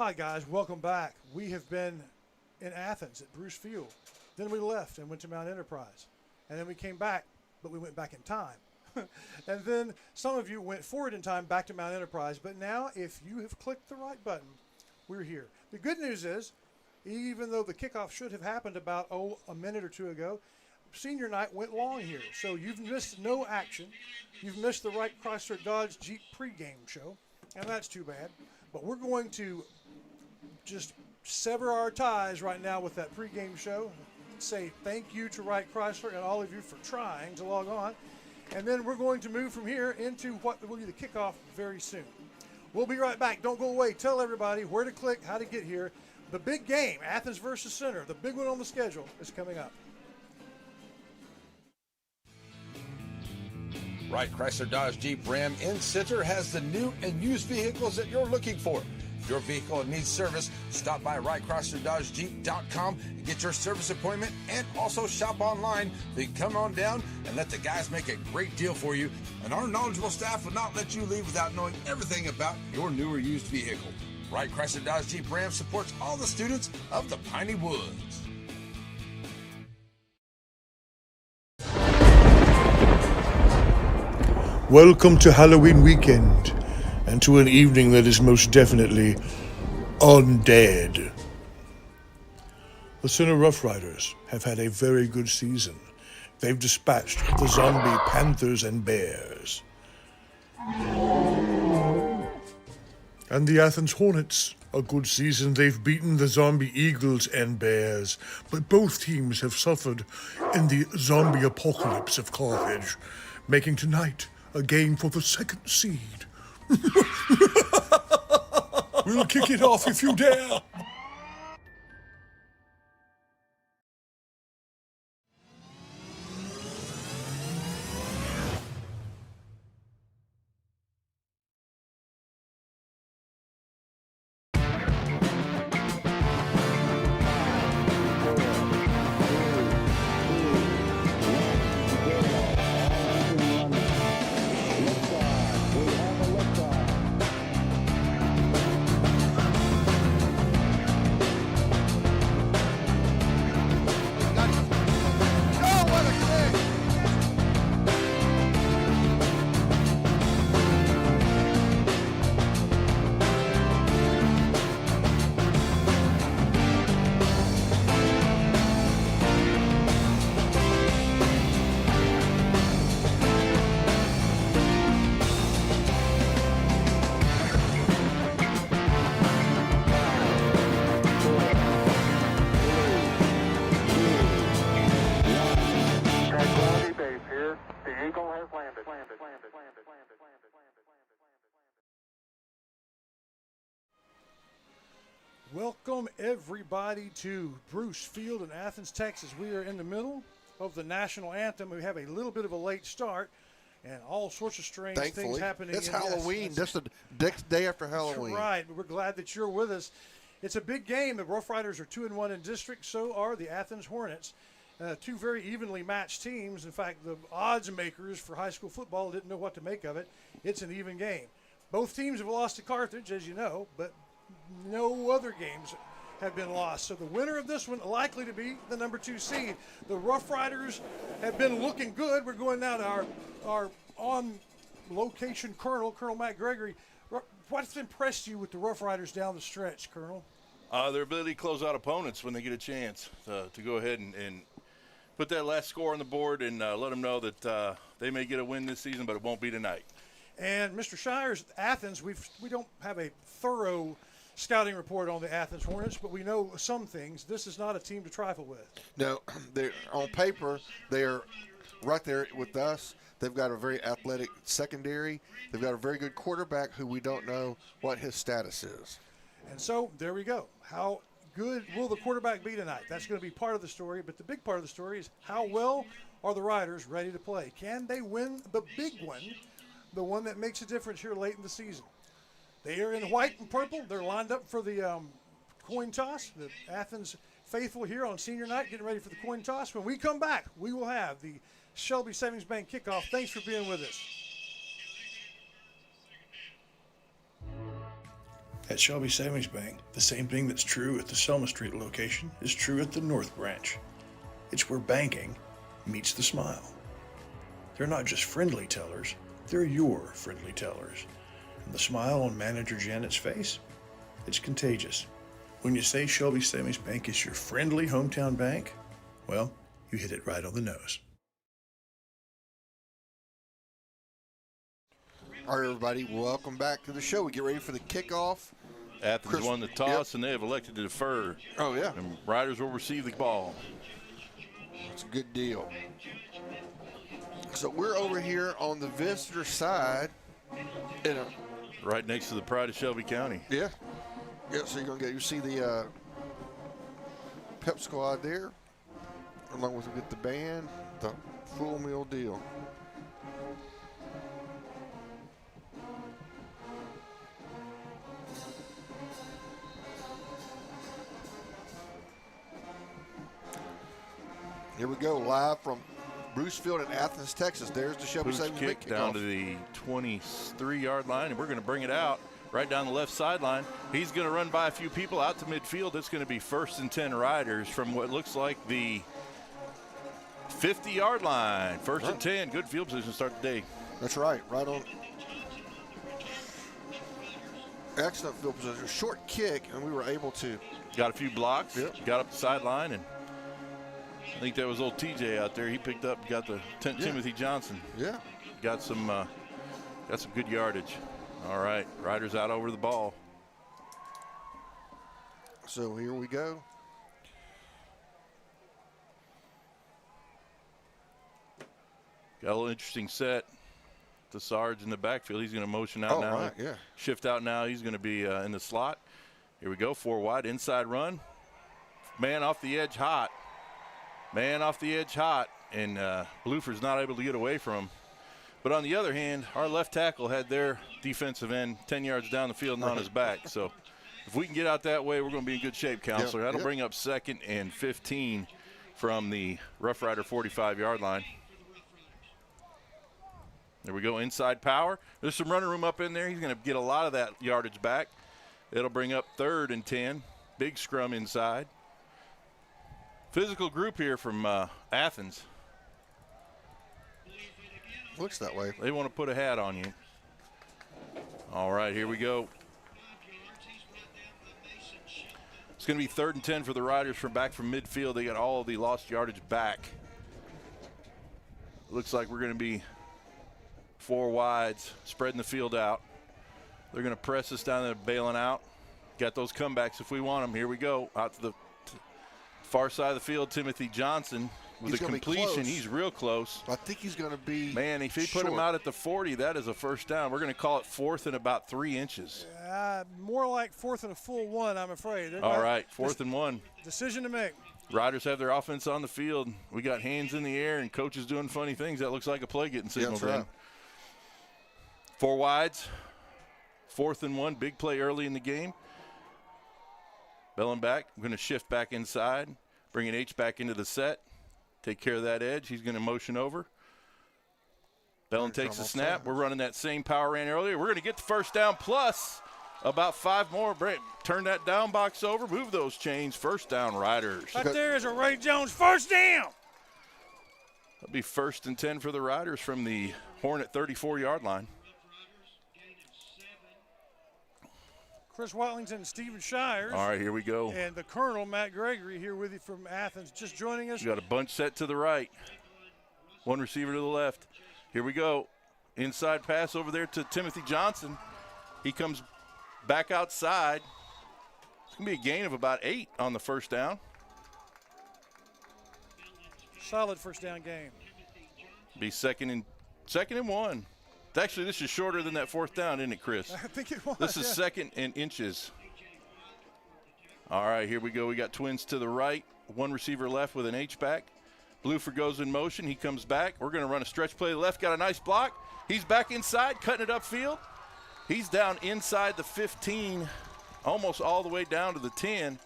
Hi guys, welcome back. We have been in Athens at Bruce Field. Then we left and went to Mount Enterprise. And then we came back, but we went back in time. And then some of you went forward in time back to Mount Enterprise. But now, if you have clicked the right button, we're here. The good news is, even though the kickoff should have happened about, a minute or two ago, senior night went long here. So you've missed no action. You've missed the Wright Chrysler Dodge Jeep pregame show. And that's too bad. But we're going to just sever our ties right now with that pregame show. Say thank you to Wright Chrysler and all of you for trying to log on. And then we're going to move from here into what will be the kickoff very soon. We'll be right back. Don't go away. Tell everybody where to click, how to get here. The big game, Athens versus Center, the big one on the schedule, is coming up. Wright Chrysler Dodge Jeep Ram in Center has the new and used vehicles that you're looking for. If your vehicle needs service, stop by WrightChryslerDodgeJeep.com and get your service appointment, and also shop online. Then come on down and let the guys make a great deal for you. And our knowledgeable staff will not let you leave without knowing everything about your new or used vehicle. Wright Chrysler Dodge Jeep Ram supports all the students of the Piney Woods. Welcome to Halloween weekend, and to an evening that is most definitely undead. The Center Rough Riders have had a very good season. They've dispatched the zombie Panthers and Bears. And the Athens Hornets, a good season. They've beaten the zombie Eagles and Bears, but both teams have suffered in the zombie apocalypse of Carthage, making tonight a game for the second seed. We'll kick it off if you dare. Welcome everybody to Bruce Field in Athens, Texas. We are in the middle of the national anthem. We have a little bit of a late start and all sorts of strange things happening. It's Halloween, just the next day after Halloween. That's right. We're glad that you're with us. It's a big game. The Rough Riders are 2-1 in district. So are the Athens Hornets. Two very evenly matched teams. In fact, the odds makers for high school football didn't know what to make of it. It's an even game. Both teams have lost to Carthage, as you know, but no other games have been lost. So the winner of this one likely to be the number 2 seed. The Rough Riders have been looking good. We're going now to our on-location Colonel Matt Gregory. What's impressed you with the Rough Riders down the stretch, Colonel? Their ability to close out opponents when they get a chance to go ahead and put that last score on the board and let them know that they may get a win this season, but it won't be tonight. And Mr. Shires, Athens, we don't have a thorough scouting report on the Athens Hornets, but we know some things. This is not a team to trifle with. No, they're on paper, they're right there with us. They've got a very athletic secondary. They've got a very good quarterback who we don't know what his status is. And so there we go. How good will the quarterback be tonight? That's going to be part of the story, but the big part of the story is how well are the Riders ready to play? Can they win the big one, the one that makes a difference here late in the season? They are in white and purple. They're lined up for the coin toss. The Athens faithful here on senior night getting ready for the coin toss. When we come back, we will have the Shelby Savings Bank kickoff. Thanks for being with us. At Shelby Savings Bank, the same thing that's true at the Selma Street location is true at the North Branch. It's where banking meets the smile. They're not just friendly tellers, they're your friendly tellers. And the smile on Manager Janet's face, it's contagious. When you say Shelby Savings Bank is your friendly hometown bank, well, you hit it right on the nose. All right, everybody, welcome back to the show. We get ready for the kickoff. Athens won the toss, and they have elected to defer. Oh, yeah. And Riders will receive the ball. That's a good deal. So we're over here on the visitor side. Right next to the pride of Shelby County. Yeah. Yeah, so you see the pep squad there, along with the band, the full meal deal. Here we go, live from Bruce Field in Athens, Texas. There's the Shelby Savings Bank kick down to the 23-yard line, and we're going to bring it out right down the left sideline. He's going to run by a few people out to midfield. It's going to be 1st and 10 Riders from what looks like the 50-yard line. 1st and 10. Good field position to start the day. That's right. Right on. Excellent field position. Short kick, and we were able to. Got a few blocks. Yep. Got up the sideline, and I think that was old TJ out there. He picked up, got the Timothy Johnson. Yeah. Got some good yardage. All right, Riders out over the ball. So here we go. Got a little interesting set. The Sarge in the backfield. He's going to motion out now. Right, yeah. Shift out now. He's going to be in the slot. Here we go. 4 wide, inside run. Man off the edge hot. Man off the edge hot. And Bluford's not able to get away from him. But on the other hand, our left tackle had their defensive end 10 yards down the field and on his back. So if we can get out that way, we're going to be in good shape, Counselor. That'll bring up 2nd and 15 from the Rough Rider 45-yard line. There we go, inside power. There's some running room up in there. He's going to get a lot of that yardage back. It'll bring up 3rd and 10. Big scrum inside. Physical group here from Athens. Looks that way. They want to put a hat on you. All right, here we go. It's going to be 3rd and 10 for the Riders from back from midfield. They got all of the lost yardage back. Looks like we're going to be 4 wides, spreading the field out. They're going to press us down there, bailing out. Got those comebacks if we want them. Here we go. Out to the far side of the field, Timothy Johnson with a completion. He's real close. I think he's going to be Man, if he put him out at the 40, that is a first down. We're going to call it 4th and about 3 inches. More like 4th and a full 1, I'm afraid. All right, 4th and 1. Decision to make. Riders have their offense on the field. We got hands in the air and coaches doing funny things. That looks like a play getting signaled in. 4 wides, 4th and 1. Big play early in the game. Bellin back. I'm going to shift back inside. Bring an H back into the set. Take care of that edge. He's going to motion over. Bellin takes the snap. We're running that same power ran earlier. We're going to get the first down plus about 5 more. Turn that down box over. Move those chains. First down, Riders. Right there is a Ray Jones first down. That'll be 1st and 10 for the Riders from the Hornet 34-yard line. Chris Watlington and Stephen Shires. All right, here we go. And the Colonel, Matt Gregory, here with you from Athens, just joining us. We got a bunch set to the right. 1 receiver to the left. Here we go. Inside pass over there to Timothy Johnson. He comes back outside. It's going to be a gain of about 8 on the first down. Solid first down game. Be second and 1. Actually, this is shorter than that 4th down, isn't it, Chris? I think it was. This is 2nd and inches. All right, here we go. We got twins to the right. 1 receiver left with an H-back. Bluford goes in motion. He comes back. We're going to run a stretch play to the left. Got a nice block. He's back inside, cutting it upfield. He's down inside the 15, almost all the way down to the 10.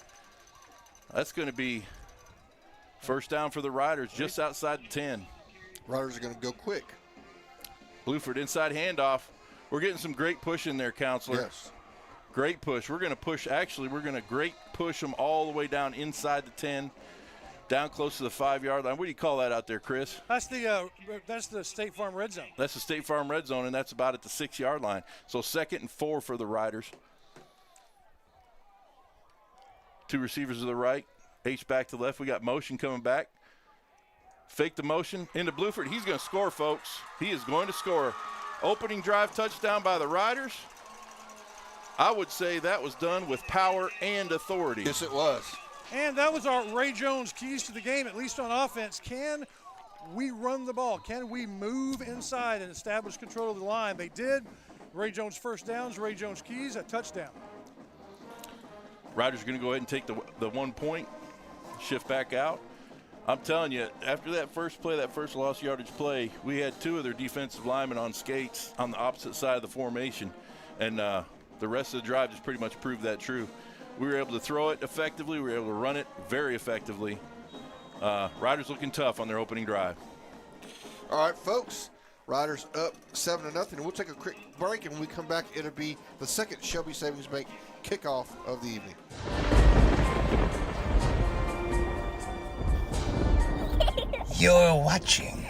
That's going to be first down for the Riders, just outside the 10. Riders are going to go quick. Bluford inside handoff. We're getting some great push in there, Counselor. Yes. Great push. We're going to push. Actually, we're going to great push them all the way down inside the 10, down close to the 5-yard line. What do you call that out there, Chris? That's the State Farm red zone. That's the State Farm red zone, and that's about at the 6-yard line. So 2nd and 4 for the Riders. 2 receivers to the right. H back to left. We got motion coming back. Fake the motion into Bluford. He's going to score, folks. He is going to score. Opening drive touchdown by the Riders. I would say that was done with power and authority. Yes, it was. And that was our Ray Jones keys to the game, at least on offense. Can we run the ball? Can we move inside and establish control of the line? They did. Ray Jones first downs, Ray Jones keys, a touchdown. Riders are going to go ahead and take the 1 point, shift back out. I'm telling you, after that first play, that first lost yardage play, we had 2 of their defensive linemen on skates on the opposite side of the formation. And the rest of the drive just pretty much proved that true. We were able to throw it effectively. We were able to run it very effectively. Riders looking tough on their opening drive. All right, folks. Riders up 7-0. We'll take a quick break, and when we come back, it'll be the second Shelby Savings Bank kickoff of the evening. You're watching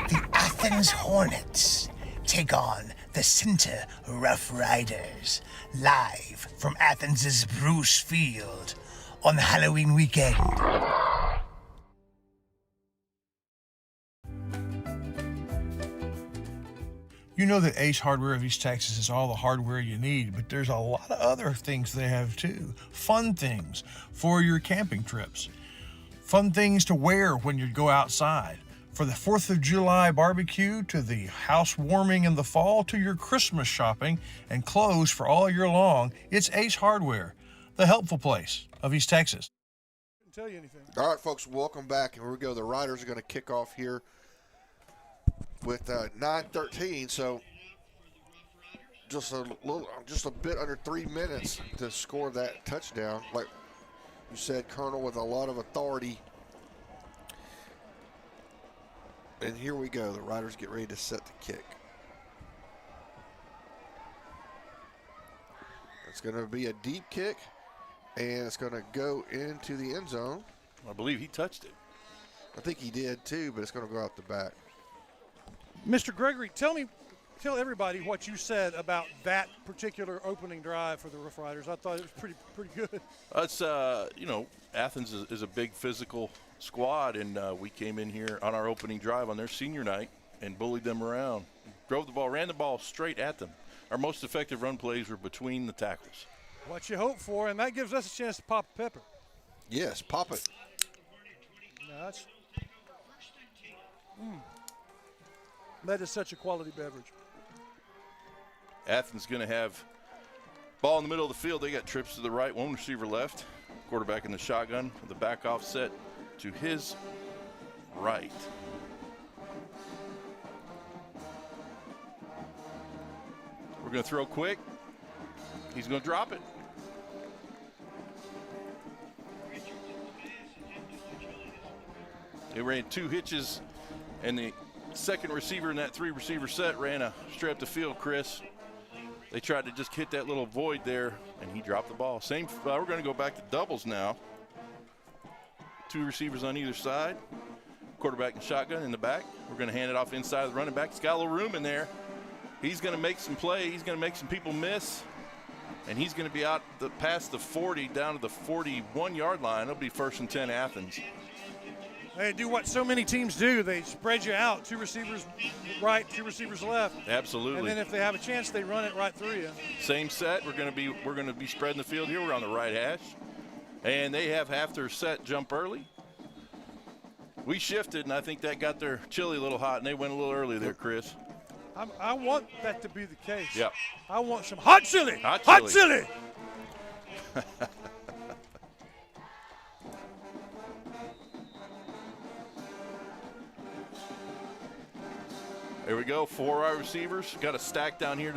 the Athens Hornets take on the Center Rough Riders, live from Athens' Bruce Field on Halloween weekend. You know that Ace Hardware of East Texas is all the hardware you need, but there's a lot of other things they have too. Fun things for your camping trips. Fun things to wear when you go outside. For the 4th of July barbecue, to the house warming in the fall, to your Christmas shopping and clothes for all year long, it's Ace Hardware, the helpful place of East Texas. Didn't tell you anything. All right, folks, welcome back. And here we go. The Riders are going to kick off here with 9:13. So just a bit under 3 minutes to score that touchdown. Like you said, Colonel, with a lot of authority. And here we go. The Riders get ready to set the kick. It's going to be a deep kick, and it's going to go into the end zone. I believe he touched it. I think he did too, but it's going to go out the back. Mr. Gregory, tell everybody what you said about that particular opening drive for the Rough Riders. I thought it was pretty good. It's Athens is a big physical squad, and we came in here on our opening drive on their senior night and bullied them around. Drove the ball, ran the ball straight at them. Our most effective run plays were between the tackles. What you hope for, and that gives us a chance to pop a pepper. Yes, pop it. No, that's that is such a quality beverage. Athens going to have ball in the middle of the field. They got trips to the right, 1 receiver left. Quarterback in the shotgun, the back offset to his right. We're going to throw quick. He's going to drop it. They ran 2 hitches, and the second receiver in that 3-receiver set ran a straight up the field, Chris. They tried to just hit that little void there, and he dropped the ball. We're going to go back to doubles now. 2 receivers on either side. Quarterback and shotgun in the back. We're going to hand it off inside of the running back. He's got a little room in there. He's going to make some play. He's going to make some people miss. And he's going to be out past the 40 down to the 41-yard line. It'll be 1st and 10 Athens. They do what so many teams do. They spread you out. 2 receivers right, 2 receivers left. Absolutely. And then if they have a chance, they run it right through you. Same set. We're going to be spreading the field here. We're on the right hash. And they have half their set jump early. We shifted, and I think that got their chili a little hot, and they went a little early there, Chris. I want that to be the case. Yep. I want some hot chili. Hot chili. There we go. 4 wide receivers. Got a stack down here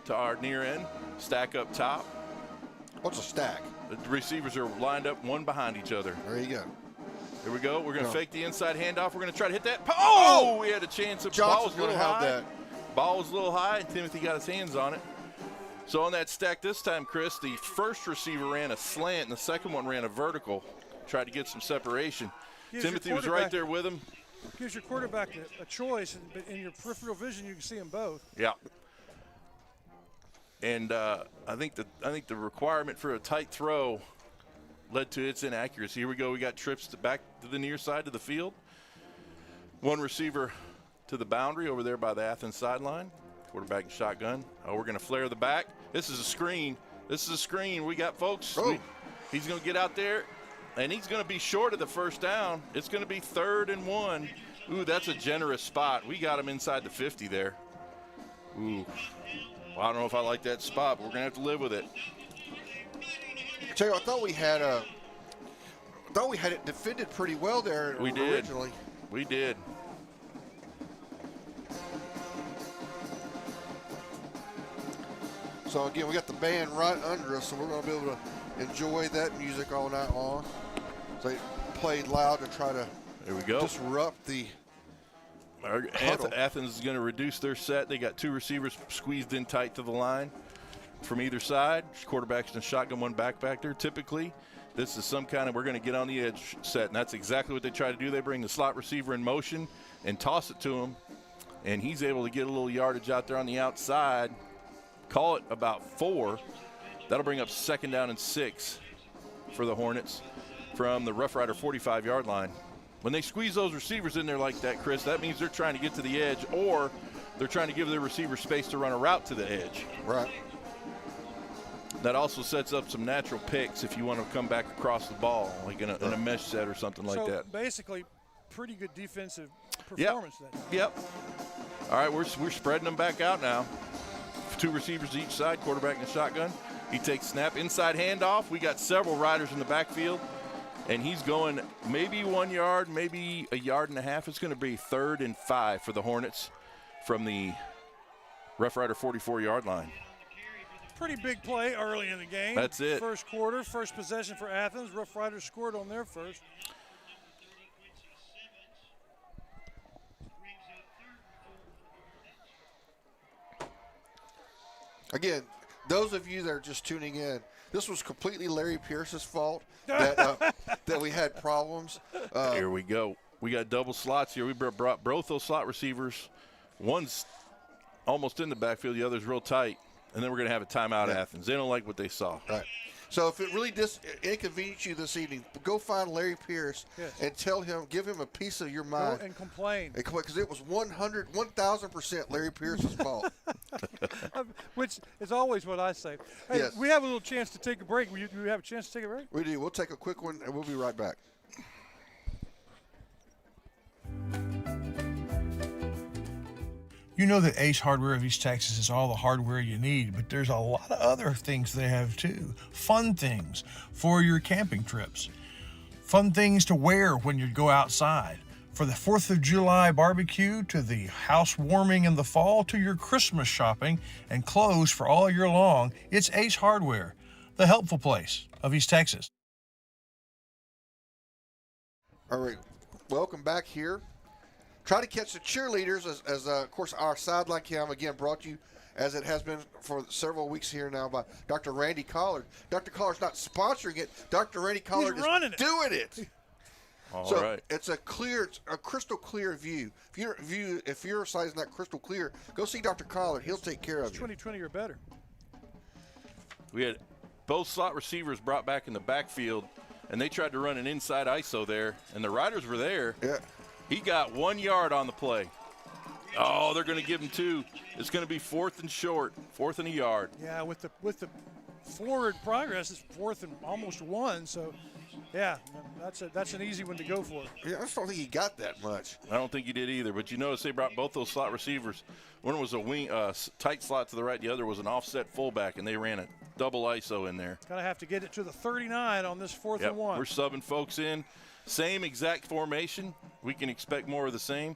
to our near end. Stack up top. What's a stack? The receivers are lined up one behind each other. There you go. Here we go. We're going to fake the inside handoff. We're going to try to hit that. Oh! We had a chance. The ball was a little high. Ball was a little high, and Timothy got his hands on it. So on that stack this time, Chris, the first receiver ran a slant and the second one ran a vertical. Tried to get some separation. Timothy was right there with him. Gives your quarterback a choice, but in your peripheral vision, you can see them both. Yeah. And I think the requirement for a tight throw led to its inaccuracy. Here we go. We got trips back to the near side of the field. One receiver to the boundary over there by the Athens sideline. Quarterback and shotgun. Oh, we're going to flare the back. This is a screen. This is a screen. We got folks. Oh. He's going to get out there, and he's going to be short of the first down. It's going to be 3rd and 1. Ooh, that's a generous spot. We got him inside the 50 there. Ooh. Well, I don't know if I like that spot, but we're going to have to live with it. Tell you, I thought we had it defended pretty well there We did. originally. We did. So again, we got the band right under us, so we're going to be able to enjoy that music all night long. So they played loud to try to There we go. disrupt the huddle. Athens is going to reduce their set. They got 2 receivers squeezed in tight to the line from either side. Quarterback's in a shotgun, one back there. Typically, this is some kind of we're going to get on the edge set, and that's exactly what they try to do. They bring the slot receiver in motion and toss it to him, and he's able to get a little yardage out there on the outside. Call it about 4. That'll bring up 2nd down and 6 for the Hornets from the Rough Rider 45-yard line. When they squeeze those receivers in there like that, Chris, that means they're trying to get to the edge, or they're trying to give their receiver space to run a route to the edge. Right. That also sets up some natural picks if you want to come back across the ball, like in a mesh set or something like that. So basically, pretty good defensive performance then. Yep. All right, we're spreading them back out now. 2 receivers each side, quarterback and shotgun. He takes snap, inside handoff. We got several riders in the backfield, and he's going maybe 1 yard, maybe a yard and a half. It's going to be 3rd and 5 for the Hornets from the Rough Rider 44-yard line. Pretty big play early in the game. That's it. First quarter, first possession for Athens. Rough Riders scored on their first. Again, those of you that are just tuning in, this was completely Larry Pierce's fault that we had problems. Here we go. We got double slots here. We brought both those slot receivers. One's almost in the backfield. The other's real tight. And then we're going to have a timeout at Athens. They don't like what they saw. Right. So if it really inconveniences you this evening, go find Larry Pierce and tell him, give him a piece of your mind. Go and complain. Because it was 1,000% Larry Pierce's fault. Which is always what I say. Hey, Yes. we have a little chance to take a break. Do we have a chance to take a break? We do. We'll take a quick one, and we'll be right back. You know that Ace Hardware of East Texas is all the hardware you need, but there's a lot of other things they have too. Fun things for your camping trips. Fun things to wear when you go outside. For the 4th of July barbecue, to the house warming in the fall, to your Christmas shopping and clothes for all year long, it's Ace Hardware, the helpful place of East Texas. All right. Welcome back here. Try to catch the cheerleaders as of course, our sideline cam, again, brought to you, as it has been for several weeks here now, by Dr. Randy Collard. Dr. Collard's not sponsoring it. Dr. Randy Collard is doing it. All right. It's a crystal clear view. If your side is not crystal clear, go see Dr. Collard. He'll take care of you. 2020 or better. We had both slot receivers brought back in the backfield, and they tried to run an inside ISO there, and the riders were there. Yeah. He got 1 yard on the play. Oh, they're going to give him 2. It's going to be 4th and short, 4th and a yard. Yeah, with the forward progress, it's 4th and almost 1. So, yeah, that's an easy one to go for. Yeah, I just don't think he got that much. I don't think he did either. But you notice they brought both those slot receivers. One was a wing, tight slot to the right. The other was an offset fullback, and they ran a double ISO in there. Gonna have to get it to the 39 on this 4th and 1. We're subbing folks in. Same exact formation. We can expect more of the same.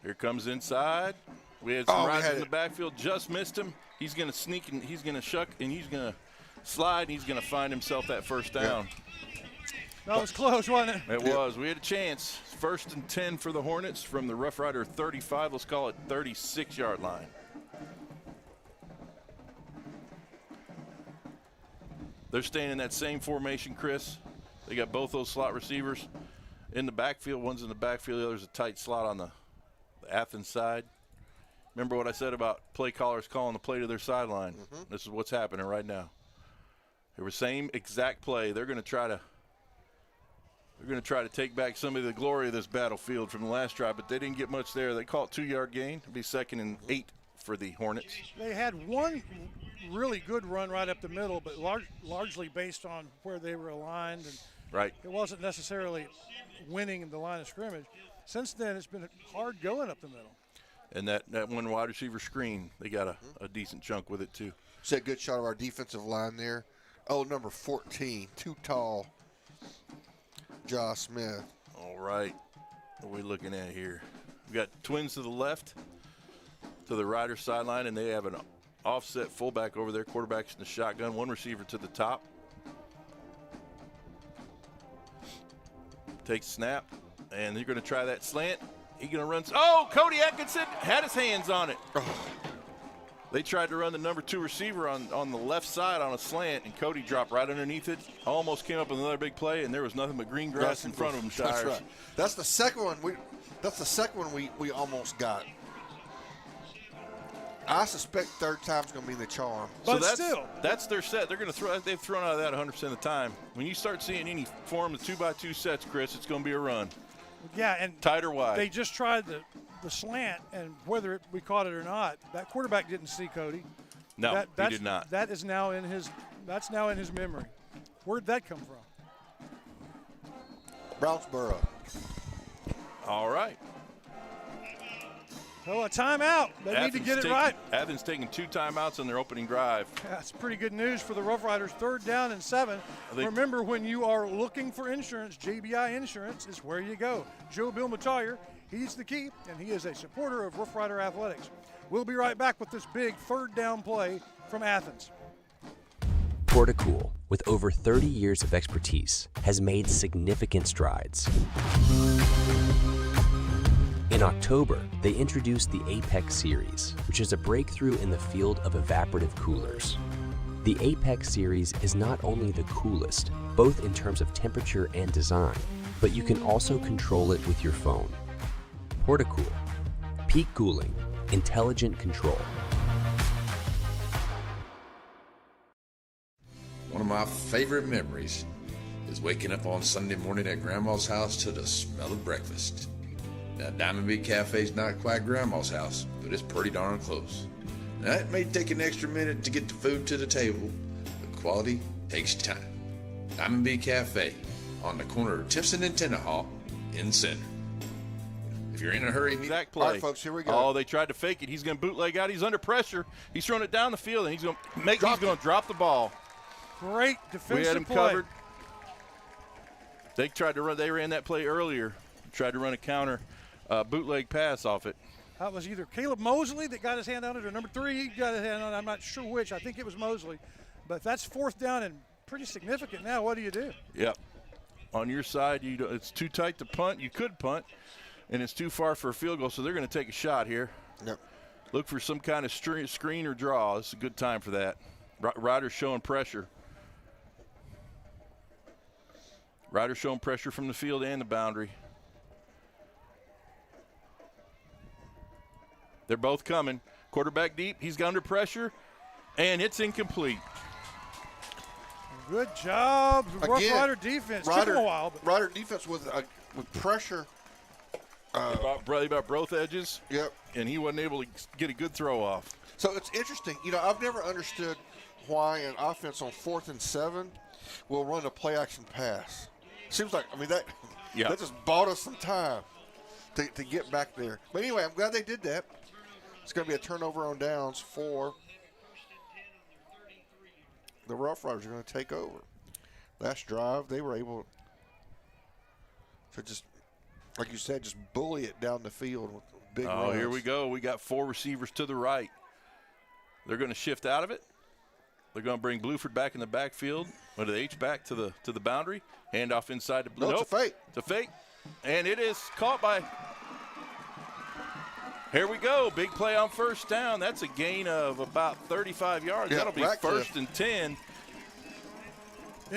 Here comes inside. We had some riders in the backfield. Just missed him. He's going to sneak and he's going to shuck and he's going to slide and he's going to find himself that first down. Yeah. That was close, wasn't it? It was. We had a chance. 1st and 10 for the Hornets from the Rough Rider 35. Let's call it 36-yard line. They're staying in that same formation, Chris. They got both those slot receivers in the backfield. One's in the backfield. The other's a tight slot on the Athens side. Remember what I said about play callers calling the play to their sideline? This is what's happening right now. They were same exact play. They're going to try to take back some of the glory of this battlefield from the last drive, but they didn't get much there. They call it 2-yard gain. It'll be 2nd and 8 for the Hornets. They had one really good run right up the middle, but largely based on where they were aligned. And Right. it wasn't necessarily winning the line of scrimmage. Since then, it's been hard going up the middle. And that one wide receiver screen, they got a decent chunk with it too. It's a good shot of our defensive line there. Oh, number 14, too tall. Josh Smith. All right. What are we looking at here? We got twins to the left, to the Rider sideline, and they have an offset fullback over there. Quarterback's in the shotgun. One receiver to the top. Takes snap, and they're going to try that slant. He's going to run. Oh, Cody Atkinson had his hands on it. They tried to run the number 2 receiver on the left side on a slant, and Cody dropped right underneath it. Almost came up with another big play, and there was nothing but green grass in front of him. That's right. That's the second one we almost got. I suspect third time's going to be the charm. But so that's their set. They're going to throw. They've thrown out of that 100% of the time. When you start seeing any form of 2x2 sets, Chris, it's going to be a run. Yeah, and tight or wide. They just tried the slant, and whether we caught it or not, that quarterback didn't see Cody. No, he did not. That is now in his. That's now in his memory. Where'd that come from? Brownsboro. All right. So a timeout. They need to get it right. Athens taking 2 timeouts on their opening drive. That's pretty good news for the Rough Riders. 3rd down and 7. Remember, when you are looking for insurance, JBI Insurance is where you go. Joe Bill Matalier, he's the key, and he is a supporter of Rough Rider Athletics. We'll be right back with this big 3rd down play from Athens. Portacool, with over 30 years of expertise, has made significant strides. In October, they introduced the Apex series, which is a breakthrough in the field of evaporative coolers. The Apex series is not only the coolest, both in terms of temperature and design, but you can also control it with your phone. Portacool. Peak cooling. Intelligent control. One of my favorite memories is waking up on Sunday morning at Grandma's house to the smell of breakfast. Now, Diamond B Cafe's not quite Grandma's house, but it's pretty darn close. Now, it may take an extra minute to get the food to the table, but quality takes time. Diamond B Cafe on the corner of Timpson and Tenahawk in the center. If you're in a hurry, exact play. All right, folks, here we go. Oh, they tried to fake it. He's going to bootleg out. He's under pressure. He's throwing it down the field, and he's going to drop the ball. Great defensive play. We had him covered. They tried to run. They ran that play earlier. Tried to run a counter bootleg pass off it. That was either Caleb Mosley that got his hand on it, or number 3 got his hand on it. I'm not sure which. I think it was Mosley. But that's 4th down and pretty significant now. What do you do? Yep. On your side, it's too tight to punt. You could punt, and it's too far for a field goal, so they're going to take a shot here. Yep. Look for some kind of screen or draw. It's a good time for that. Riders showing pressure. Riders showing pressure from the field and the boundary. They're both coming. Quarterback deep. He's got under pressure, and it's incomplete. Good job, Rough Rider defense. Took them a while, but Rider defense with pressure. They brought both edges. Yep. And he wasn't able to get a good throw off. So it's interesting. I've never understood why an offense on 4th and 7 will run a play-action pass. Seems like, that just bought us some time to get back there. But anyway, I'm glad they did that. It's going to be a turnover on downs for the Rough Riders. Are going to take over. Last drive, they were able to just, like you said, just bully it down the field with big runs. Oh, here we go. We got 4 receivers to the right. They're going to shift out of it. They're going to bring Bluford back in the backfield. Or the H-back to the boundary. Handoff inside to Bluford. No, it's a fake. It's a fake. And it is caught by. Here we go. Big play on first down. That's a gain of about 35 yards. Yeah, That'll be first and 10.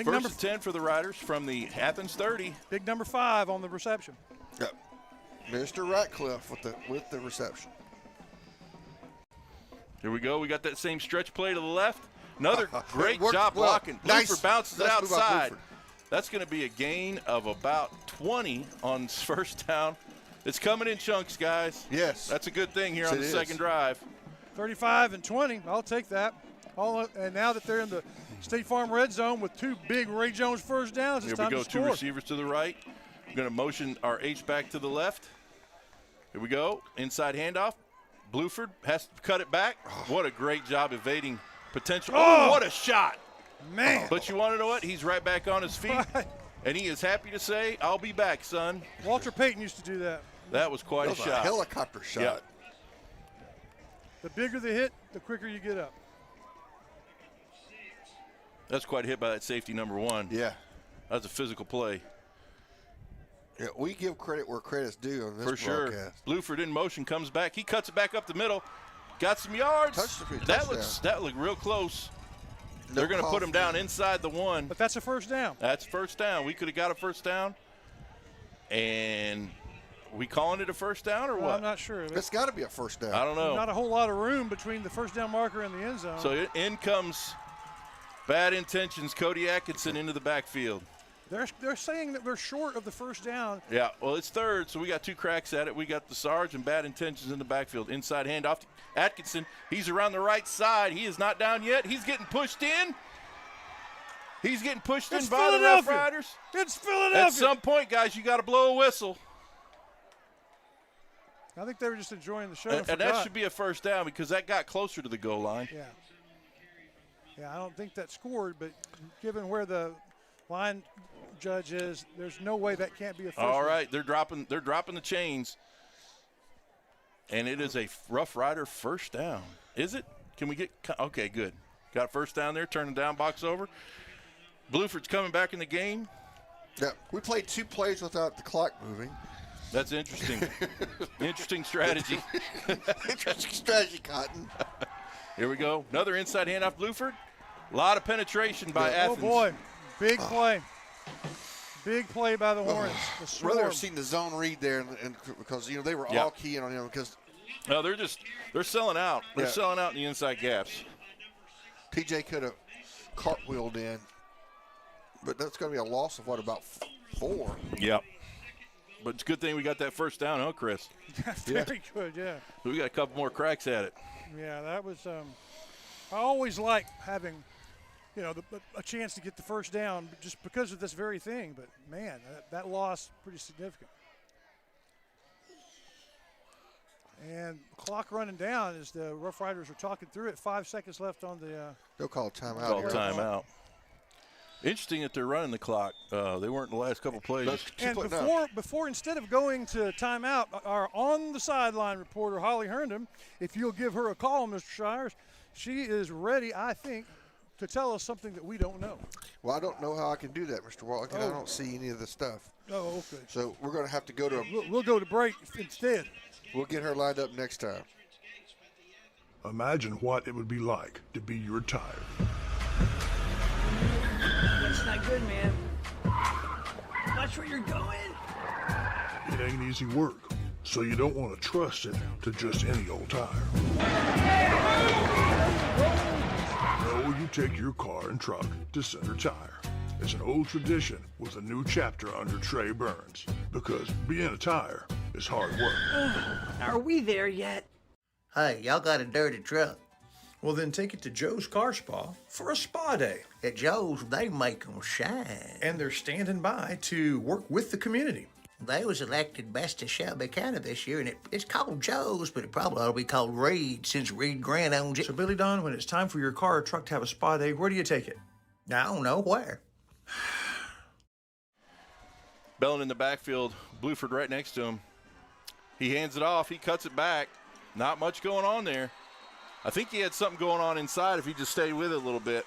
First and 10 for the Riders from the Athens 30. Big number 5 on the reception. Yep. Mr. Ratcliffe with the reception. Here we go. We got that same stretch play to the left. Another great Worked job well. blocking. Nice. Bluford bounces it Nice move by outside. Bluford. That's going to be a gain of about 20 on first down. It's coming in chunks, guys. Yes. That's a good thing here Yes, on the it second is. drive. 35 and 20. I'll take that. And now that they're in the State Farm red zone with 2 big Ray Jones first downs, it's Here we time go. to 2 score. receivers to the right. We're going to motion our H-back to the left. Here we go. Inside handoff. Bluford has to cut it back. What a great job evading potential. Oh, what a shot. Man. But you want to know what? He's right back on his feet. Right. And he is happy to say, I'll be back, son. Walter Payton used to do that. That was quite That was a shot. helicopter shot. Yeah. The bigger the hit, the quicker you get up. That's quite a hit by that safety number 1. Yeah. That's a physical play. Yeah, we give credit where credit's due on this For sure. broadcast. Bluford in motion, comes back. He cuts it back up the middle. Got some yards. That looked real close. No They're going to call put him for down inside the 1. But that's a first down. That's first down. We could have got a first down. And we calling it a first down or Well, what? I'm not sure. It's got to be a first down. I don't know. Not a whole lot of room between the first down marker and the end zone. So in comes bad intentions. Cody Atkinson into the backfield. They're saying that we're short of the first down. Yeah, well, it's third, so we got 2 cracks at it. We got the Sarge and bad intentions in the backfield. Inside handoff to Atkinson. He's around the right side. He is not down yet. He's getting pushed in. He's getting pushed in by the Rough Riders. It's Philadelphia. At some point, guys, you got to blow a whistle. I think they were just enjoying the show. And that should be a first down because that got closer to the goal line. Yeah. Yeah, I don't think that scored, but given where the line judge is, there's no way that can't be a first All down. right, they're dropping the chains. And it is a Rough Rider first down. Is it? Can we get – okay, good. Got first down there, turning down, box over. Bluford's coming back in the game. Yeah, we played 2 plays without the clock moving. That's interesting. Interesting strategy. Interesting strategy, Cotton. Here we go. Another inside handoff, Bluford. A lot of penetration by Athens. Oh, boy. Big play. Big play by the Hornets. The I'd rather swarm. have seen the zone read there and because, they were Yeah. all keying on him because No, they're selling out. They're Yeah. selling out in the inside gaps. TJ could have cartwheeled in. But that's going to be a loss of, about 4? Yep. But it's a good thing we got that first down, huh, Chris? Very good, yeah. We got a couple more cracks at it. Yeah, that was I always like having, a chance to get the first down just because of this very thing. But, man, that loss pretty significant. And clock running down as the Rough Riders are talking through it. 5 seconds left on the They'll call a timeout. Call here. timeout. Interesting that they're running the clock. They weren't the last couple plays. That's And 2 point before instead of going to timeout, our on the sideline reporter Holly Herndon, if you'll give her a call, Mr. Shires, she is ready, I think, to tell us something that we don't know. Well, I don't know how I can do that, Mr. Wallach, and I Oh. don't see any of the stuff. Oh, okay. So we're going to have to go to We'll go to break instead. we'll get her lined up next time. Imagine what it would be like to be your tire. It's not good, man. Watch where you're going. It ain't easy work, so you don't want to trust it to just any old tire. No, you take your car and truck to Center Tire. It's an old tradition with a new chapter under Trey Burns, because being a tire is hard work. Are we there yet? Hey, y'all got a dirty truck. Well, then take it to Joe's Car Spa for a spa day. At Joe's, they make 'em shine. And they're standing by to work with the community. They was elected best of Shelby County this year, and it's called Joe's, but it probably ought to be called Reed since Reed Grant owns it. So, Billy Don, when it's time for your car or truck to have a spa day, where do you take it? I don't know where. Bellin in the backfield, Bluford right next to him. He hands it off. He cuts it back. Not much going on there. I think he had something going on inside if he just stayed with it a little bit.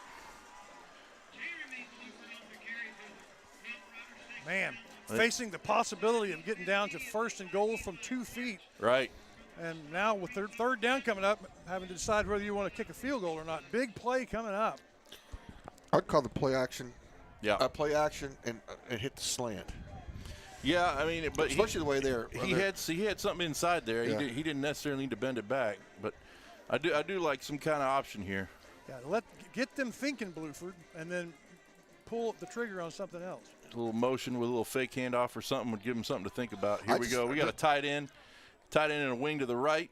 Man, facing the possibility of getting down to 1st and goal from 2 feet. Right. And now with third down coming up, having to decide whether you want to kick a field goal or not. Big play coming up. I'd call the play action. Yeah. Play action and hit the slant. Yeah, I mean, but especially the way he had something inside there. Yeah. He didn't necessarily need to bend it back, but I do like some kind of option here. Yeah, get them thinking, Bluford, and then pull the trigger on something else. A little motion with a little fake handoff or something would give him something to think about. Here we go. We got a tight end and a wing to the right.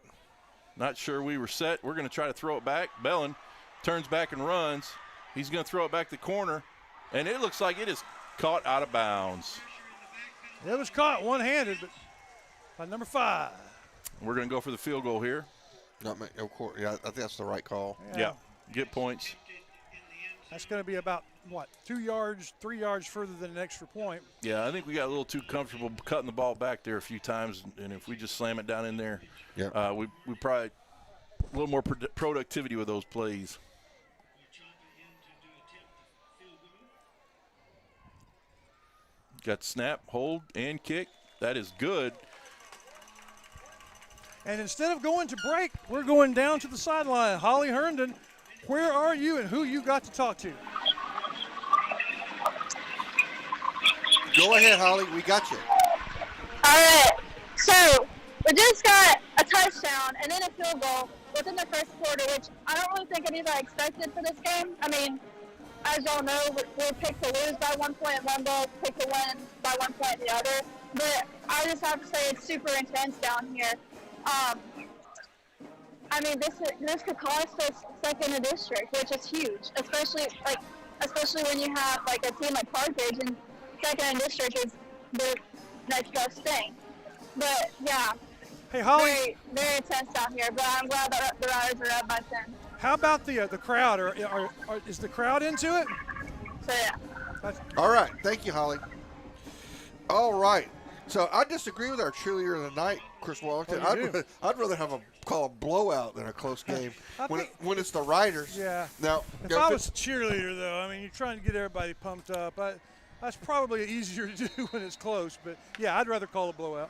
Not sure we were set. We're going to try to throw it back. Bellin turns back and runs. He's going to throw it back the corner, and it looks like it is caught out of bounds. It was caught one-handed, but by number 5. We're going to go for the field goal here. Of course, yeah, I think that's the right call. Yeah, get points. That's going to be about, 2 yards, 3 yards further than an extra point. Yeah, I think we got a little too comfortable cutting the ball back there a few times, and if we just slam it down in there, we probably a little more productivity with those plays. Got snap, hold, and kick. That is good. And instead of going to break, we're going down to the sideline. Holly Herndon, where are you and who you got to talk to? Go ahead, Holly. We got you. All right. So we just got a touchdown and then a field goal within the first quarter, which I don't really think anybody expected for this game. I mean, as y'all know, we're picked to lose by 1 point at one goal, picked to win by 1 point at the other. But I just have to say it's super intense down here. I mean, this could cost us second in the district, which is huge, especially when you have a team like Carthage, and second in district is the next best thing. But yeah, hey Holly, very, very intense down here. But I'm glad that the Riders are up by 10. How about the crowd? Is the crowd into it? So yeah. All right, thank you, Holly. All right. So I disagree with our cheerleader of the night, Chris Wellington. I'd rather have call a blowout than a close game when it's the Riders. Yeah. Now, if I was a cheerleader, though, I mean, you're trying to get everybody pumped up. That's probably easier to do when it's close. But yeah, I'd rather call a blowout.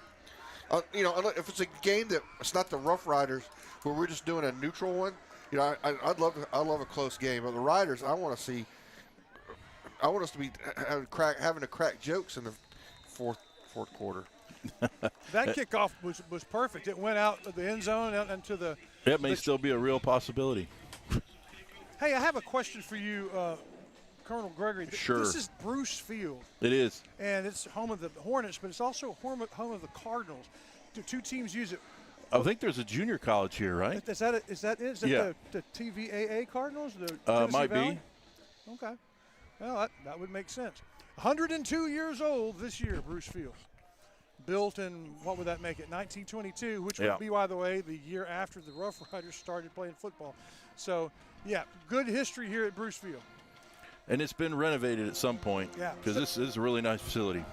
If it's a game that it's not the Rough Riders, where we're just doing a neutral one, I love a close game. But the Riders, I want us to be having to crack jokes in the fourth quarter. That kickoff was perfect. It went out of the end zone out into the. That may still be a real possibility. Hey, I have a question for you, Colonel Gregory. Sure. This is Bruce Field. It is. And it's home of the Hornets, but it's also home of the Cardinals. Do 2 teams use it? I think there's a junior college here, right? Is that it? Is that the TVAA Cardinals? Might Valley? Be. Okay. Well, that would make sense. 102 years old this year, Bruce Field. Built in, what would that make it, 1922, which would be, by the way, the year after the Rough Riders started playing football. So, yeah, good history here at Bruce Field. And it's been renovated at some point. Yeah. Because this is a really nice facility.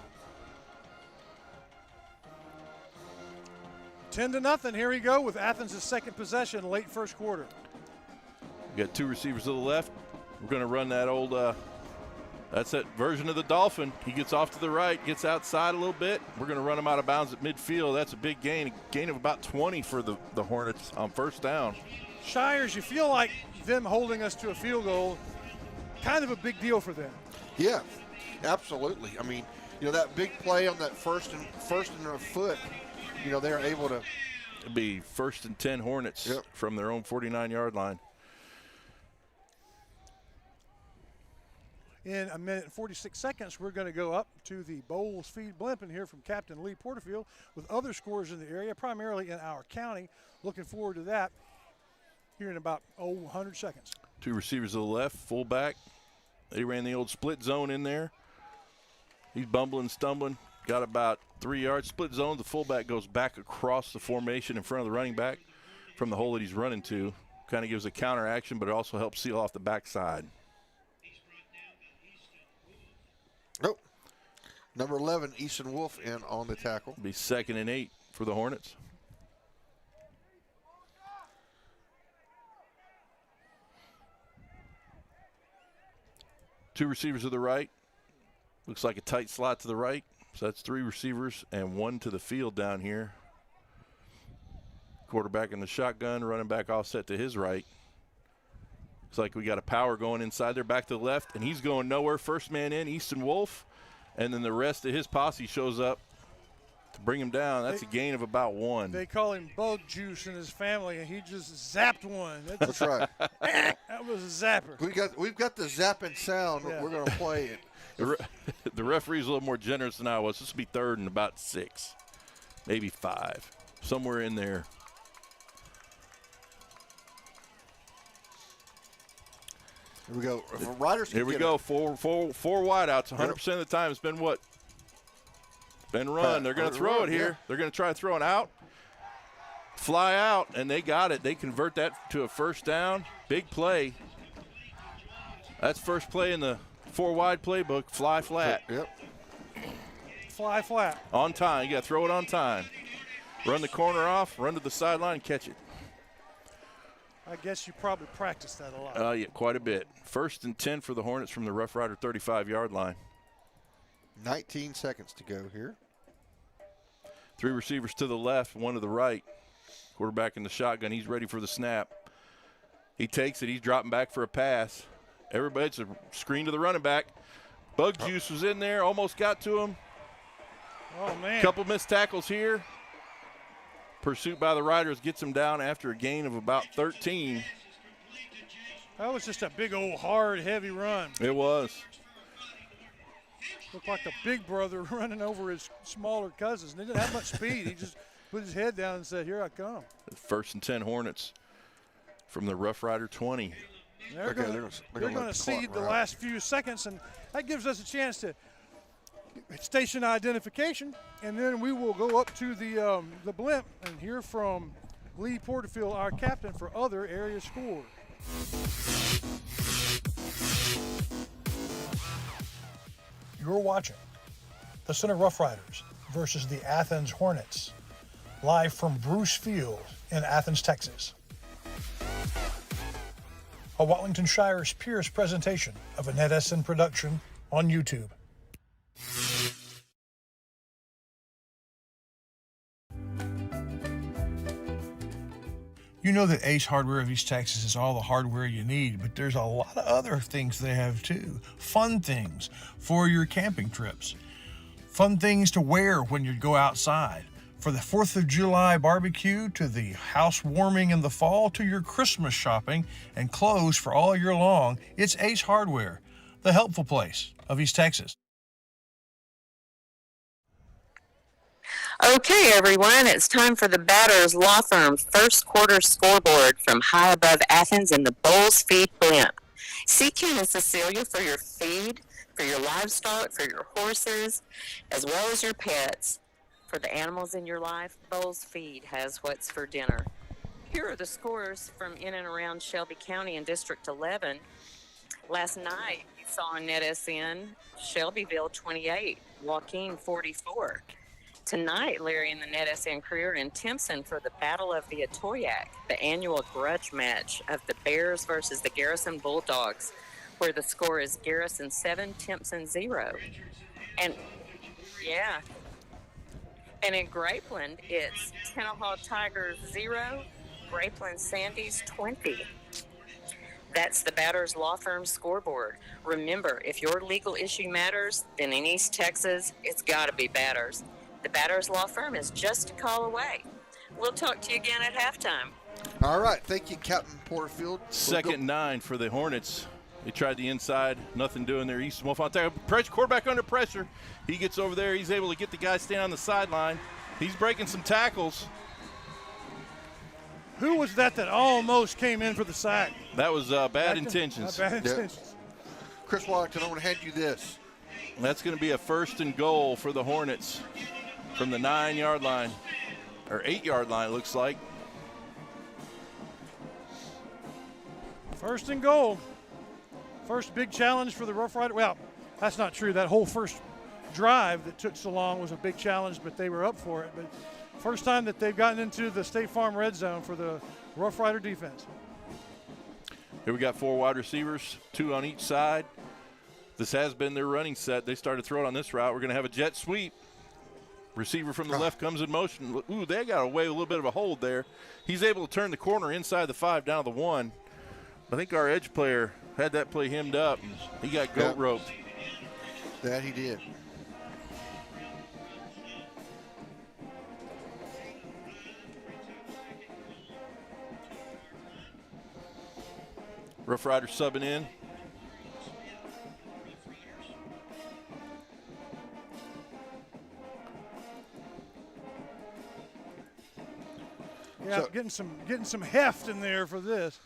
10-0. Here we go with Athens' second possession, late first quarter. We got 2 receivers to the left. We're going to run that old that's that version of the Dolphin. He gets off to the right, gets outside a little bit. We're going to run him out of bounds at midfield. That's a big gain, a gain of about 20 for the Hornets on first down. Shires, you feel like them holding us to a field goal, kind of a big deal for them. Yeah, absolutely. I mean, that big play on that first and a foot, they're able to. It'd be 1st and 10 Hornets from their own 49-yard line. In a minute and 46 seconds, we're going to go up to the Bowles Feed Blimp and hear from Captain Lee Porterfield with other scores in the area, primarily in our county. Looking forward to that here in about 100 seconds. 2 receivers to the left, fullback. They ran the old split zone in there. He's bumbling, stumbling. Got about 3 yards. Split zone. The fullback goes back across the formation in front of the running back from the hole that he's running to. Kind of gives a counter action, but it also helps seal off the backside. Nope. Number 11, Easton Wolf, in on the tackle. Be 2nd and 8 for the Hornets. 2 receivers to the right. Looks like a tight slot to the right. So that's 3 receivers and 1 to the field down here. Quarterback in the shotgun, running back offset to his right. Looks like we got a power going inside there, back to the left, and he's going nowhere. First man in, Easton Wolf, and then the rest of his posse shows up to bring him down. That's a gain of about 1. They call him Bug Juice in his family, and he just zapped one. That's right. That was a zapper. We've got the zapping sound. Yeah. We're going to play it. The referee's a little more generous than I was. This will be 3rd and about 6, maybe 5, somewhere in there. Here we go. Riders. Here we go. Four wideouts. 100% of the time it's been what? Been run. They're going to throw it here. Yeah. They're going to try to throw it out. Fly out, and they got it. They convert that to a first down. Big play. That's first play in the 4-wide playbook. Fly flat. Yep. Fly flat. On time. You got to throw it on time. Run the corner off, run to the sideline, catch it. I guess you probably practiced that a lot. Yeah, quite a bit. 1st and 10 for the Hornets from the Rough Rider 35-yard line. 19 seconds to go here. 3 receivers to the left, 1 to the right. Quarterback in the shotgun. He's ready for the snap. He takes it. He's dropping back for a pass. It's a screen to the running back. Bug Juice was in there, almost got to him. Oh, man. Couple missed tackles here. Pursuit by the Riders gets him down after a gain of about 13. That was just a big old hard, heavy run. It was. Looked like a big brother running over his smaller cousins. And he didn't have much speed. He just put his head down and said, "Here I come." 1st and 10 Hornets from the Rough Rider 20. They're going to cede the last few seconds, and that gives us a chance to station identification, and then we will go up to the blimp and hear from Lee Porterfield, our captain, for other area scores. You're watching the Center Rough Riders versus the Athens Hornets, live from Bruce Field in Athens, Texas. A Watlington Shire's Pierce presentation of a NetSN production on YouTube. You know that Ace Hardware of East Texas is all the hardware you need, but there's a lot of other things they have too. Fun things for your camping trips. Fun things to wear when you go outside. For the 4th of July barbecue, to the housewarming in the fall, to your Christmas shopping and clothes for all year long, it's Ace Hardware, the helpful place of East Texas. Okay, everyone, it's time for the Batters Law Firm first quarter scoreboard from high above Athens in the Bowles Feed Blimp. See Ken and Cecilia for your feed, for your livestock, for your horses, as well as your pets. For the animals in your life, Bowles Feed has what's for dinner. Here are the scores from in and around Shelby County in District 11. Last night, you saw on NetSN, Shelbyville 28, Joaquin 44. Tonight, Larry and the NetSN crew are in Timpson for the Battle of the Atoyac, the annual grudge match of the Bears versus the Garrison Bulldogs, where the score is Garrison 7, Timpson 0. And, yeah. And in Grapeland, it's Tennehaw Tigers 0, Grapeland Sandys 20. That's the Batters Law Firm scoreboard. Remember, if your legal issue matters, then in East Texas, it's got to be Batters. The Batters Law Firm is just a call away. We'll talk to you again at halftime. All right. Thank you, Captain Porterfield. 2nd and 9 for the Hornets. They tried the inside. Nothing doing there. Easton Wolf on tackle. Quarterback under pressure. He gets over there. He's able to get the guy standing on the sideline. He's breaking some tackles. Who was that almost came in for the sack? That was bad intentions. Bad intentions. Yeah. Chris Wallington, I'm going to hand you this. That's going to be a 1st and goal for the Hornets from the 9-yard line, or 8-yard line, it looks like. 1st and goal. First big challenge for the Rough Rider. Well, that's not true. That whole first drive that took so long was a big challenge, but they were up for it. But first time that they've gotten into the State Farm red zone for the Rough Rider defense. Here we got 4 wide receivers, 2 on each side. This has been their running set. They started throwing on this route. We're going to have a jet sweep. Receiver from the left comes in motion. Ooh, they got away with a little bit of a hold there. He's able to turn the corner inside the 5 down to the 1. I think our edge player had that play hemmed up. He got goat roped. That he did. Rough Rider subbing in. Yeah, getting some heft in there for this.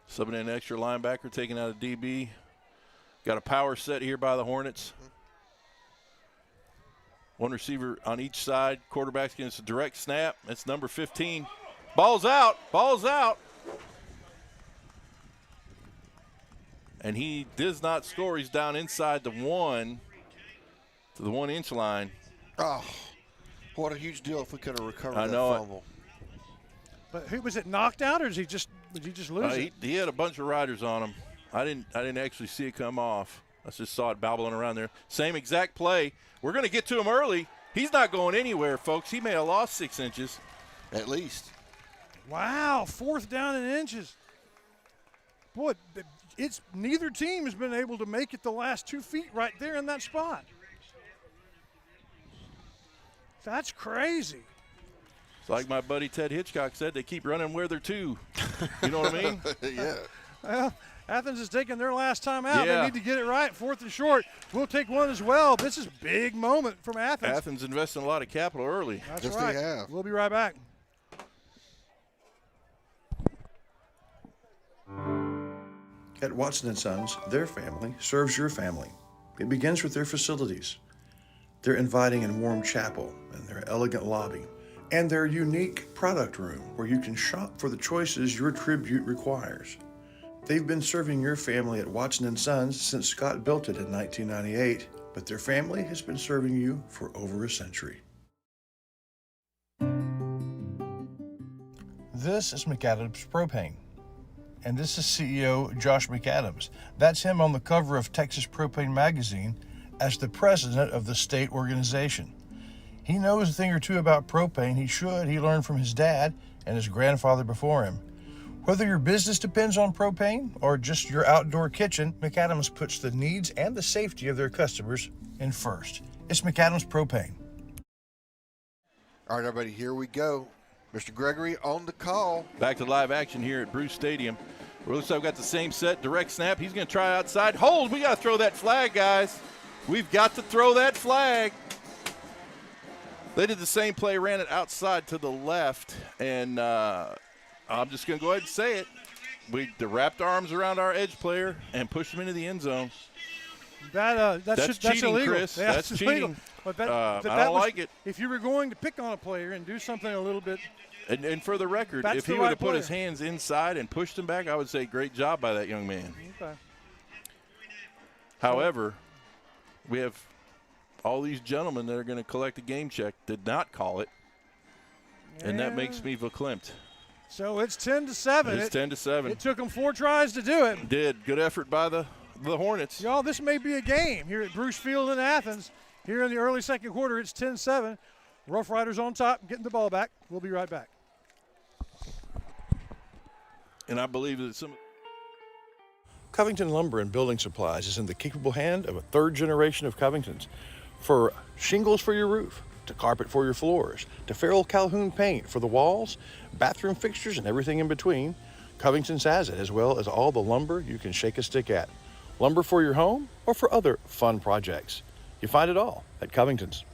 Subbing in an extra linebacker, taking out a DB. Got a power set here by the Hornets. One receiver on each side. Quarterback's getting a direct snap. It's number 15. Ball's out. Ball's out. And he does not score. He's down inside the 1 to the 1-inch line. Oh, what a huge deal if we could have recovered I that know fumble. But who was it, knocked out, or did he just lose it? He had a bunch of riders on him. I didn't actually see it come off. I just saw it babbling around there. Same exact play. We're going to get to him early. He's not going anywhere, folks. He may have lost 6 inches. At least. Wow, 4th down in inches. Boy, it's neither team has been able to make it the last 2 feet right there in that spot. That's crazy. It's like my buddy Ted Hitchcock said, they keep running where they're to. You know what I mean? Yeah. Well, Athens is taking their last time out. Yeah. They need to get it right. 4th and short. We'll take one as well. This is a big moment from Athens. Athens investing a lot of capital early. That's yes, right. They have. We'll be right back. At Watson & Sons, their family serves your family. It begins with their facilities, their inviting and warm chapel, and their elegant lobby, and their unique product room where you can shop for the choices your tribute requires. They've been serving your family at Watson & Sons since Scott built it in 1998, but their family has been serving you for over a century. This is McAdams Propane. And this is CEO Josh McAdams. That's him on the cover of Texas Propane Magazine as the president of the state organization. He knows a thing or two about propane. He learned from his dad and his grandfather before him. Whether your business depends on propane or just your outdoor kitchen, McAdams puts the needs and the safety of their customers in first. It's McAdams Propane. All right, everybody, here we go. Mr. Gregory on the call. Back to live action here at Bruce Stadium. It looks like we've got the same set, direct snap. He's going to try outside. Hold, we got to throw that flag, guys. We've got to throw that flag. They did the same play, ran it outside to the left, and I'm just going to go ahead and say it. We wrapped our arms around our edge player and pushed him into the end zone. That's cheating, illegal. Chris. Yeah, that's illegal. cheating. But I don't like it. If you were going to pick on a player and do something a little bit. And for the record, if he would have put his hands inside and pushed him back, I would say great job by that young man. Okay. However, we have all these gentlemen that are going to collect a game check did not call it, and that makes me verklempt. So it's 10-7. It's 10-7. It took them 4 tries to do it. Did. Good effort by the Hornets. Y'all, this may be a game here at Bruce Field in Athens. Here in the early second quarter, it's 10-7. Rough Riders on top, getting the ball back. We'll be right back. And I believe that some Covington Lumber and Building Supplies is in the capable hand of a 3rd generation of Covingtons. For shingles for your roof, to carpet for your floors, to Farrell Calhoun paint for the walls, bathroom fixtures, and everything in between, Covington's has it, as well as all the lumber you can shake a stick at. Lumber for your home or for other fun projects. You find it all at Covington's.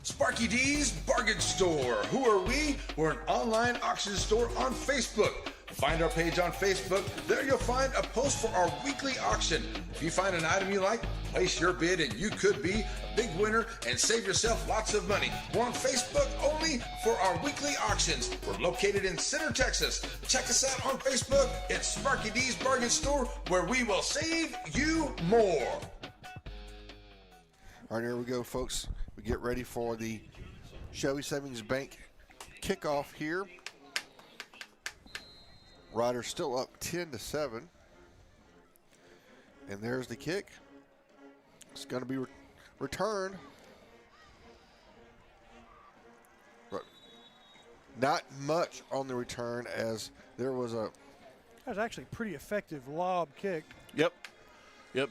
Sparky D's Bargain Store. Who are we? We're an online auction store on Facebook. Find our page on Facebook. There you'll find a post for our weekly auction. If you find an item you like, place your bid and you could be a big winner and save yourself lots of money. We're on Facebook only for our weekly auctions. We're located in Center, Texas. Check us out on Facebook. It's Sparky D's Bargain Store, where we will save you more. All right, here we go, folks. We get ready for the Chevy Savings Bank kickoff here. Riders still up 10-7. And there's the kick. It's going to be returned. But not much on the return, as there was a... That was actually a pretty effective lob kick. Yep,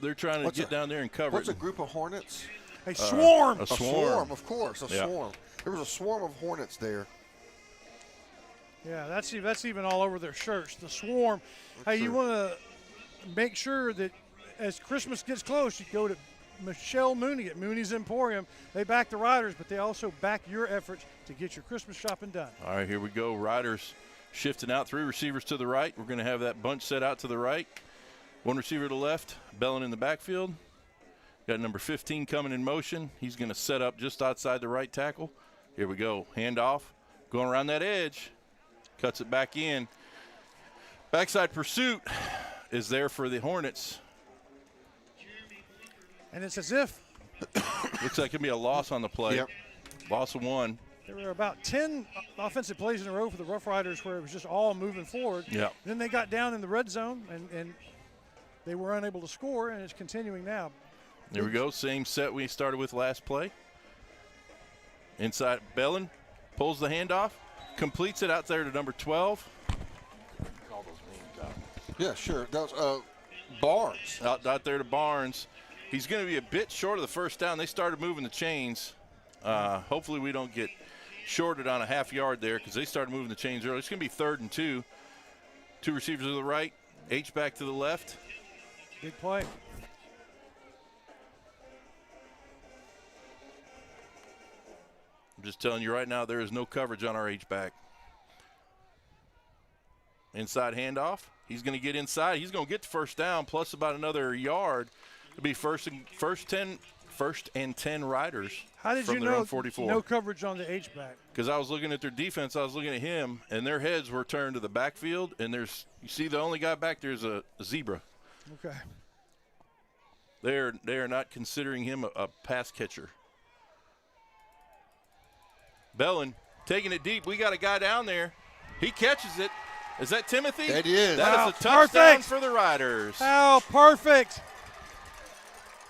they're trying to get down there and cover what's it. What's a group of Hornets? A swarm. A swarm, of course, a swarm. There was a swarm of Hornets there. Yeah, that's even all over their shirts. The swarm. Hey, you want to make sure that as Christmas gets close, you go to Michelle Mooney at Mooney's Emporium. They back the Riders, but they also back your efforts to get your Christmas shopping done. All right, here we go. Riders shifting out, 3 receivers to the right. We're going to have that bunch set out to the right. 1 receiver to the left, Bellin in the backfield. Got number 15 coming in motion. He's going to set up just outside the right tackle. Here we go. Handoff. Going around that edge. Cuts it back in. Backside pursuit is there for the Hornets. And it's as if. Looks like it could be a loss on the play. Yep. Loss of 1. There were about 10 offensive plays in a row for the Rough Riders where it was just all moving forward. Yeah. Then they got down in the red zone, and they were unable to score, and it's continuing now. There we go. Same set we started with last play. Inside, Bellin pulls the handoff, completes it out there to number 12. Call those names out. Yeah, sure. That was Barnes. Out there to Barnes. He's going to be a bit short of the first down. They started moving the chains. Hopefully we don't get shorted on a half yard there because they started moving the chains early. It's going to be 3rd and 2. 2 receivers to the right, H-back to the left. Big play. I'm just telling you right now, there is no coverage on our H-back. Inside handoff. He's going to get inside. He's going to get the first down plus about another yard. It'll be first and 10 riders. How did you know 44. No coverage on the H-back? Because I was looking at their defense. I was looking at him, and their heads were turned to the backfield. And you see the only guy back there is a zebra. Okay. They are not considering him a pass catcher. Bellin taking it deep. We got a guy down there. He catches it. Is that Timothy? That is. That is a touchdown for the Riders. How perfect.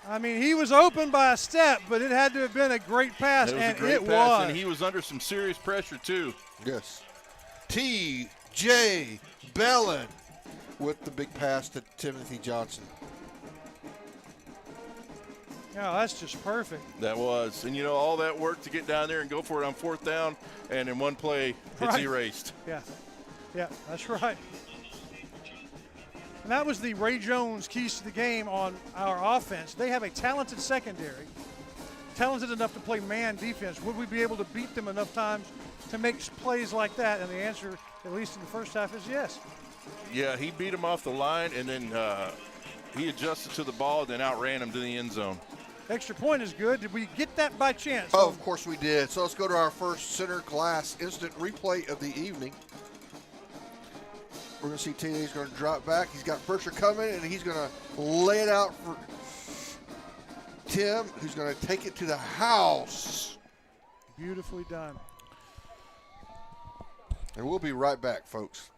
I mean, he was open by a step, but it had to have been a great pass, and it was. And he was under some serious pressure, too. Yes. T.J. Bellin with the big pass to Timothy Johnson. Yeah, that's just perfect. That was. And, all that work to get down there and go for it on 4th down, and in one play, it's erased. Yeah, that's right. And that was the Ray Jones keys to the game on our offense. They have a talented secondary, talented enough to play man defense. Would we be able to beat them enough times to make plays like that? And the answer, at least in the first half, is yes. Yeah, he beat him off the line, and then he adjusted to the ball and then outran him to the end zone. Extra point is good. Did we get that by chance? Oh, of course we did. So let's go to our first center class instant replay of the evening. We're going to see TJ's going to drop back. He's got pressure coming, and he's going to lay it out for Tim, who's going to take it to the house. Beautifully done. And we'll be right back, folks.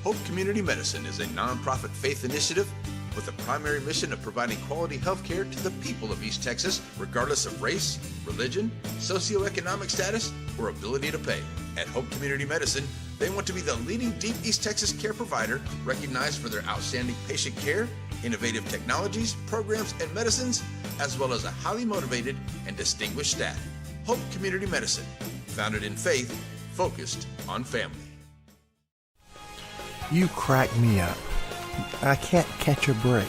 Hope Community Medicine is a nonprofit faith initiative with a primary mission of providing quality health care to the people of East Texas, regardless of race, religion, socioeconomic status, or ability to pay. At Hope Community Medicine, they want to be the leading deep East Texas care provider, recognized for their outstanding patient care, innovative technologies, programs, and medicines, as well as a highly motivated and distinguished staff. Hope Community Medicine, founded in faith, focused on family. You crack me up. I can't catch a break.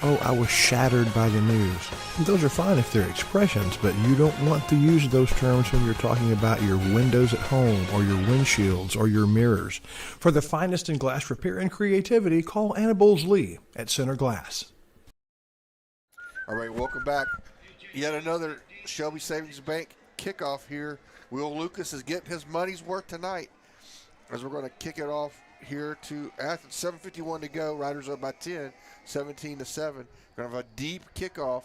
Oh, I was shattered by the news. Those are fine if they're expressions, but you don't want to use those terms when you're talking about your windows at home or your windshields or your mirrors. For the finest in glass repair and creativity, call Anna Bowles-Lee at Center Glass. All right, welcome back. Yet another Shelby Savings Bank kickoff here. Will Lucas is getting his money's worth tonight as we're going to kick it off here to Athens. 7:51 to go. Riders up by 10, 17-7. Going to have a deep kickoff.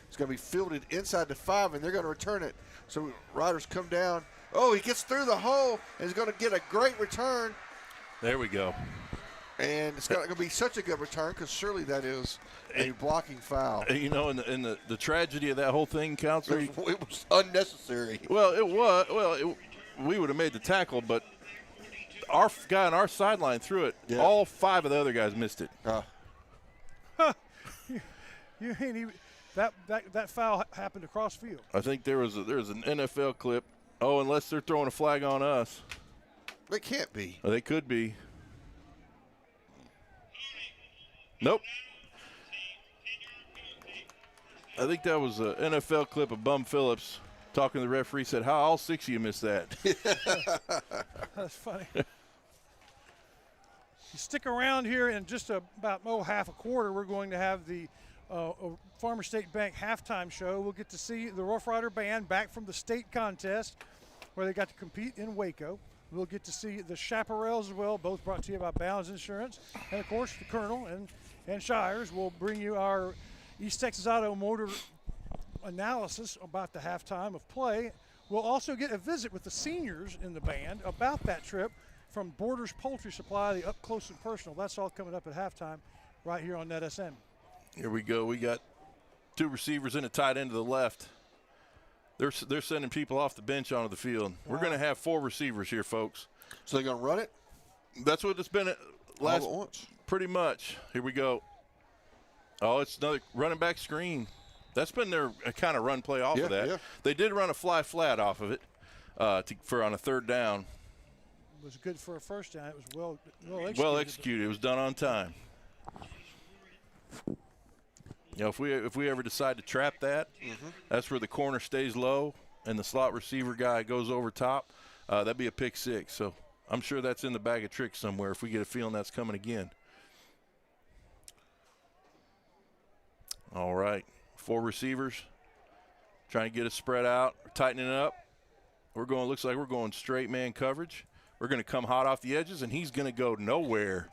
It's going to be fielded inside the 5, and they're going to return it. So Riders come down Oh, he gets through the hole and is going to get a great return. There we go. And it's going to be such a good return because surely that is a blocking foul. You know, in the tragedy of that whole thing, Counselor. It was unnecessary. Well, it was. Well, we would have made the tackle, but our guy on our sideline threw it. Yeah. All 5 of the other guys missed it. You ain't even that foul happened across field. I think there was an NFL clip. Oh, unless they're throwing a flag on us. They can't be. They could be. Nope. I think that was an NFL clip of Bum Phillips talking to the referee. Said, "How all 6 of you missed that?" That's funny. You stick around here in just about half a quarter. We're going to have the Farmer State Bank halftime show. We'll get to see the Rough Rider Band back from the state contest where they got to compete in Waco. We'll get to see the Chaparrals as well, both brought to you by Bounds Insurance. And, of course, the Colonel and Shires will bring you our East Texas Auto Motor analysis about the halftime of play. We'll also get a visit with the seniors in the band about that trip from Borders Poultry Supply, the up close and personal. That's all coming up at halftime right here on NetSN. Here we go. We got 2 receivers and a tight end to the left. They're sending people off the bench onto the field. Wow. We're going to have 4 receivers here, folks. So they're going to run it? That's what it's been last all at once. Pretty much. Here we go. Oh, it's another running back screen. That's been their kind of run play off of that. Yeah. They did run a fly flat off of it for on a 3rd down. It was good for a first down. It was well executed. Well executed. It was done on time. You know, if we ever decide to trap that, that's where the corner stays low and the slot receiver guy goes over top. That'd be a pick 6. So I'm sure that's in the bag of tricks somewhere if we get a feeling that's coming again. All right, 4 receivers trying to get us spread out, tightening it up. Looks like we're going straight man coverage. We're going to come hot off the edges, and he's going to go nowhere.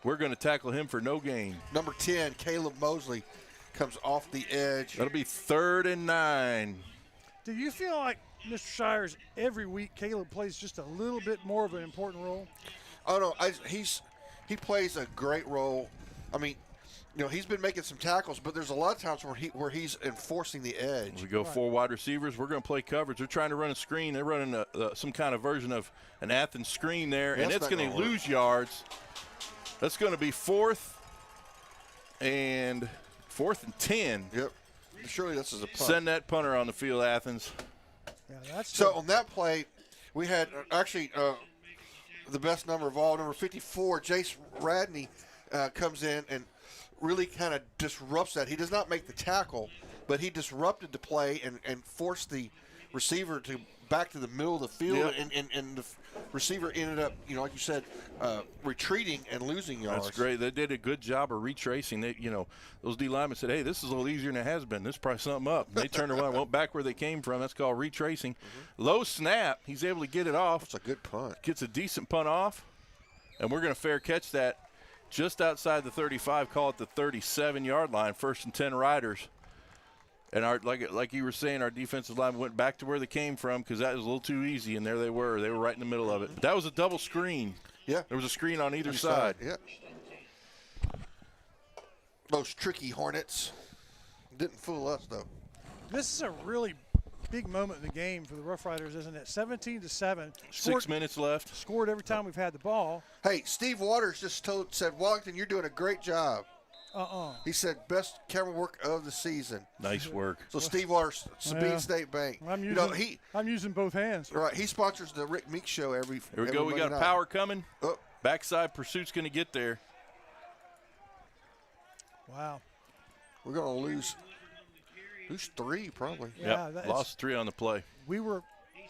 We're going to tackle him for no gain. Number 10, Caleb Mosley, comes off the edge. That'll be 3rd and 9. Do you feel like, Mr. Shires, every week Caleb plays just a little bit more of an important role? Oh, no, he plays a great role. I mean, you know, he's been making some tackles, but there's a lot of times where he's enforcing the edge. We go 4 wide receivers. We're going to play coverage. They're trying to run a screen. They're running some kind of version of an Athens screen there, and it's going to lose yards. That's going to be 4th and 10. Yep. Surely this is a punt. Send that punter on the field, Athens. Yeah, so on that play, we had actually the best number of all, number 54, Jace Radney comes in and really kind of disrupts that. He does not make the tackle, but he disrupted the play and forced the receiver to back to the middle of the field, and the receiver ended up, you know, like you said, retreating and losing yards. That's great. They did a good job of retracing. They, you know, those D linemen said, "Hey, this is a little easier than it has been. This is probably something up." And they turned around, went back where they came from. That's called retracing. Low snap. He's able to get it off. That's a good punt. Gets a decent punt off, and we're going to fair catch that just outside the 35. Call it the 37-yard line. 1st and 10 Riders. And like you were saying, our defensive line went back to where they came from because that was a little too easy, and there they were. They were right in the middle of it. But that was a double screen. Yeah. There was a screen on either side. Yeah. Those tricky Hornets didn't fool us, though. This is a really big moment in the game for the Rough Riders, isn't it? 17-7. 6 minutes left. Scored every time we've had the ball. Hey, Steve Waters just said, Wellington, you're doing a great job. He said, best camera work of the season. Nice work. So Steve Waters, Sabine State Bank. I'm using both hands. Right. He sponsors the Rick Meek Show every Here we go. We got night. Power coming. Oh. Backside pursuit's going to get there. Wow. We're going to lose 3 probably. Yeah. Yep. Lost 3 on the play. We were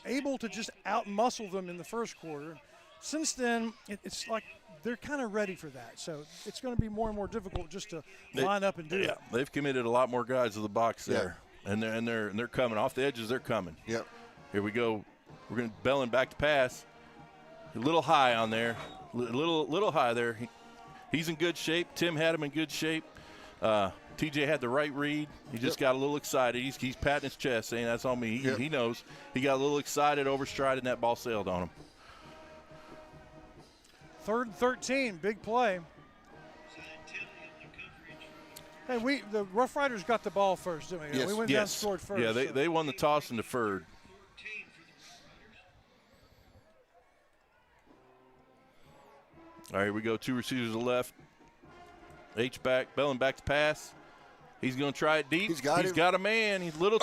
able to just out-muscle them in the first quarter. Since then, it's like they're kind of ready for that. So it's going to be more and more difficult just to line up and do it. They've committed a lot more guys to the box there. And they're coming. Off the edges, they're coming. Yep. Here we go. We're going to Bellin back to pass. A little high on there. Little high there. He's in good shape. Tim had him in good shape. TJ had the right read. He just got a little excited. He's patting his chest, saying that's on me. He knows. He got a little excited, overstrided, and that ball sailed on him. 3rd and 13, big play. Hey, the Rough Riders got the ball first, didn't we? Yes. We went down and scored first. Yeah, they won the toss and deferred. All right, here we go. 2 receivers to the left. H-back, Bellin back to pass. He's going to try it deep. He's got a man. He's a little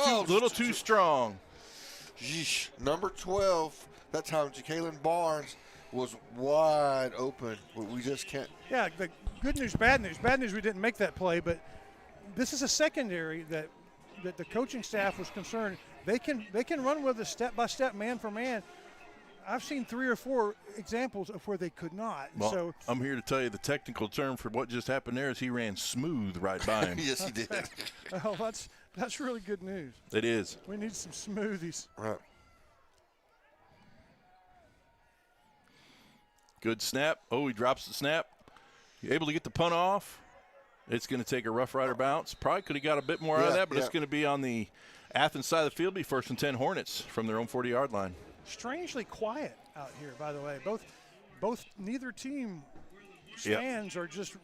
too strong. Yeesh. Number 12, that time Ja'Kalen Barnes was wide open. We just can't. Yeah, the good news, bad news. Bad news, we didn't make that play, but this is a secondary that the coaching staff was concerned. They can run with a step-by-step, man-for-man. I've seen 3 or 4 examples of where they could not. Well, so I'm here to tell you the technical term for what just happened there is he ran smooth right by him. Yes, he did. Oh, that's really good news. It is. We need some smoothies. Right. Good snap. Oh, he drops the snap. You're able to get the punt off. It's going to take a Rough Rider bounce. Probably could have got a bit more out of that, but it's going to be on the Athens side of the field. Be 1st and 10 Hornets from their own 40-yard line. Strangely quiet out here, by the way. Neither team stands are just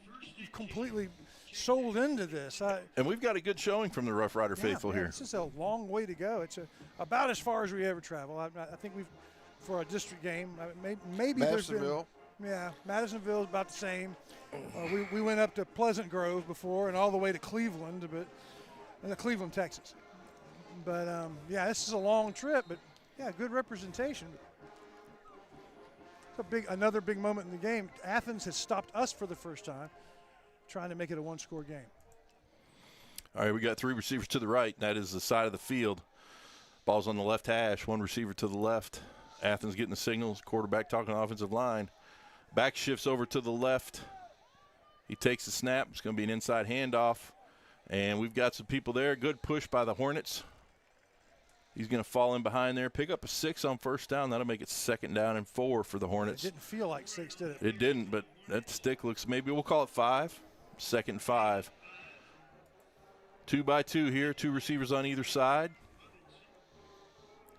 completely sold into this. And we've got a good showing from the Rough Rider faithful here. This is a long way to go. It's about as far as we ever travel. I think for a district game, maybe there's been. Yeah, Madisonville is about the same. We went up to Pleasant Grove before and all the way to Cleveland, Cleveland, Texas. But, this is a long trip, but, good representation. It's another big moment in the game. Athens has stopped us for the first time, trying to make it a 1-score game. All right, we got 3 receivers to the right. That is the side of the field. Ball's on the left hash, 1 receiver to the left. Athens getting the signals, quarterback talking to offensive line. Back shifts over to the left. He takes the snap. It's going to be an inside handoff. And we've got some people there. Good push by the Hornets. He's going to fall in behind there. Pick up a 6 on 1st down. That'll make it 2nd down and 4 for the Hornets. It didn't feel like 6, did it? It didn't, but that stick looks, maybe we'll call it 5. 2nd and 5. 2 by 2 here. 2 receivers on either side.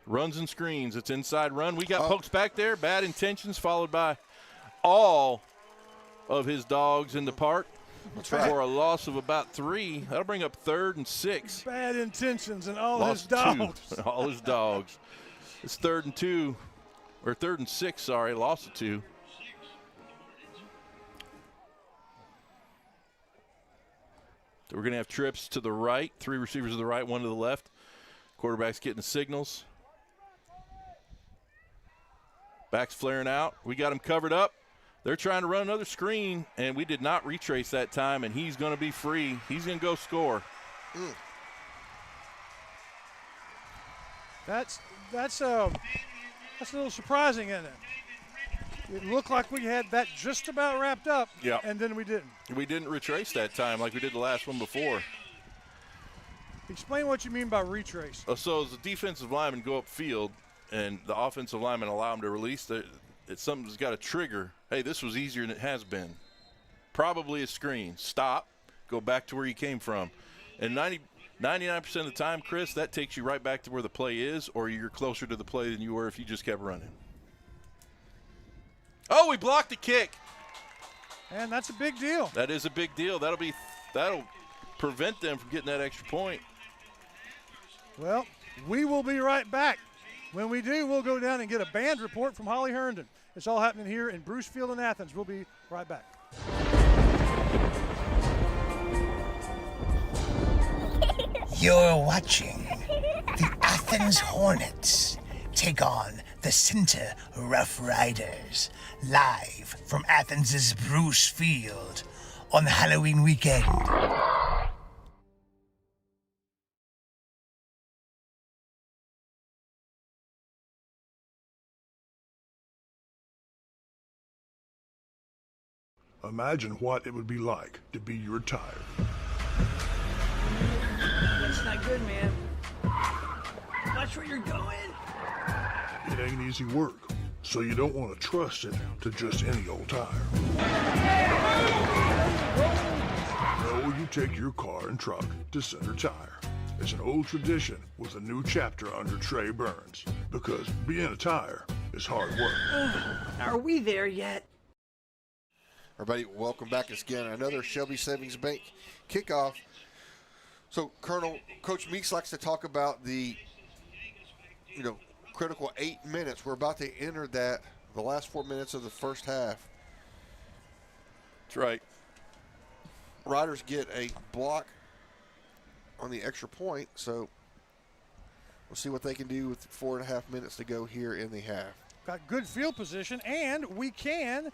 Runs and screens. It's inside run. We got pokes back there. Bad intentions followed by all of his dogs in the park. That's right. For a loss of about 3. That'll bring up 3rd and 6. Bad intentions and all his Lost dogs. 2. All his dogs. It's 3rd and 2, or 3rd and 6, sorry. Lost of 2. So we're going to have trips to the right. 3 receivers to the right, 1 to the left. Quarterback's getting the signals. Back's flaring out. We got him covered up. They're trying to run another screen, and we did not retrace that time, and he's going to be free. He's going to go score. That's a little surprising, isn't it? It looked like we had that just about wrapped up, and then we didn't. We didn't retrace that time like we did the last one before. Explain what you mean by retrace. So as the defensive linemen go upfield and the offensive linemen allow them to release, it's something that's got to trigger. Hey, this was easier than it has been. Probably a screen. Stop. Go back to where you came from. And 99% of the time, Chris, that takes you right back to where the play is, or you're closer to the play than you were if you just kept running. Oh, we blocked the kick. And that's a big deal. That is a big deal. That'll prevent them from getting that extra point. Well, we will be right back. When we do, we'll go down and get a band report from Holly Herndon. It's all happening here in Bruce Field in Athens. We'll be right back. You're watching the Athens Hornets take on the Center Rough Riders, live from Athens' Bruce Field on Halloween weekend. Imagine what it would be like to be your tire. That's not good, man. Watch where you're going. It ain't easy work, so you don't want to trust it to just any old tire. No, before you take your car and truck to Center Tire. It's an old tradition with a new chapter under Trey Burns, because being a tire is hard work. Are we there yet? Everybody, welcome back again. Another Shelby Savings Bank kickoff. So, Coach Meeks likes to talk about the, critical 8 minutes. We're about to enter the last 4 minutes of the first half. That's right. Riders get a block on the extra point, so we'll see what they can do with 4.5 minutes to go here in the half. Got good field position, and we can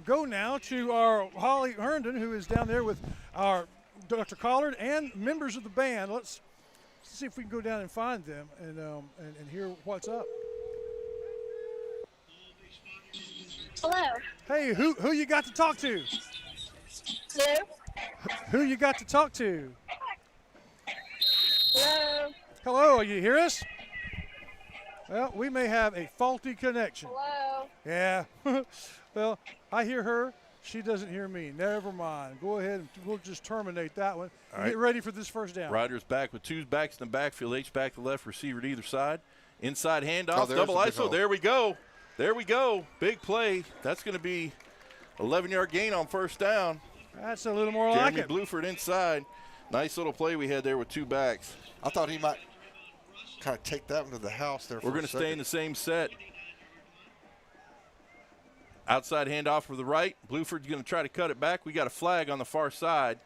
go now to our Holly Herndon, who is down there with our Dr. Collard and members of the band. Let's see if we can go down and find them and hear what's up. Hello. Hey, who you got to talk to? Hello. Who you got to talk to? Hello. Hello, you hear us? Well, we may have a faulty connection. Hello. Yeah. Well, I hear her. She doesn't hear me. Never mind. Go ahead and we'll just terminate that one. All right. Get ready for this first down. Riders back with two backs in the backfield, H back to left, receiver to either side. Inside handoff, double ISO. There we go. There we go. Big play. That's going to be 11-yard gain on first down. That's a little more like it. Jeremy Bluford inside. Nice little play we had there with two backs. I thought he might kind of take that one to the house there. We're going to stay in the same set. Outside handoff for the right. Bluford's going to try to cut it back. We got a flag on the far side.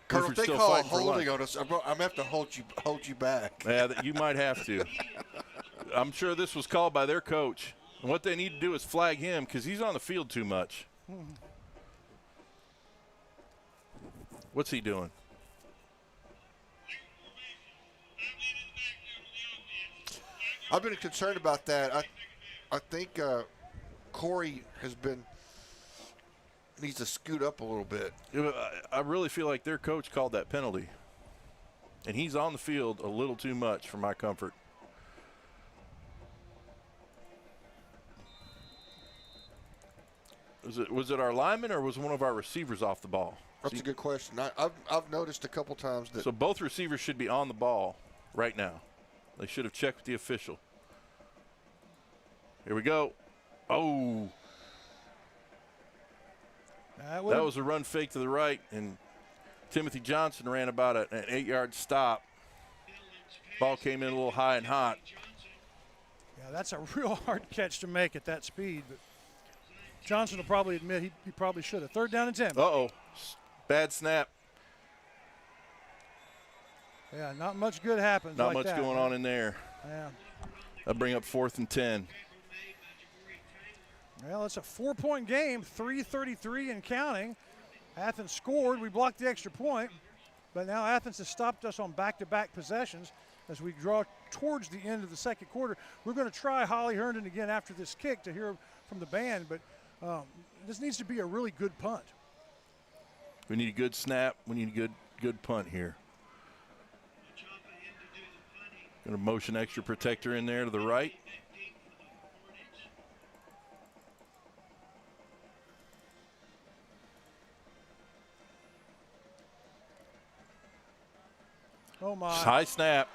Colonel, if they call holding on us, I'm going to have to hold you back. Yeah, you might have to. I'm sure this was called by their coach. And what they need to do is flag him because he's on the field too much. What's he doing? I've been concerned about that. I think Corey needs to scoot up a little bit. I really feel like their coach called that penalty. And he's on the field a little too much for my comfort. Was it our lineman or was one of our receivers off the ball? That's a good question. I've noticed a couple times that. So both receivers should be on the ball right now. They should have checked with the official. Here we go. Oh. That was a run fake to the right, and Timothy Johnson ran about an 8-yard stop. Ball came in a little high and hot. Yeah, that's a real hard catch to make at that speed, but Johnson will probably admit he probably should have. 3rd down and 10. Uh-oh. Bad snap. Yeah, not much good happens. Not much going on in there. Yeah. That'll bring up 4th and 10. Well, it's a 4-point game, 3:33 and counting. Athens scored. We blocked the extra point, but now Athens has stopped us on back-to-back possessions as we draw towards the end of the second quarter. We're going to try Holly Herndon again after this kick to hear from the band, but this needs to be a really good punt. We need a good snap. We need a good punt here. Going to motion extra protector in there to the right. Oh, my. High snap.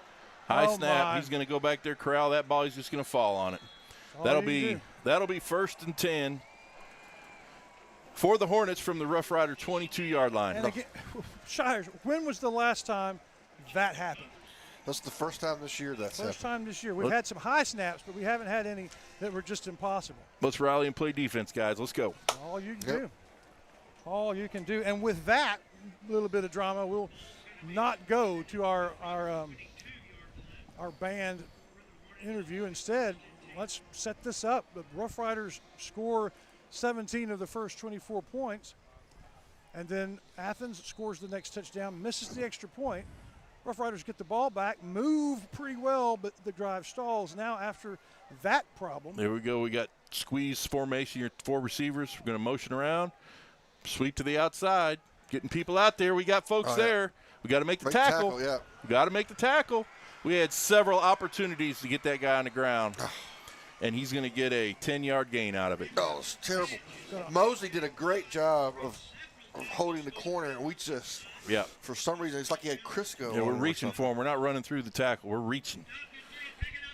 High snap. My. He's going to go back there, corral that ball. He's just going to fall on it. That'll be 1st and 10 for the Hornets from the Rough Rider 22-yard line. And again, Shires, when was the last time that happened? That's the first time this year that's happened. First time this year. We've had some high snaps, but we haven't had any that were just impossible. Let's rally and play defense, guys. Let's go. All you can do. All you can do. And with that little bit of drama, we'll not go to our band interview. Instead, let's set this up. The Rough Riders score 17 of the first 24 points, and then Athens scores the next touchdown, misses the extra point. Rough Riders get the ball back, move pretty well, but the drive stalls. Now after that problem. There we go. We got squeeze formation, your 4 receivers. We're going to motion around, sweep to the outside, getting people out there. We got folks there. We got to make the tackle. Yeah. We got to make the tackle. We had several opportunities to get that guy on the ground, and he's going to get a 10-yard gain out of it. Oh, it's terrible. Mosley did a great job of holding the corner, and we just, for some reason, it's like he had Crisco. Yeah, we're reaching for him. We're not running through the tackle. We're reaching.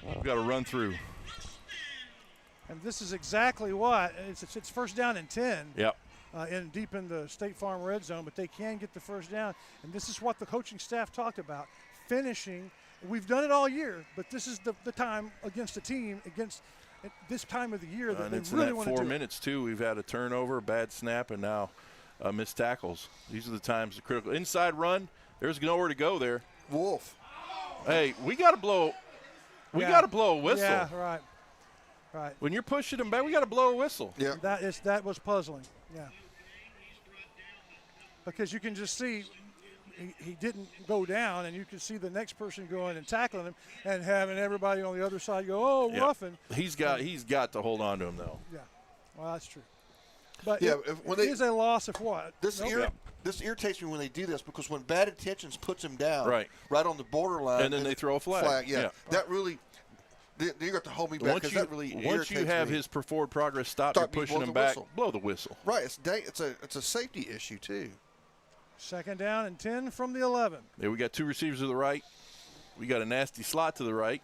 We've got to run through. And this is exactly what it's first down and 10. Yep. Deep in the State Farm red zone, but they can get the first down. And this is what the coaching staff talked about, finishing. We've done it all year, but this is the time against a team, against this time of the year that they really want to do. 4 minutes, too, we've had a turnover, a bad snap, and now missed tackles. These are the times the critical. Inside run, there's nowhere to go there. Wolf. Hey, we got to blow. We got to blow a whistle. Yeah, right. When you're pushing them back, we got to blow a whistle. Yeah. That was puzzling. Yeah. Because you can just see he didn't go down, and you can see the next person going and tackling him and having everybody on the other side go, roughing. He's got to hold on to him, though. Yeah. Well, that's true. But it is a loss of what? This irritates me when they do this, because when bad intentions puts him down right on the borderline. And then they throw a flag. That really – you got to hold me back, because that really irritates me. Once you have his forward progress stopped, you're pushing him back, blow the whistle. Right. It's a safety issue, too. Second down and 10 from the 11. There we got two receivers to the right. We got a nasty slot to the right.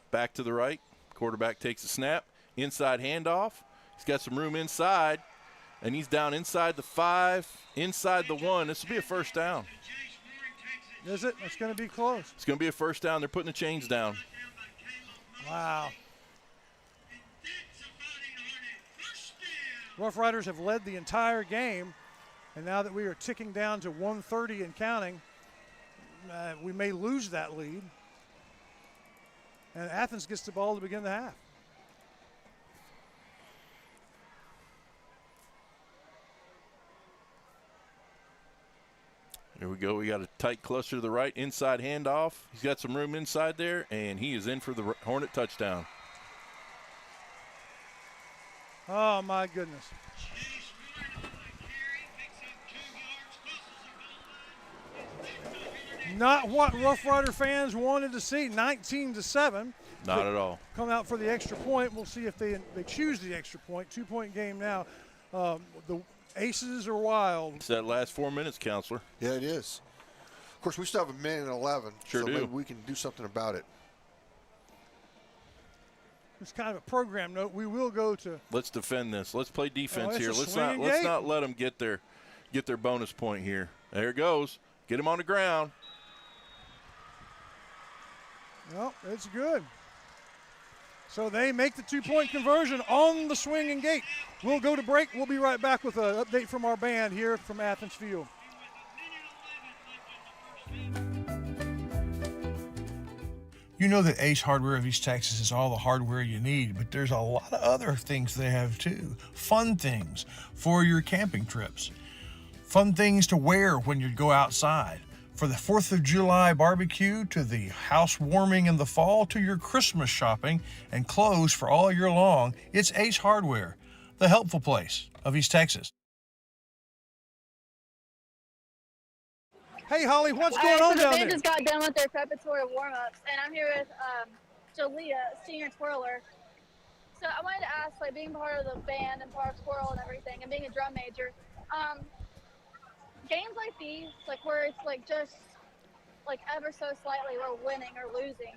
Back to the right. Quarterback takes a snap. Inside handoff. He's got some room inside. And he's down inside the 5, inside the 1. This will be a first down. Is it? It's going to be close. It's going to be a first down. They're putting the chains down. Wow. Rough Riders have led the entire game, and now that we are ticking down to 1:30 and counting, we may lose that lead. And Athens gets the ball to begin the half. Here we go. We got a tight cluster to the right, inside handoff. He's got some room inside there, and he is in for the Hornet touchdown. Oh, my goodness. Not what Rough Rider fans wanted to see, 19-7. Not at all. Come out for the extra point. We'll see if they choose the extra point. 2-point game now. The Aces are wild. It's that last 4 minutes, Counselor. Yeah, it is. Of course, we still have a minute and 11. Sure so do. Maybe we can do something about it. It's kind of a program note. We will go to. Let's defend this. Let's play defense here. Let's not not let them get their bonus point here. There it goes. Get him on the ground. Well, it's good. So they make the 2-point conversion on the swinging gate. We'll go to break. We'll be right back with an update from our band here from Athens Field. You know that Ace Hardware of East Texas is all the hardware you need, but there's a lot of other things they have too. Fun things for your camping trips. Fun things to wear when you go outside. For the 4th of July barbecue, to the house warming in the fall, to your Christmas shopping and clothes for all year long, it's Ace Hardware, the helpful place of East Texas. Hey, Holly, what's going on down there? They just got done with their preparatory warm-ups, and I'm here with Jalea, senior twirler. So I wanted to ask, being part of the band and part of Twirl and everything, and being a drum major, games like these, where it's just ever so slightly we're winning or losing,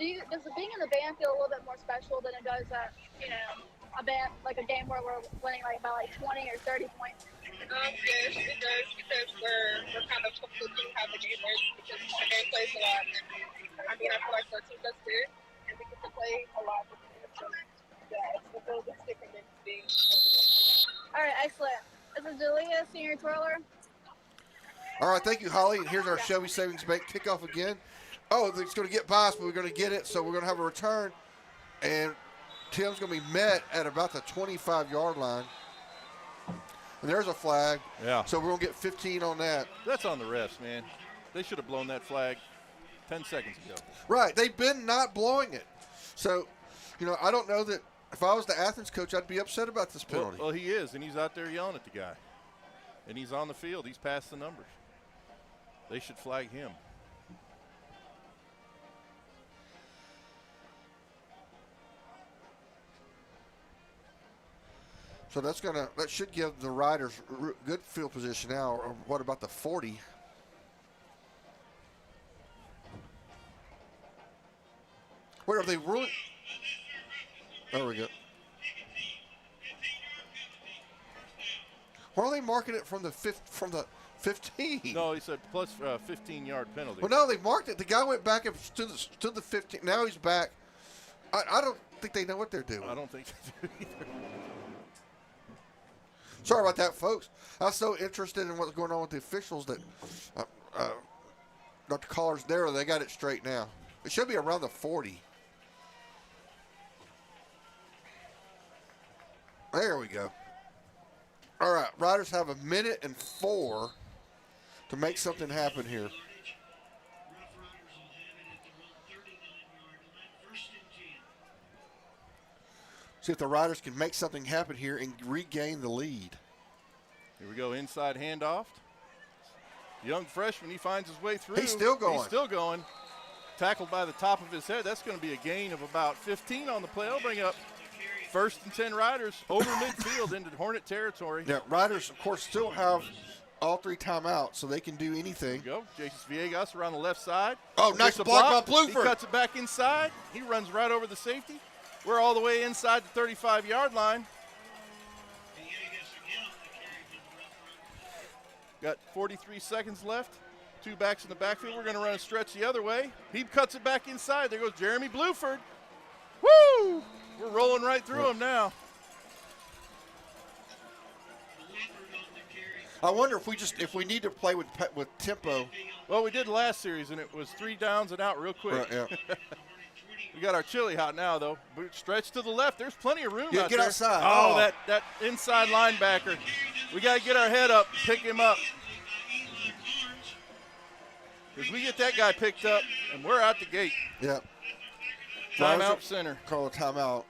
does being in the band feel a little bit more special than it does at a band a game where we're winning by 20 or 30 points? Yes, it does, because we're kind of looking how the game works, because the game plays a lot. And I feel like our team does good, and we get to play a lot. So yeah, it's a little bit different than being. All right, excellent. This is Jalea, senior twirler. All right, thank you, Holly. And here's our Shelby Savings Bank kickoff again. Oh, it's going to get by us, but we're going to get it. So we're going to have a return. And Tim's going to be met at about the 25-yard line. And there's a flag. Yeah. So we're going to get 15 on that. That's on the refs, man. They should have blown that flag 10 seconds ago. Right. They've been not blowing it. So, I don't know that if I was the Athens coach, I'd be upset about this penalty. Well, he is, and he's out there yelling at the guy. And he's on the field. He's passed the numbers. They should flag him. So that should give the Riders good field position now. Or what about the 40? Where are they ruling? There we go. Why are they marking it from the 15? No, he said plus 15-yard penalty. Well, no, they marked it. The guy went back and stood the 15. Now he's back. I don't think they know what they're doing. I don't think they do either. Sorry about that, folks. I was so interested in what's going on with the officials that not the callers there. They got it straight now. It should be around the 40. There we go. All right, Riders have 1:04 to make something happen here. See if the Riders can make something happen here and regain the lead. Here we go, inside handoff. Young freshman, he finds his way through. He's still going. He's still going. Tackled by the top of his head. That's going to be a gain of about 15 on the play. I'll bring up 1st and 10 Riders over midfield into Hornet territory. Yeah, Riders, of course, still have all 3 timeouts, so they can do anything. There we go. Jason Villegas around the left side. Oh, nice block by Bluford. He cuts it back inside. He runs right over the safety. We're all the way inside the 35-yard line. Got 43 seconds left. 2 backs in the backfield. We're going to run a stretch the other way. He cuts it back inside. There goes Jeremy Bluford. Woo! We're rolling right through him now. I wonder if we need to play with tempo. Well, we did last series, and it was 3 downs and out real quick. Right, yeah. We got our chili hot now, though. Stretch to the left. There's plenty of room out get there. outside. Oh, that inside linebacker. We got to get our head up, pick him up. Because we get that guy picked up, and we're out the gate. Yeah. Timeout center. Call a timeout.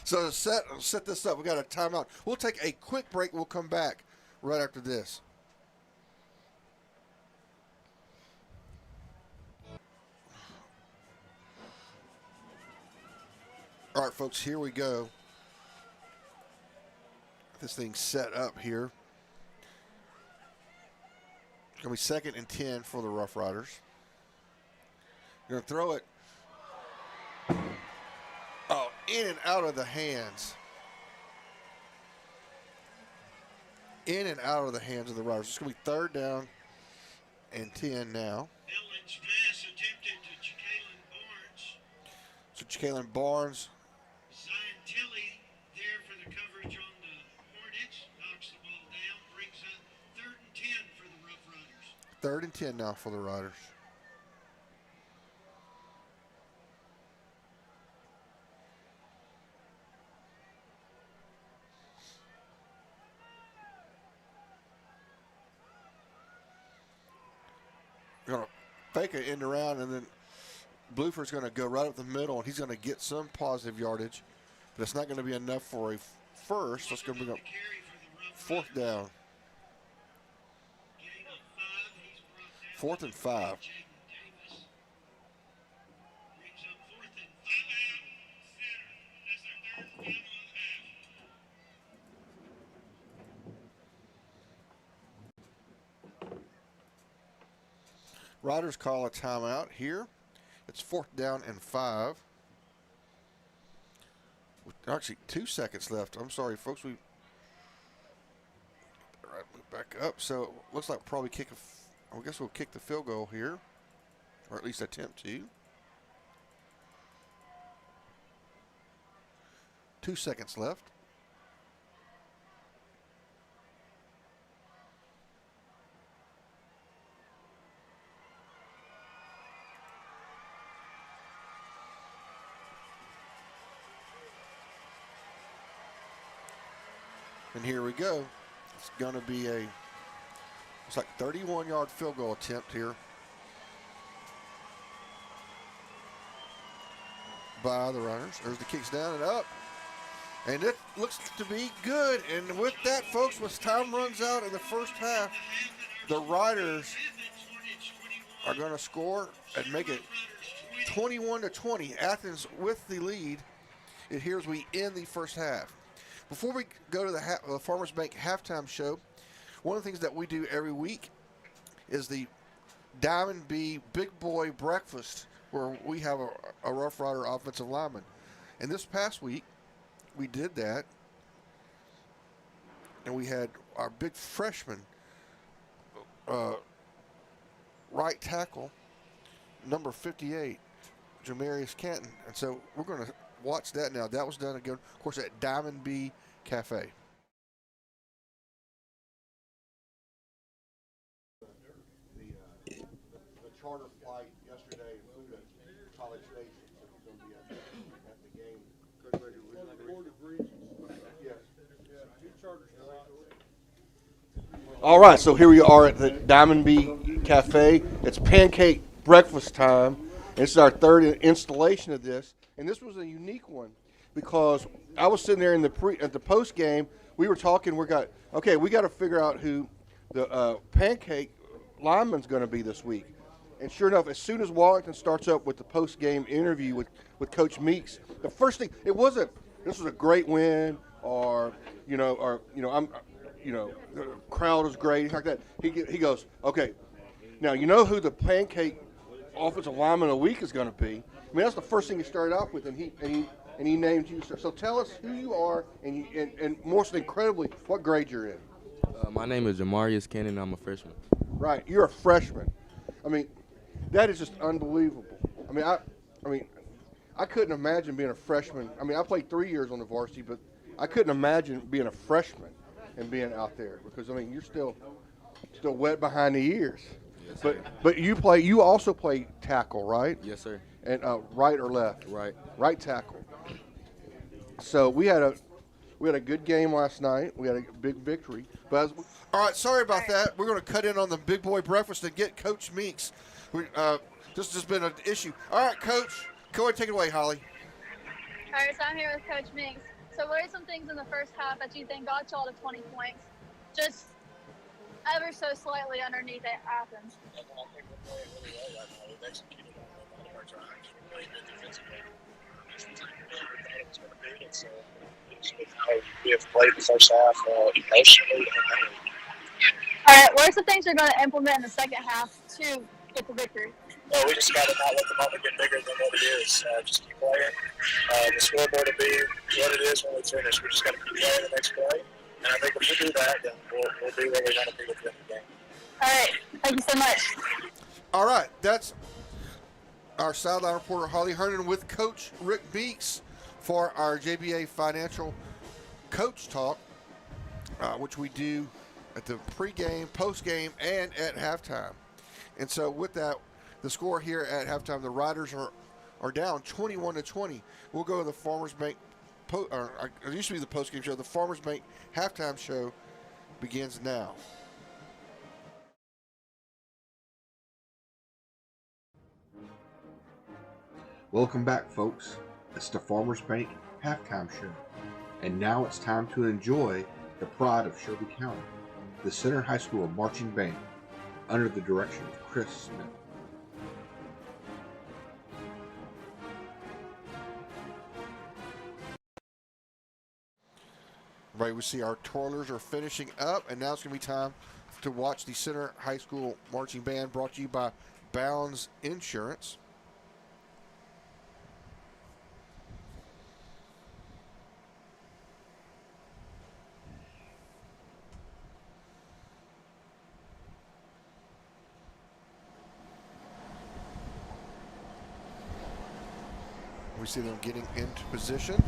So to set this up, we got a timeout. We'll take a quick break. We'll come back right after this. All right, folks, here we go. This thing's set up here. It's going to be 2nd and 10 for the Rough Riders. Going to throw it. Oh, in and out of the hands. In and out of the hands of the Riders. It's going to be 3rd down and 10 now. So Jacqueline Barnes. Zion Tilley there for the coverage on the Hornets. Knocks the ball down. Brings up 3rd and 10 for the Rough Riders. 3rd and 10 now for the Riders. Going to fake an end around, and then Bluford's going to go right up the middle, and he's going to get some positive yardage, but it's not going to be enough for a first. That's going to bring up 4th down. 4th and 5. Riders call a timeout here. It's 4th down and 5. Actually, 2 seconds left. I'm sorry, folks. We move back up. So it looks like we'll probably kick I guess we'll kick the field goal here, or at least attempt to. 2 seconds left. And here we go. It's going to be it's like 31-yard field goal attempt here by the Runners. There's the kicks down and up. And it looks to be good. And with that, folks, as time runs out in the first half, the Riders are going to score and make it 21-20. Athens with the lead. Here as we end the first half. Before we go to the Farmers Bank halftime show, one of the things that we do every week is the Diamond B Big Boy Breakfast, where we have a Rough Rider offensive lineman. And this past week, we did that, and we had our big freshman right tackle, number 58, Jamarius Canton. And so we're going to watch that now. That was done again, of course, at Diamond B Cafe. The charter flight yesterday flew to College Station, so he's going to be at the game. All right, so here we are at the Diamond B Cafe. It's pancake breakfast time. This is our third installation of this, and this was a unique one because I was sitting there in at the post game. We were talking. We got to figure out who the pancake lineman's going to be this week. And sure enough, as soon as Wallington starts up with the post game interview with Coach Meeks, the first thing this was a great win, or the crowd was great, like that. He goes, okay, now you know who the pancake offensive lineman of the week is going to be. I mean, that's the first thing he started off with, and he named you. So tell us who you are, and most incredibly, what grade you're in. My name is Jamarius Cannon. I'm a freshman. Right, you're a freshman. I mean, that is just unbelievable. I mean, I couldn't imagine being a freshman. I mean, I played 3 years on the varsity, but I couldn't imagine being a freshman and being out there because, I mean, you're still wet behind the ears. Yes, but you also play tackle, right? Yes, sir. And right or left? Right. Right tackle. So we had a good game last night. We had a big victory. But all right, sorry about that. We're going to cut in on the Big Boy Breakfast and get Coach Meeks. This has just been an issue. All right, Coach. Go ahead and take it away, Holly. All right, so I'm here with Coach Meeks. So what are some things in the first half that you think got y'all to 20 points? Just ever so slightly underneath Athens. I think we're playing really well right now. We've executed on a lot of our drives. We're playing good defensively. It's the team we thought it was going to be. And so with how we have played the first half emotionally and mentally. All right, what are some things you're going to implement in the second half to get the victory? Well, we just got to not let the moment get bigger than what it is. Just keep playing. The scoreboard will be what it is when we finish. We just got to keep playing the next play. And I think if we do that, then we'll be where we want to be at the end of the game. All right. Thank you so much. All right. That's our sideline reporter, Holly Herndon, with Coach Rick Meeks for our JBA Financial Coach Talk, which we do at the pregame, postgame, and at halftime. And so with that, the score here at halftime, the Riders are down 21-20. We'll go to the Farmers Bank. It used to be the postgame show. The Farmers Bank halftime show begins now. Welcome back, folks. It's the Farmers Bank halftime show. And now it's time to enjoy the pride of Shelby County, the Center High School marching band, under the direction of Chris Smith. Right, we see our twirlers are finishing up, and now it's going to be time to watch the Center High School marching band, brought to you by Bounds Insurance. We see them getting into position.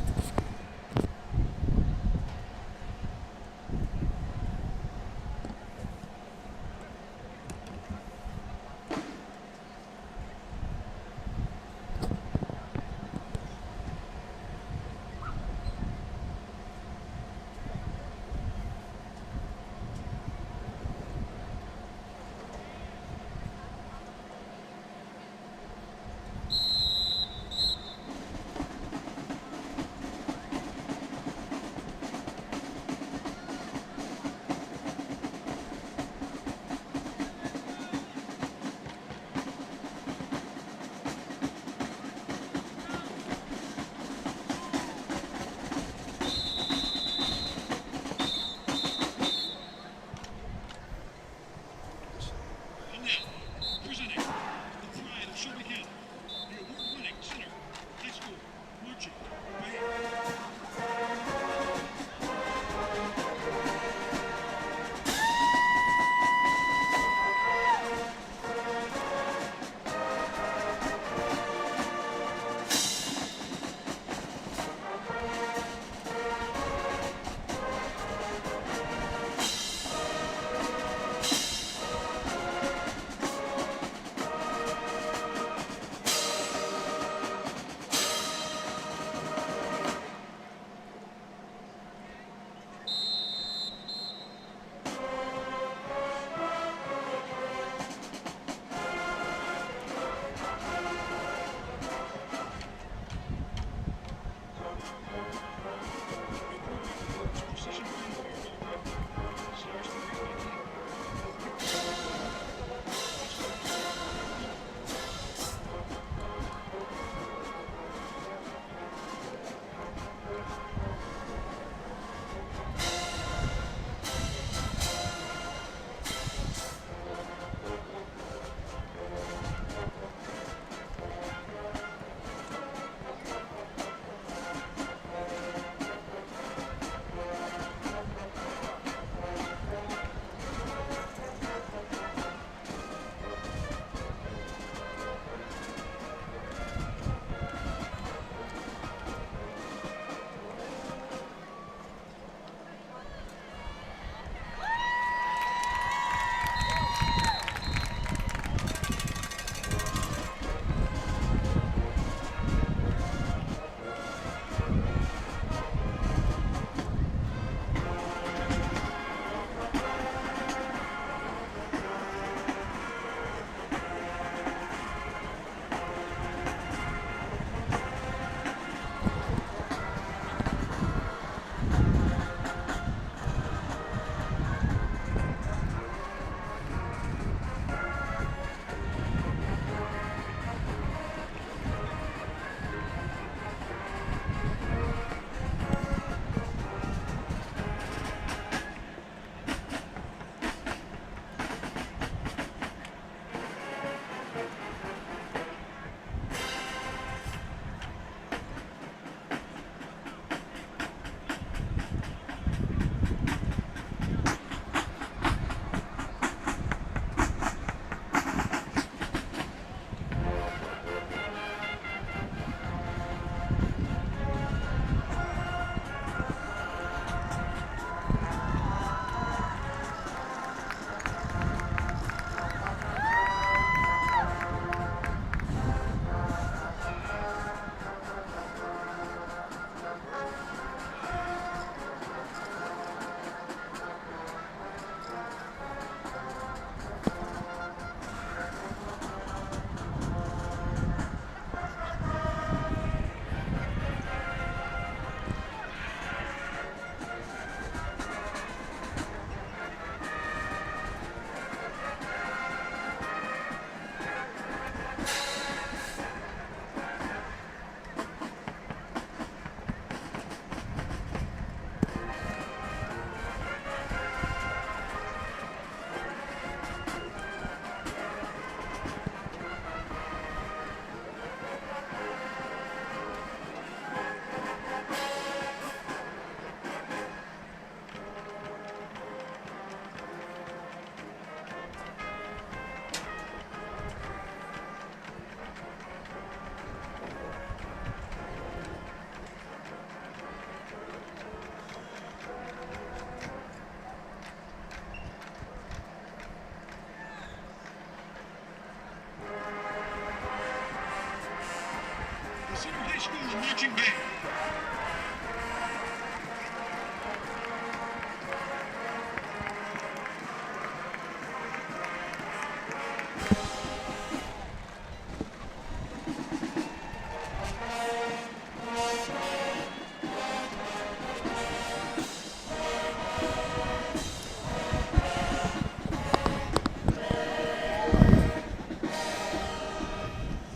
marching band.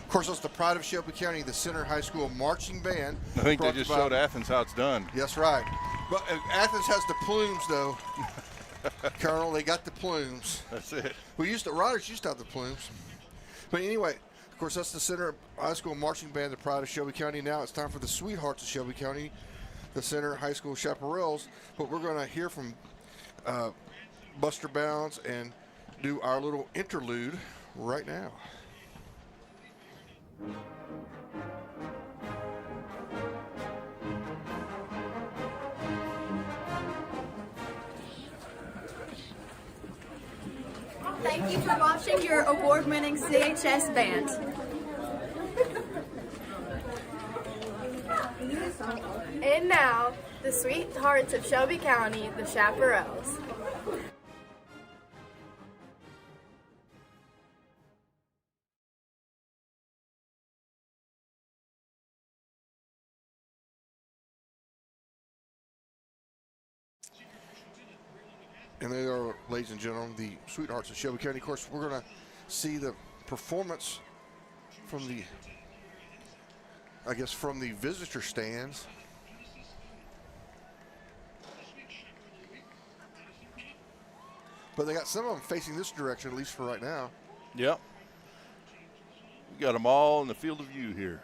Of course, that's the pride of Shelby County, the Center High School marching band. I think they brought just by- showed Athens how it's done. That's right. But Athens has the plumes, though. Colonel, they got the plumes. That's it. Riders used to have the plumes. But anyway, of course, that's the Center High School marching band, the pride of Shelby County. Now it's time for the Sweethearts of Shelby County, the Center High School Chaparrals. But we're going to hear from Buster Bounds and do our little interlude right now. Thank you for watching your award-winning CHS band. And now, the Sweethearts of Shelby County, the Chaparrals. And they are, ladies and gentlemen, the Sweethearts of Shelby County. Of course, we're going to see the performance from the, from the visitor stands. But they got some of them facing this direction, at least for right now. Yep. We got them all in the field of view here.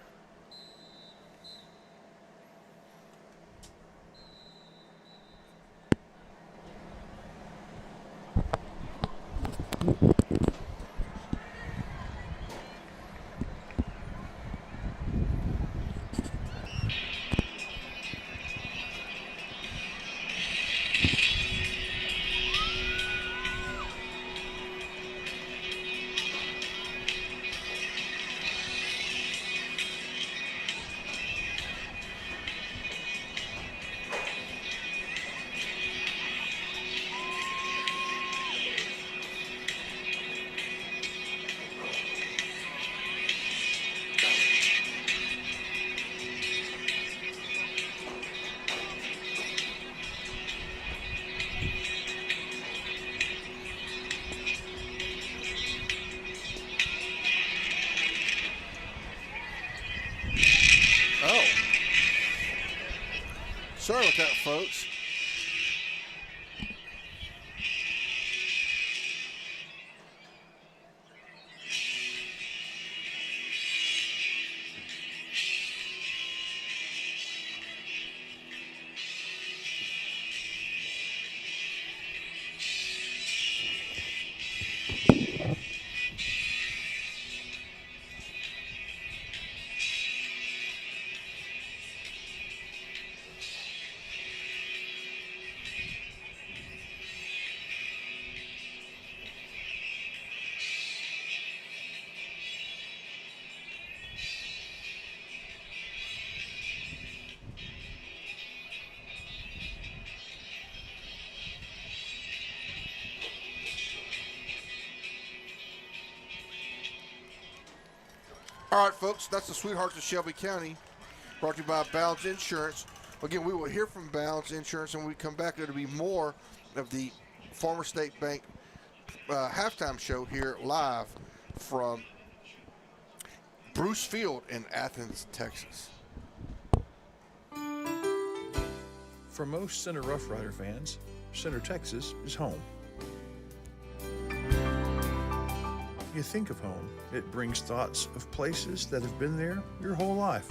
Sorry about that, folks. All right, folks, that's the Sweethearts of Shelby County, brought to you by Bounds Insurance. Again, we will hear from Bounds Insurance, and when we come back, there'll be more of the Farmer State Bank halftime show here live from Bruce Field in Athens, Texas. For most Center Rough Rider fans, Center Texas is home. You think of home, it brings thoughts of places that have been there your whole life.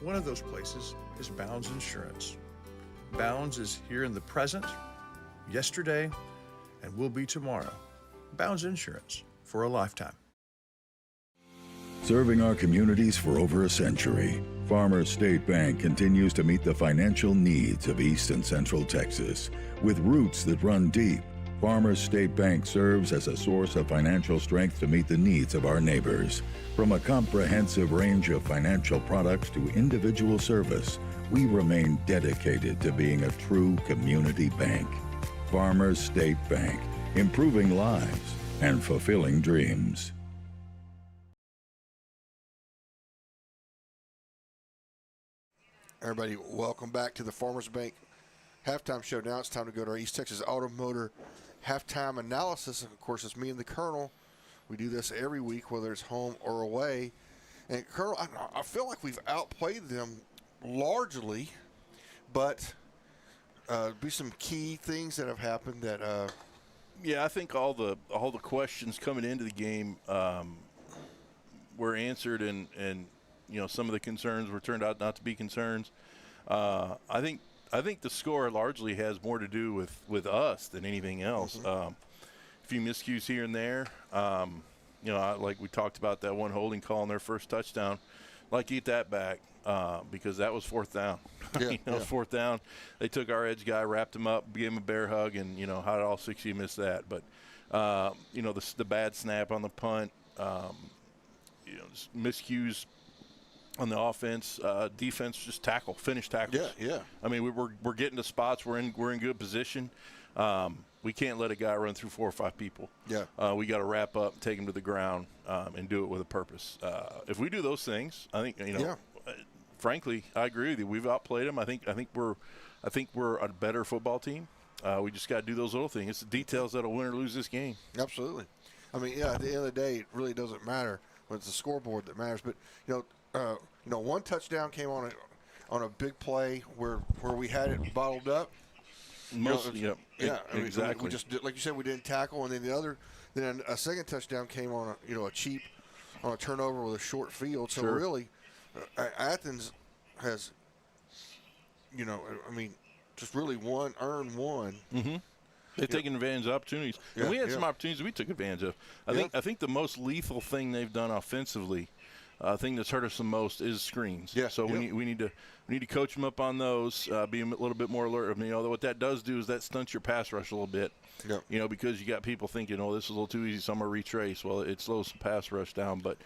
One of those places is Bounds Insurance. Bounds is here in the present, yesterday, and will be tomorrow. Bounds Insurance for a lifetime. Serving our communities for over a century, Farmers State Bank continues to meet the financial needs of East and Central Texas with roots that run deep, Farmers State Bank serves as a source of financial strength to meet the needs of our neighbors. From a comprehensive range of financial products to individual service, we remain dedicated to being a true community bank. Farmers State Bank, improving lives and fulfilling dreams. Everybody, welcome back to the Farmers Bank halftime show. Now it's time to go to our East Texas Automotor halftime analysis. Of course, it's me and the Colonel. We do this every week, whether it's home or away. And Colonel, I feel like we've outplayed them largely, but be some key things that have happened that. Yeah, I think all the questions coming into the game were answered, and some of the concerns were turned out not to be concerns. I think the score largely has more to do with us than anything else. A few miscues here and there. Like we talked about that one holding call on their first touchdown. Like get that back because that was fourth down. Yeah, It was fourth down. They took our edge guy, wrapped him up, gave him a bear hug, and how did all 6 of you miss that? But the bad snap on the punt, miscues on the offense, defense, just finish tackles. Yeah. I mean, we're getting to spots. We're in good position. We can't let a guy run through 4 or 5 people. Yeah. We got to wrap up, take him to the ground, and do it with a purpose. If we do those things, I think frankly, I agree with you. We've outplayed them. I think we're a better football team. We just got to do those little things. It's the details that'll win or lose this game. Absolutely. I mean, at the end of the day, it really doesn't matter when it's the scoreboard that matters. But one touchdown came on a big play where we had it bottled up. Exactly. We just did, like you said, we didn't tackle, and then a second touchdown came on a turnover with a short field. So really, Athens has, just really earned one. Mm-hmm. They've taken advantage of opportunities, and we had some opportunities we took advantage of. I think the most lethal thing thing done offensively. Thing that's hurt us the most is screens. Yeah. So we need to coach them up on those, be a little bit more alert. I mean, what that does do is that stunts your pass rush a little bit. Yeah. Because you got people thinking, this is a little too easy, so I'm gonna retrace. Well, it slows the pass rush down. But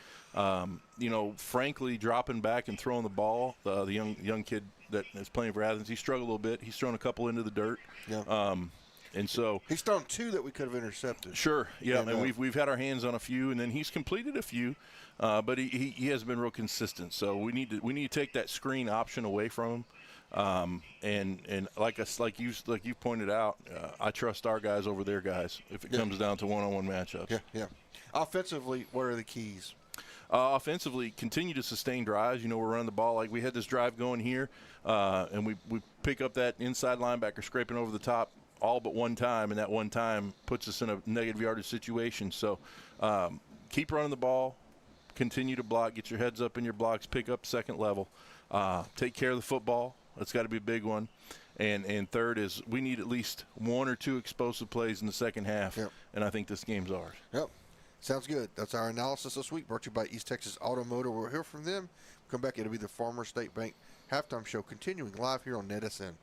frankly, dropping back and throwing the ball, the young kid that is playing for Athens, he struggled a little bit. He's thrown a couple into the dirt. Yeah. And so he's thrown 2 that we could have intercepted. Sure, yeah, and we've had our hands on a few, and then he's completed a few, but he hasn't been real consistent. So we need to take that screen option away from him. And like you pointed out, I trust our guys over their guys if it comes down to one-on-one matchups. Yeah. Offensively, what are the keys? Offensively, continue to sustain drives. We're running the ball like we had this drive going here, and we pick up that inside linebacker scraping over the top all but one time, and that one time puts us in a negative yardage situation. So keep running the ball, continue to block, get your heads up in your blocks, pick up second level, take care of the football. That's got to be a big one. And third is we need at least 1 or 2 explosive plays in the second half, and I think this game's ours. Yep. Sounds good. That's our analysis this week, brought to you by East Texas Automotive. We'll hear from them. Come back. It'll be the Farmers State Bank halftime show, continuing live here on NetSN.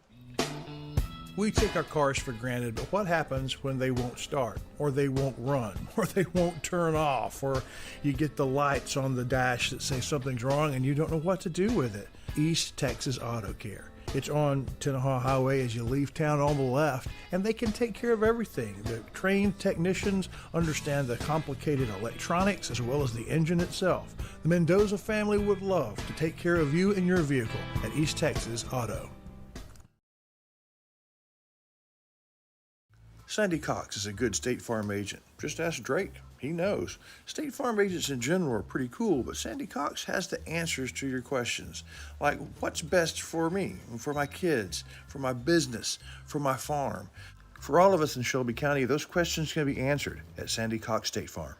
We take our cars for granted, but what happens when they won't start, or they won't run, or they won't turn off, or you get the lights on the dash that say something's wrong and you don't know what to do with it? East Texas Auto Care. It's on Tenaha Highway as you leave town on the left, and they can take care of everything. The trained technicians understand the complicated electronics as well as the engine itself. The Mendoza family would love to take care of you and your vehicle at East Texas Auto. Sandy Cox is a good State Farm agent. Just ask Drake. He knows. State Farm agents in general are pretty cool, but Sandy Cox has the answers to your questions. Like, what's best for me, for my kids, for my business, for my farm? For all of us in Shelby County, those questions can be answered at Sandy Cox State Farm.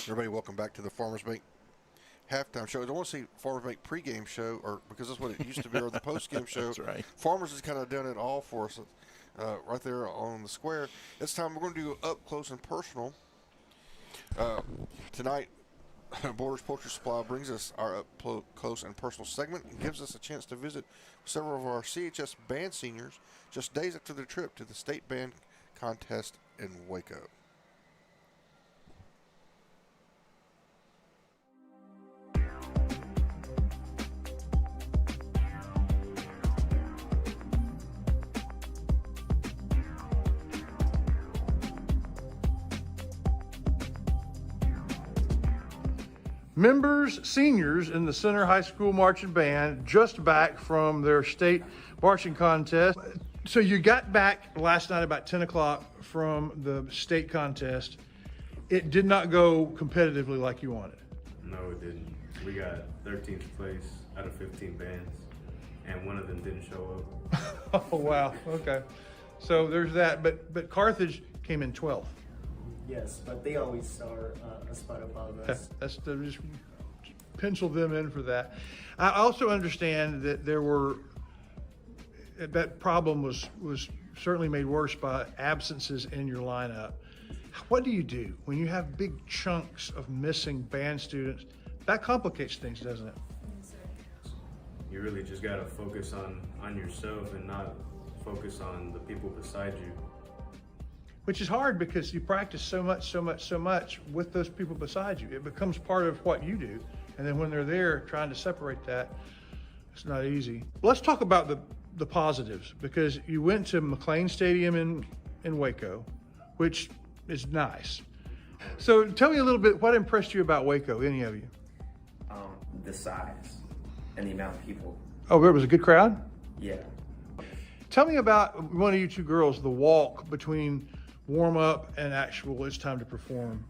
Everybody, welcome back to the Farmers Bank halftime show. I don't want to say Farmers Bank pregame show, or because that's what it used to be, or the postgame show. That's right. Farmers has kind of done it all for us right there on the square. This time we're going to do up close and personal. Tonight, Borders Poultry Supply brings us our up close and personal segment and gives us a chance to visit several of our CHS band seniors just days after their trip to the state band contest in Waco. Members, seniors in the Center High School Marching Band just back from their state marching contest. So you got back last night about 10 o'clock from the state contest. It did not go competitively like you wanted. No, it didn't. We got 13th place out of 15 bands, and one of them didn't show up. Oh, wow. Okay. So there's that. But Carthage came in 12th. Yes, but they always are a spot above us. That's just pencil them in for that. I also understand that that problem was certainly made worse by absences in your lineup. What do you do when you have big chunks of missing band students? That complicates things, doesn't it? You really just got to focus on yourself and not focus on the people beside you. Which is hard because you practice so much with those people beside you. It becomes part of what you do. And then when they're there trying to separate that, it's not easy. Let's talk about the positives, because you went to McLean Stadium in Waco, which is nice. So tell me a little bit, what impressed you about Waco, any of you? The size and the amount of people. Oh, there was a good crowd? Yeah. Tell me about one of you two girls, the walk between warm up and actual it's time to perform.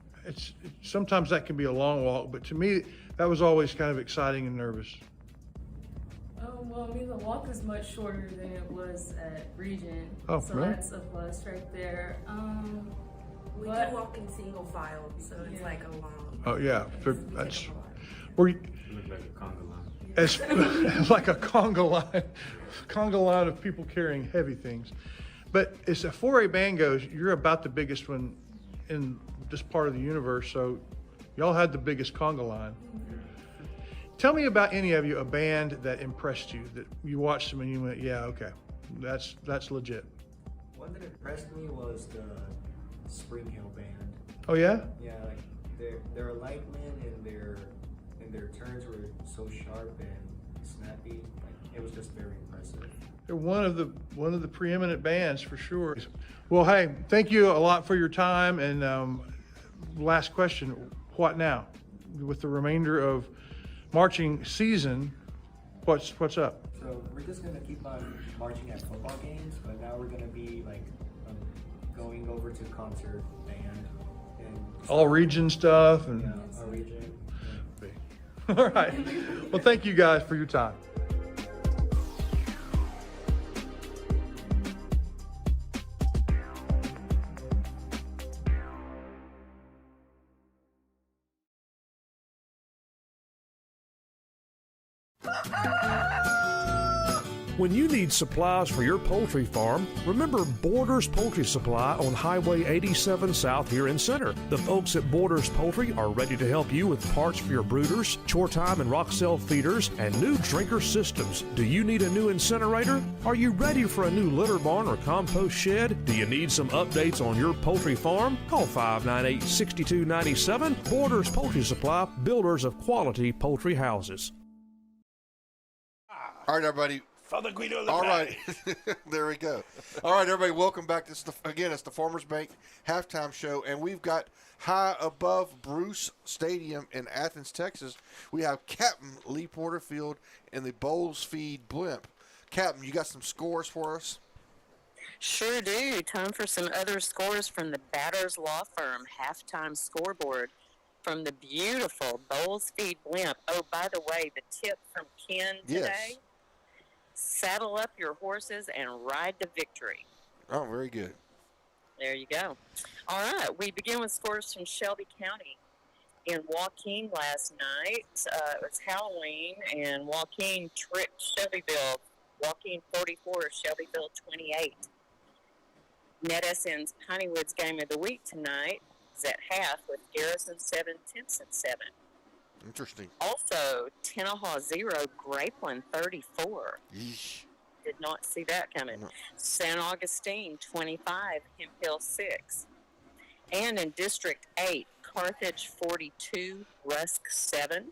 Sometimes that can be a long walk, but to me that was always kind of exciting and nervous. Well, I mean, the walk is much shorter than it was at Regent, so really? That's a plus right there. We do walk in single file, so it's like a long. Oh yeah, that's where you look like a conga line. It's like a conga line of people carrying heavy things. But as a 4A band goes, you're about the biggest one in this part of the universe, so y'all had the biggest conga line. Tell me about any of you, a band that impressed you, that you watched them and you went, yeah, okay, that's legit. One that impressed me was the Spring Hill Band. Oh yeah? Yeah, like their alignment and their turns were so sharp and snappy. Like, it was just very impressive. They're one of the preeminent bands for sure. Well, hey, thank you a lot for your time. And last question, what now? With the remainder of marching season, what's up? So we're just gonna keep on marching at football games, but now we're gonna be like going over to concert band and all region stuff and yeah, our region. Yeah. All right. Well, thank you guys for your time. When you need supplies for your poultry farm, remember Borders Poultry Supply on Highway 87 South here in Center. The folks at Borders Poultry are ready to help you with parts for your brooders, chore time and rock cell feeders, and new drinker systems. Do you need a new incinerator? Are you ready for a new litter barn or compost shed? Do you need some updates on your poultry farm? Call 598-6297. Borders Poultry Supply, builders of quality poultry houses. All right, everybody. Father Guido. All right. There we go. All right, everybody, welcome back. It's the Farmers Bank halftime show, and we've got high above Bruce Stadium in Athens, Texas. We have Captain Lee Porterfield in the Bowls Feed Blimp. Captain, you got some scores for us? Sure do. Time for some other scores from the Batters Law Firm halftime scoreboard from the beautiful Bowls Feed Blimp. Oh, by the way, the tip from Ken today. Yes. Saddle up your horses and ride to victory. Oh, very good. There you go. All right, we begin with scores from Shelby County. in Joaquin last night. It was Halloween, and Joaquin tricked Shelbyville. Joaquin 44, Shelbyville 28. NetSN's Piney Woods game of the week tonight is at half with Garrison 7, Timpson 7. Interesting. Also, Tenaha 0, Grapeland 34. Yeesh. Did not see that coming. No. San Augustine 25, Hemp Hill 6. And in District 8, Carthage 42, Rusk 7.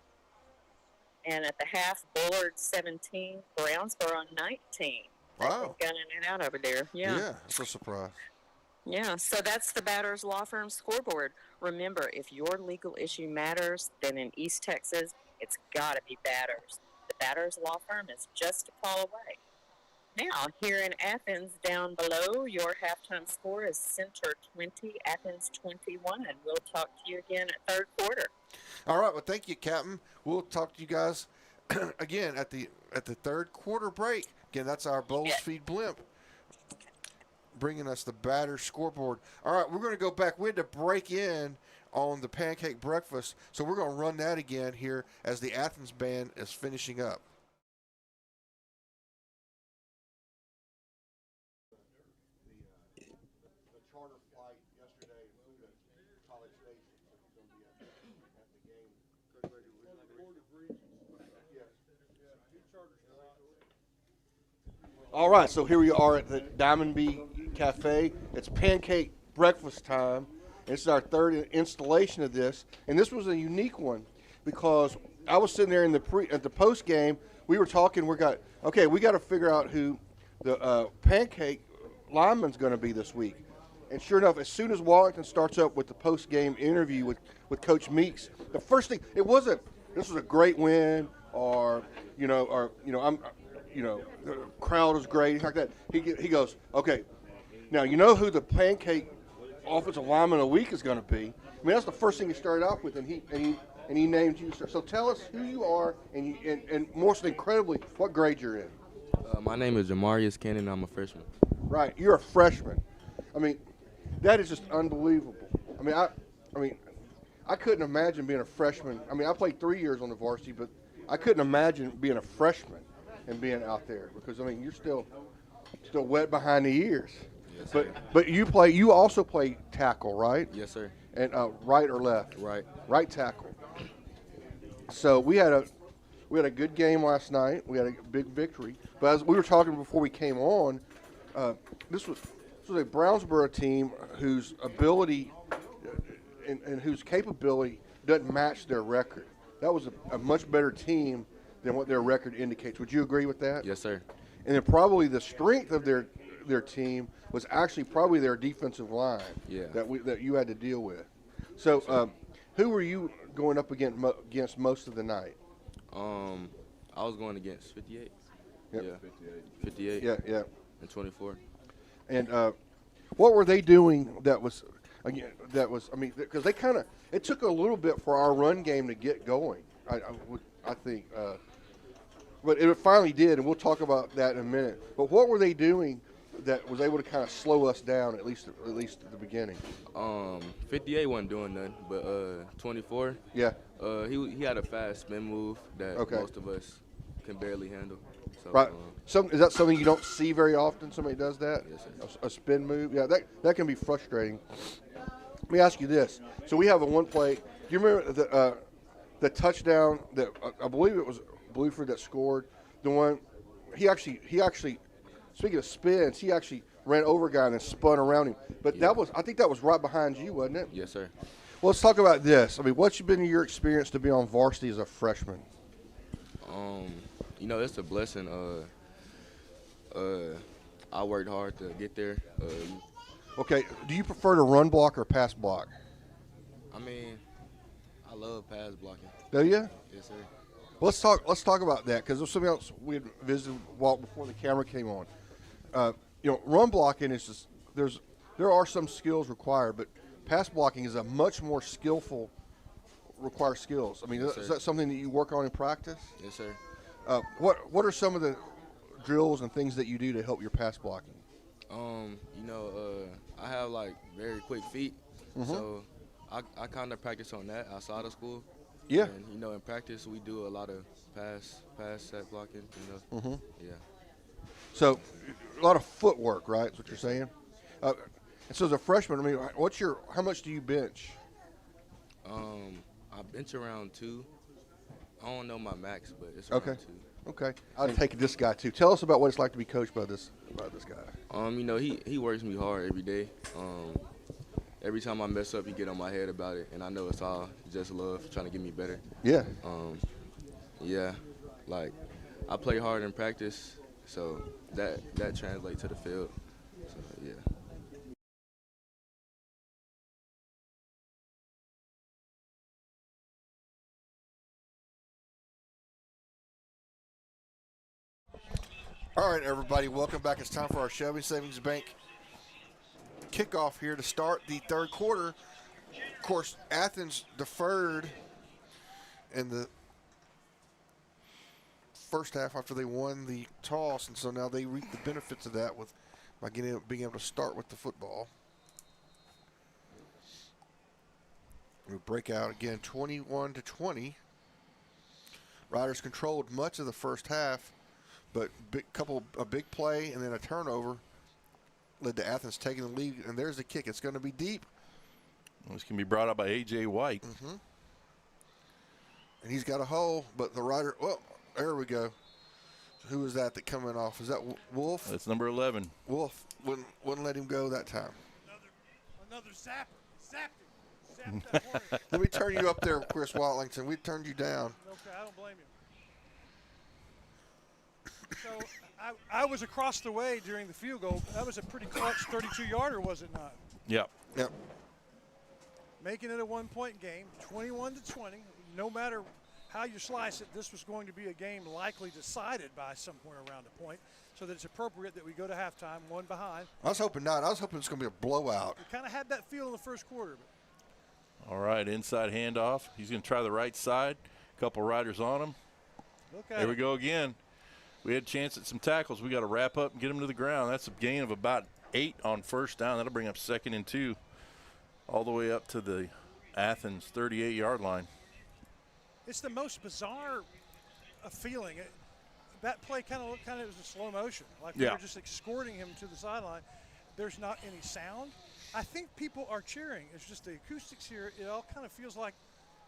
And at the half, Bullard 17, Brownsboro 19. Wow. Gunning it out over there. Yeah. Yeah, that's a surprise. Yeah, so that's the Batters Law Firm scoreboard. Remember, if your legal issue matters, then in East Texas, it's got to be Batters. The Batters Law Firm is just a call away. Now, here in Athens, down below, your halftime score is Center 20, Athens 21, and we'll talk to you again at third quarter. All right, well, thank you, Captain. We'll talk to you guys again at the third quarter break. Again, that's our Bowls Feed Blimp bringing us the Batters scoreboard. All right, we're going to go back. We had to break in on the pancake breakfast, so we're going to run that again here as the Athens band is finishing up. All right, so here we are at the Diamond Bee Cafe. It's pancake breakfast time. This is our third installation of this, and this was a unique one because I was sitting there in at the post game. We were talking. We got to figure out who the pancake lineman's going to be this week. And sure enough, as soon as Wallington starts up with the post game interview with Coach Meeks, the first thing this was a great win, or the crowd is great, like that. He goes, okay, now you know who the pancake offensive lineman of the week is going to be. I mean, that's the first thing he started off with, and he named you. So tell us who you are, and most incredibly, what grade you're in. My name is Jamarius Cannon. I'm a freshman. Right, you're a freshman. I mean, that is just unbelievable. I mean, I couldn't imagine being a freshman. I mean, I played 3 years on the varsity, but I couldn't imagine being a freshman and being out there because I mean you're still wet behind the ears. Yes, but you also play tackle, right? Yes, sir. And right or left? Right tackle. So we had a good game last night. We had a big victory. But as we were talking before we came on, this was a Brownsboro team whose ability and whose capability doesn't match their record. That was a much better team than what their record indicates. Would you agree with that? Yes, sir. And then probably the strength of their team was actually probably their defensive line that you had to deal with. So who were you going up against most of the night? I was going against 58. Yep. Yeah, 58. Yeah. And 24. And what were they doing that was I mean, because it took a little bit for our run game to get going, I think. But it finally did, and we'll talk about that in a minute. But what were they doing that was able to kind of slow us down, at least at the beginning? 58 wasn't doing nothing, but 24. Yeah. He had a fast spin move that most of us can barely handle. So, right. Is that something you don't see very often? Somebody does that? Yes, sir. A spin move? Yeah, that can be frustrating. Let me ask you this. So we have a one play. Do you remember the touchdown that I believe it was Blueford that scored? The one he actually speaking of spins, he actually ran over a guy and then spun around him. But I think that was right behind you, wasn't it? Yes, sir. Well, let's talk about this. I mean, what's been your experience to be on varsity as a freshman? It's a blessing. I worked hard to get there. Okay, do you prefer to run block or pass block? I mean, I love pass blocking. Do you? Yes, sir. Let's talk about that because there's something else we had visited Walt before the camera came on. Run blocking is just there are some skills required, but pass blocking is a much more requires skills. I mean, yes, is that something that you work on in practice? Yes, sir. What are some of the drills and things that you do to help your pass blocking? I have like very quick feet, so I kind of practice on that outside of school. Yeah. And, you know, in practice, we do a lot of pass set blocking, you know. Mm-hmm. Yeah. So, a lot of footwork, right? That's what you're saying. And so, as a freshman, I mean, how much do you bench? I bench around 2. I don't know my max, but it's around 2. Okay. I'll take this guy too. Tell us about what it's like to be coached by this guy. You know, he works me hard every day. Every time I mess up, he get on my head about it, and I know it's all just love, trying to get me better. Yeah. Yeah, like I play hard in practice, so that translates to the field. So yeah. All right, everybody, welcome back. It's time for our Shelby Savings Bank kickoff here to start the third quarter. Of course, Athens deferred in the first half after they won the toss, and so now they reap the benefits of that by being able to start with the football. We break out again, 21-20. Riders controlled much of the first half, but a big play and then a turnover led to Athens taking the lead. And there's the kick. It's going to be deep. This can be brought up by A.J. White. Mm-hmm. And he's got a hole, but the rider, well, there we go. Who is that coming off? Is that Wolf? That's number 11. Wolf wouldn't let him go that time. Another zapper. Zapped him. Zapped that Hornet. Let me turn you up there, Chris Watlington. We turned you down. Okay, I don't blame you. So I was across the way during the field goal. That was a pretty clutch 32-yarder, was it not? Yep. Yep. Making it a one-point game, 21-20. No matter how you slice it, this was going to be a game likely decided by somewhere around a point, so that it's appropriate that we go to halftime, one behind. I was hoping not. I was hoping it's going to be a blowout. We kind of had that feel in the first quarter. All right, inside handoff. He's going to try the right side. A couple riders on him. There we go again. We had a chance at some tackles. We got to wrap up and get them to the ground. That's a gain of about 8 on first down. That'll bring up 2nd and 2 all the way up to the Athens 38-yard line. It's the most bizarre feeling. That play kind of was in slow motion. Like we were just escorting him to the sideline. There's not any sound. I think people are cheering. It's just the acoustics here. It all kind of feels like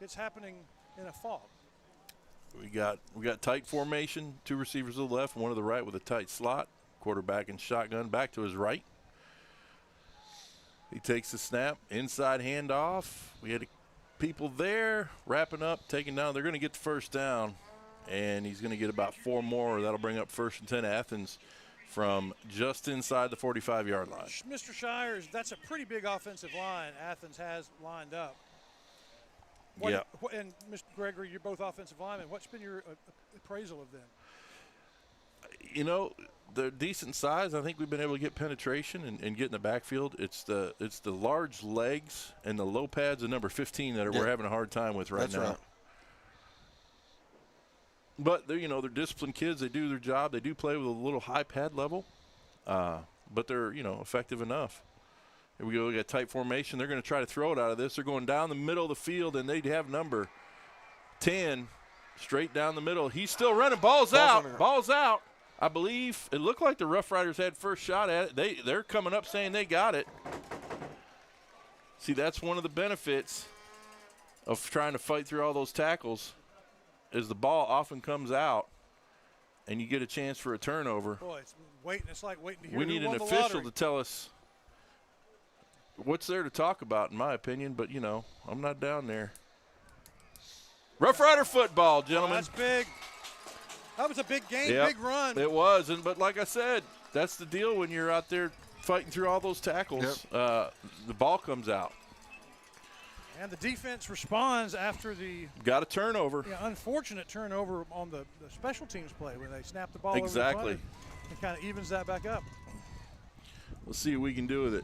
it's happening in a fog. We got tight formation, 2 receivers to the left, 1 to the right with a tight slot. Quarterback in shotgun back to his right. He takes the snap, inside handoff. We had people there wrapping up, taking down. They're going to get the first down, and he's going to get about 4 more. That'll bring up 1st and 10 Athens from just inside the 45-yard line. Mr. Shires, that's a pretty big offensive line Athens has lined up. And Mr. Gregory, you're both offensive linemen. What's been your appraisal of them? You know, they're decent size. I think we've been able to get penetration and get in the backfield. It's the large legs and the low pads of number 15 that we're having a hard time with right now. Right. But they're disciplined kids. They do their job. They do play with a little high pad level, but they're effective enough. Here we go. We got tight formation. They're going to try to throw it out of this. They're going down the middle of the field, and they have number 10 straight down the middle. He's still running. Ball's out. Ball's out. I believe it looked like the Rough Riders had first shot at it. They're coming up saying they got it. See, that's one of the benefits of trying to fight through all those tackles is the ball often comes out, and you get a chance for a turnover. Boy, it's like waiting to hear we need an official to tell us what's there to talk about, in my opinion, but, I'm not down there. Rough Rider football, gentlemen. That's big. That was a big game, big run. It was, but like I said, that's the deal when you're out there fighting through all those tackles. Yep. The ball comes out. And the defense responds after the got a turnover. Unfortunate turnover on the special teams play when they snap the ball exactly. over the front and kind of evens that back up. We'll see what we can do with it.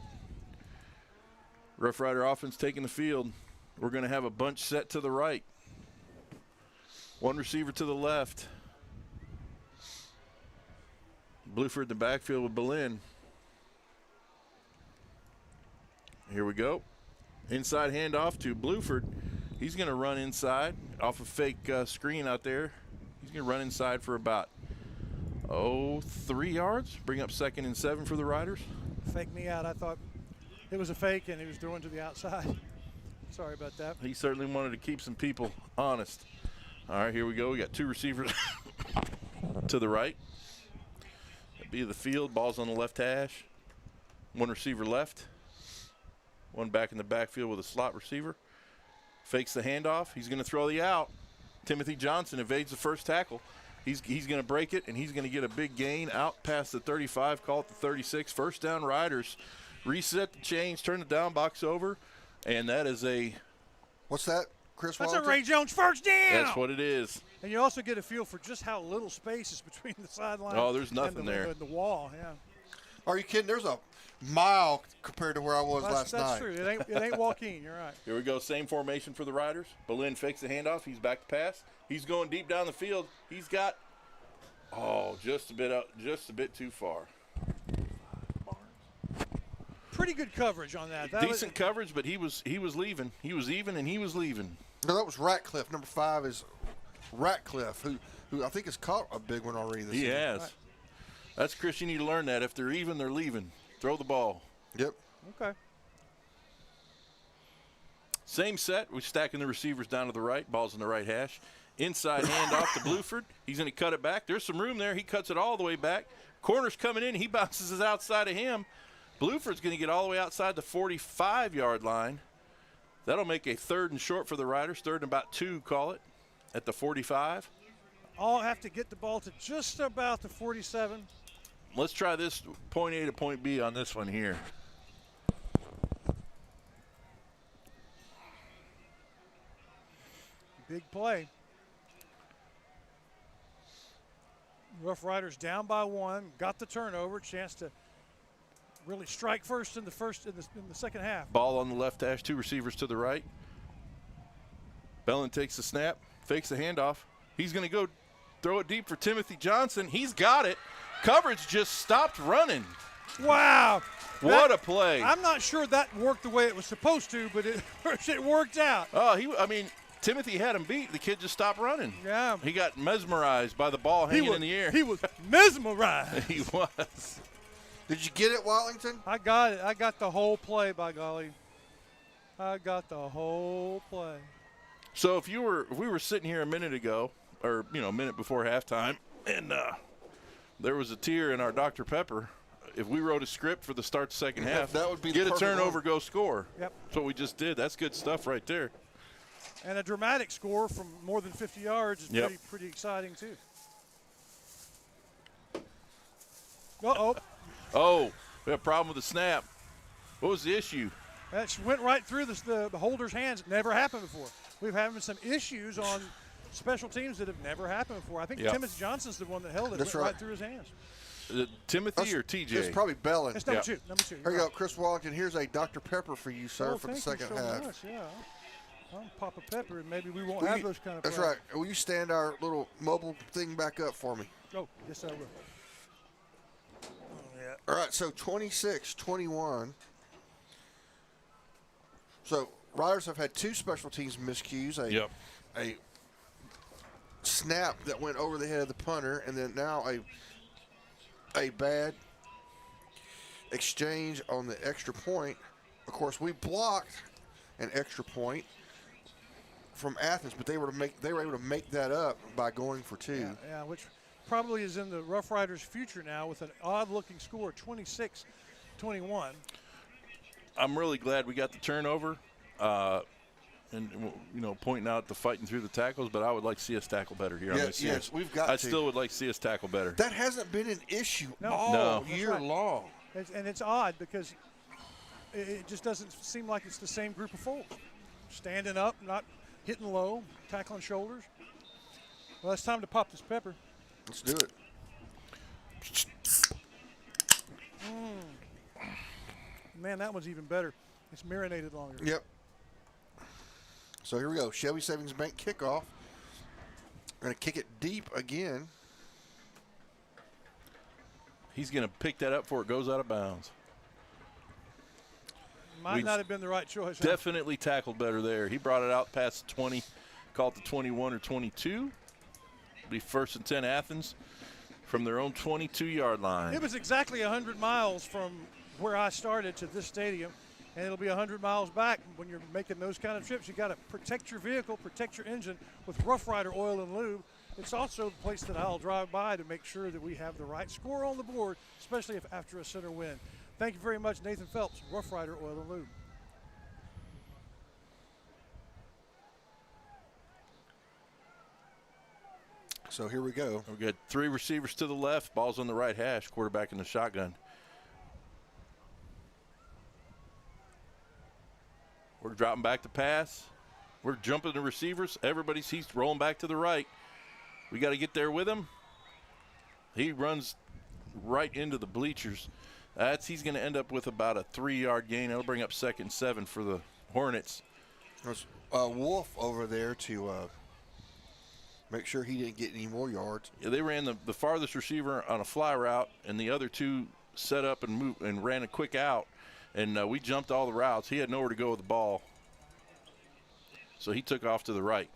Rough Rider offense taking the field. We're going to have a bunch set to the right. 1 receiver to the left. Blueford in the backfield with Berlin. Here we go. Inside handoff to Bluford. He's going to run inside off a fake screen out there. He's going to run inside for about, 3 yards. Bring up 2nd and 7 for the Riders. Fake me out. I thought it was a fake, and he was throwing to the outside. Sorry about that. He certainly wanted to keep some people honest. All right, here we go. We got 2 receivers to the right. That'd be the field. Ball's on the left hash. 1 receiver left. 1 back in the backfield with a slot receiver. Fakes the handoff. He's going to throw the out. Timothy Johnson evades the first tackle. He's going to break it, and he's going to get a big gain out past the 35, call it the 36. First down, Riders. Reset the chains, turn the down box over, and that is a – what's that, Chris That's Wallington? a Ray Jones first down. That's what it is. And you also get a feel for just how little space is between the sideline there's nothing and there. the wall, yeah. Are you kidding? There's a mile compared to where I was last That's night. true. It ain't Joaquin. You're right. Here we go. Same formation for the Riders. Berlin fakes the handoff. He's back to pass. He's going deep down the field. He's got just a bit too far. Pretty good coverage on that. Decent coverage, but he was leaving. He was even, and he was leaving. No, that was Ratcliffe. Number 5 is Ratcliffe, who I think has caught a big one already this He season. has. Right. That's Chris. You need to learn that. If they're even, they're leaving. Throw the ball. Yep. Okay. Same set. We're stacking the receivers down to the right. Ball's in the right hash. Inside handoff to Bluford. He's going to cut it back. There's some room there. He cuts it all the way back. Corner's coming in. He bounces it outside of him. Bluford's going to get all the way outside the 45-yard line. That'll make a 3rd and short for the Riders. 3rd and about 2, call it, at the 45. All have to get the ball to just about the 47. Let's try this point A to point B on this one here. Big play. Rough Riders down by 1, got the turnover, chance to really strike first in the second half. Ball on the left hash, 2 receivers to the right. Bellin takes the snap, fakes the handoff. He's going to go throw it deep for Timothy Johnson. He's got it. Coverage just stopped running. Wow. What a play. I'm not sure that worked the way it was supposed to, but it worked out. Timothy had him beat. The kid just stopped running. Yeah. He got mesmerized by the ball hanging in the air. He was mesmerized. He was. Did you get it, Wallington? I got it. I got the whole play, by golly. I got the whole play. So if we were sitting here a minute ago, or a minute before halftime, and there was a tear in our Dr. Pepper, if we wrote a script for the start the second half, that would be get the a turnover, one. go score. Yep. That's what we just did. That's good stuff right there. And a dramatic score from more than 50 yards is pretty exciting too. Uh-oh. Oh, we have a problem with the snap. What was the issue? That went right through the holder's hands. It never happened before. We've having some issues on special teams that have never happened before. I think Timothy Johnson's the one that held it. That's right through his hands. Timothy or TJ? It's probably Bellin. It's number 2. Number 2. Here you go, Chris Wallington. Here's a Dr. Pepper for you, sir, for the second thank you so half. much, yeah. I'll pop a pepper, and maybe we won't have those kind of That's problems. right. Will you stand our little mobile thing back up for me? Oh, yes, I will. All right, so 26-21. So Riders have had 2 special teams miscues. A snap that went over the head of the punter, and then now a bad exchange on the extra point. Of course, we blocked an extra point from Athens, but they were able to make that up by going for 2. Yeah, which probably is in the Rough Riders' future now with an odd-looking score, 26-21. I'm really glad we got the turnover, and pointing out the fighting through the tackles. But I would like to see us tackle better here. Yes, we've got. I still would like to see us tackle better. That hasn't been an issue all year long. And it's odd because it just doesn't seem like it's the same group of folks. Standing up, not hitting low, tackling shoulders. Well, it's time to pop this pepper. Let's do it. Man, that one's even better. It's marinated longer. Yep. So here we go. Shelby Savings Bank kickoff. Going to kick it deep again. He's going to pick that up before it goes out of bounds. Might not have been the right choice. Huh? Definitely tackled better there. He brought it out past the 20, called the 21 or 22. Be 1st and 10 Athens from their own 22-yard line. It was exactly 100 miles from where I started to this stadium, and it'll be 100 miles back. When you're making those kind of trips, you got to protect your vehicle, protect your engine with Rough Rider Oil and Lube. It's also the place that I'll drive by to make sure that we have the right score on the board, especially if after a center win. Thank you very much, Nathan Phelps, Rough Rider Oil and Lube. So here we go. We got 3 receivers to the left, ball's on the right hash, quarterback in the shotgun. We're dropping back to pass. We're jumping the receivers. He's rolling back to the right. We got to get there with him. He runs right into the bleachers. He's going to end up with about a 3-yard gain. That'll bring up 2nd and 7 for the Hornets. There's Wolf over there to make sure he didn't get any more yards. Yeah, they ran the farthest receiver on a fly route, and the other 2 set up and moved and ran a quick out. And we jumped all the routes. He had nowhere to go with the ball. So he took off to the right.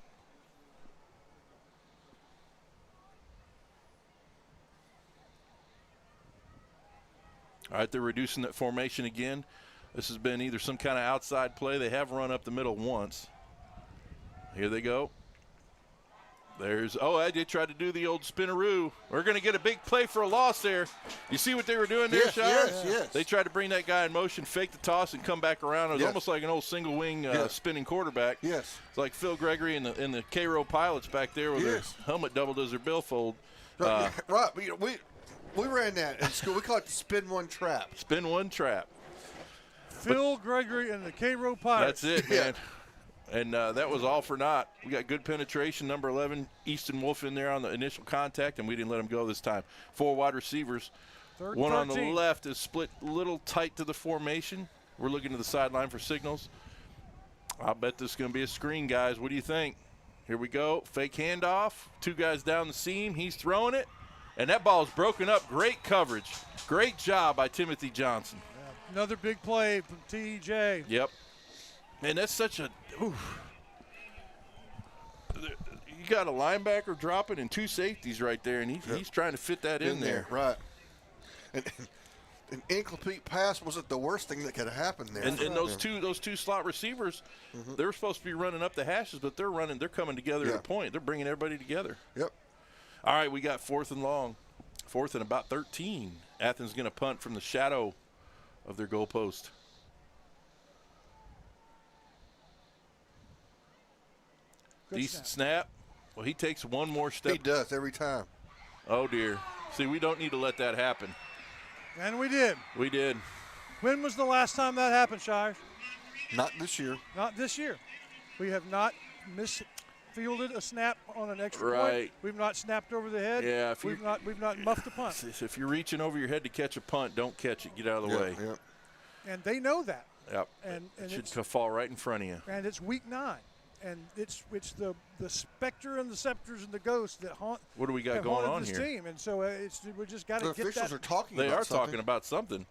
All right, they're reducing that formation again. This has been either some kind of outside play. They have run up the middle once. Here they go. They tried to do the old spinaroo. We're going to get a big play for a loss there. You see what they were doing there, Shire? Yes. They tried to bring that guy in motion, fake the toss, and come back around. It was almost like an old single wing spinning quarterback. Yes. It's like Phil Gregory and the K-Row pilots back there with their helmet doubled as their billfold. Right. We ran that in school. We call it the spin one trap. Spin one trap. Phil Gregory and the K-Row Pirates. That's it, man. And that was all for naught. We got good penetration. Number 11, Easton Wolf in there on the initial contact, and we didn't let him go this time. 4 wide receivers. One on the left is split a little tight to the formation. We're looking to the sideline for signals. I'll bet this is going to be a screen, guys. What do you think? Here we go. Fake handoff. 2 guys down the seam. He's throwing it. And that ball is broken up. Great coverage. Great job by Timothy Johnson. Yeah, another big play from TJ. Yep. And that's such a oof. You got a linebacker dropping and 2 safeties right there, and he's trying to fit that in there. Right. And an incomplete pass wasn't the worst thing that could have happened there. And those two slot receivers, they're supposed to be running up the hashes, but they're coming together at a point. They're bringing everybody together. Yep. All right, we got 4th and long. 4th and about 13. Athens going to punt from the shadow of their goal post. Decent snap. Well, he takes one more step. He does every time. Oh, dear. See, we don't need to let that happen. And we did. We did. When was the last time that happened, Shire? Not this year. Not this year. We have not misfielded a snap on an extra right. point. We've not snapped over the head. Yeah, we've not muffed a punt. If you're reaching over your head to catch a punt, don't catch it. Get out of the way. Yep. And they know that. Yep. And it should fall right in front of you. And it's week 9. And it's the specter and the scepters and the ghosts that haunt. What do we got going on this here? Team, and so we just got to get that. The officials are talking. They are talking about something.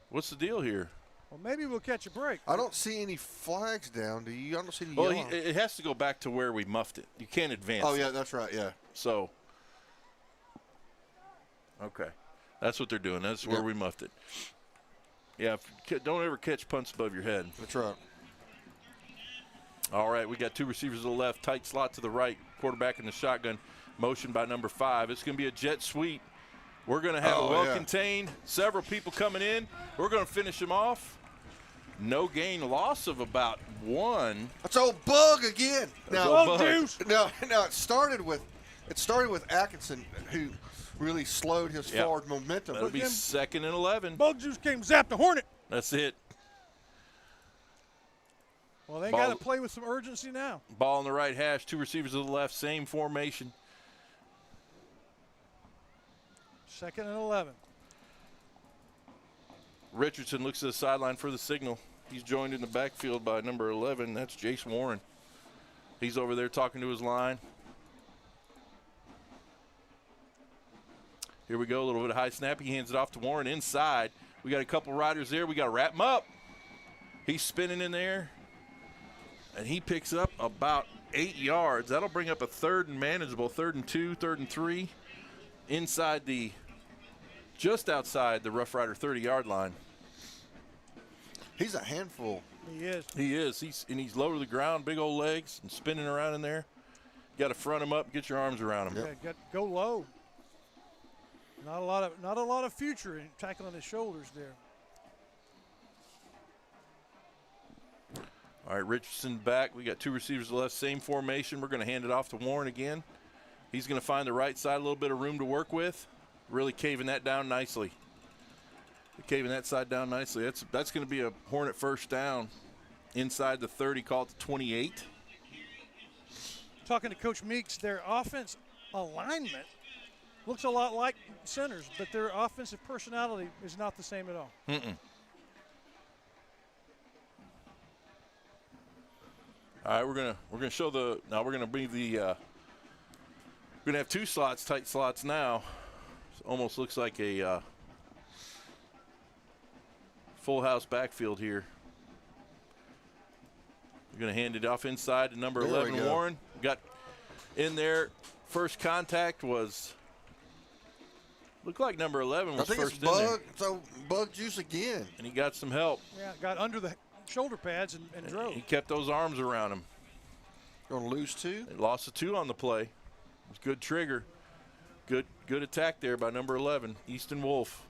What's the deal here? Well, maybe we'll catch a break. I don't see any flags down. Do you? I don't see any. Well, it has to go back to where we muffed it. You can't advance. Oh yeah, that's right. Yeah. So. Okay, that's what they're doing. That's where we muffed it. Yeah, don't ever catch punts above your head. That's right. All right, we got 2 receivers to the left, tight slot to the right, quarterback in the shotgun, motion by number 5. It's going to be a jet sweep. We're going to have a well-contained, several people coming in. We're going to finish them off. No gain, loss of about 1. That's old Bug again. Now, it started with Atkinson, who really slowed his forward momentum. That'll be 2nd and 11. Bug Juice came zap the Hornet. That's it. Well, they got to play with some urgency now. Ball on the right hash, 2 receivers to the left, same formation. 2nd and 11. Richardson looks to the sideline for the signal. He's joined in the backfield by number 11. That's Jace Warren. He's over there talking to his line. Here we go, a little bit of high snap. He hands it off to Warren inside. We got a couple riders there. We got to wrap him up. He's spinning in there, and he picks up about 8 yards. That'll bring up a 3rd and manageable, 3rd and 2, 3rd and 3, inside just outside the Rough Rider 30-yard line. He's a handful. He is. He is. He's low to the ground, big old legs, and spinning around in there. Got to front him up, get your arms around him. Yeah, got to go low. Not a lot of future in tackling his shoulders there. All right, Richardson back. We got 2 receivers left, same formation. We're going to hand it off to Warren again. He's going to find the right side, a little bit of room to work with. Really caving that down nicely. Caving that side down nicely. That's going to be a Hornet first down inside the 30, call it the 28. Talking to Coach Meeks, their offense alignment looks a lot like centers, but their offensive personality is not the same at all. All right, we're gonna show now we're gonna bring we're gonna have 2 slots, tight slots now. It almost looks like a full house backfield here. We're gonna hand it off inside to number 11, Warren. Got in there. First contact looked like number 11 was first in there. So Bug Juice again. And he got some help. Yeah, got under the shoulder pads and drove. He kept those arms around him. Going to lose 2? They lost a 2 on the play. It was good trigger. Good attack there by number 11, Easton Wolf.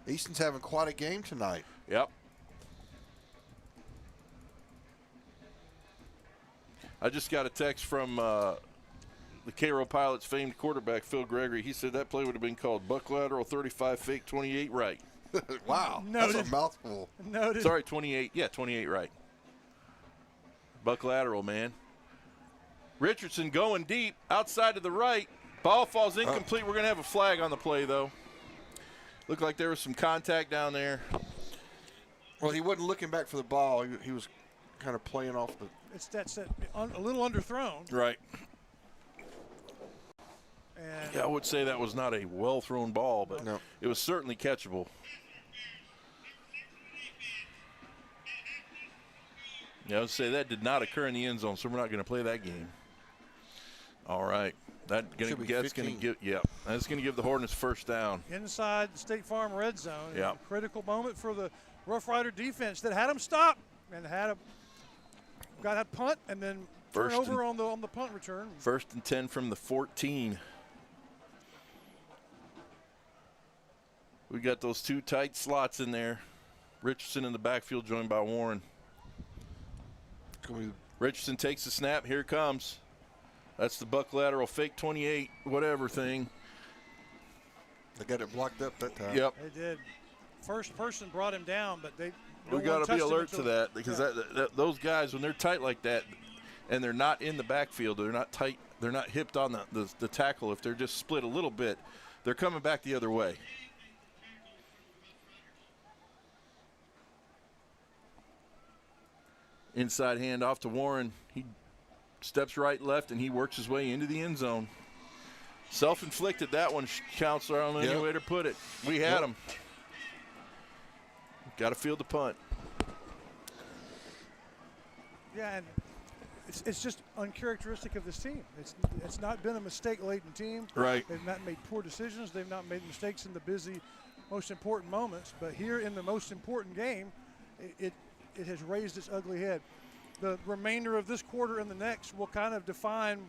Easton's having quite a game tonight. Yep. I just got a text from the Cairo Pilots famed quarterback, Phil Gregory. He said that play would have been called buck lateral 35 fake 28 right. Wow, Noted. That's a mouthful. Noted. Sorry, 28. Yeah, 28 right. Buck lateral, man. Richardson going deep outside to the right. Ball falls incomplete. We're going to have a flag on the play, though. Looked like there was some contact down there. Well, he wasn't looking back for the ball. He was kind of playing off the. That's a little underthrown. Right. And Yeah, I would say that was not a well-thrown ball, but it was certainly catchable. Yeah, I would say that did not occur in the end zone, so we're not going to play that game. All right. That's going to give the Hornets first down. Inside the State Farm red zone. Yeah. A critical moment for the Rough Rider defense that had them stop and got a punt and then turn over on the punt return. 1st and 10 from the 14. We got those 2 tight slots in there. Richardson in the backfield, joined by Warren. Richardson takes the snap. Here it comes. That's the buck lateral fake 28 whatever thing. They got it blocked up that time. Yep. They did. First person brought him down, but we got to be alert to that because those guys, when they're tight like that and they're not in the backfield, they're not tight, they're not hipped on the tackle. If they're just split a little bit, they're coming back the other way. Inside handoff to Warren. He steps right, left, and he works his way into the end zone. Self-inflicted, that one, Counselor. I don't know any way to put it. We had him. Got to field the punt. Yeah, and it's just uncharacteristic of this team. It's not been a mistake-laden team. Right. They've not made poor decisions. They've not made mistakes in the busy, most important moments. But here in the most important game, it has raised its ugly head. The remainder of this quarter and the next will kind of define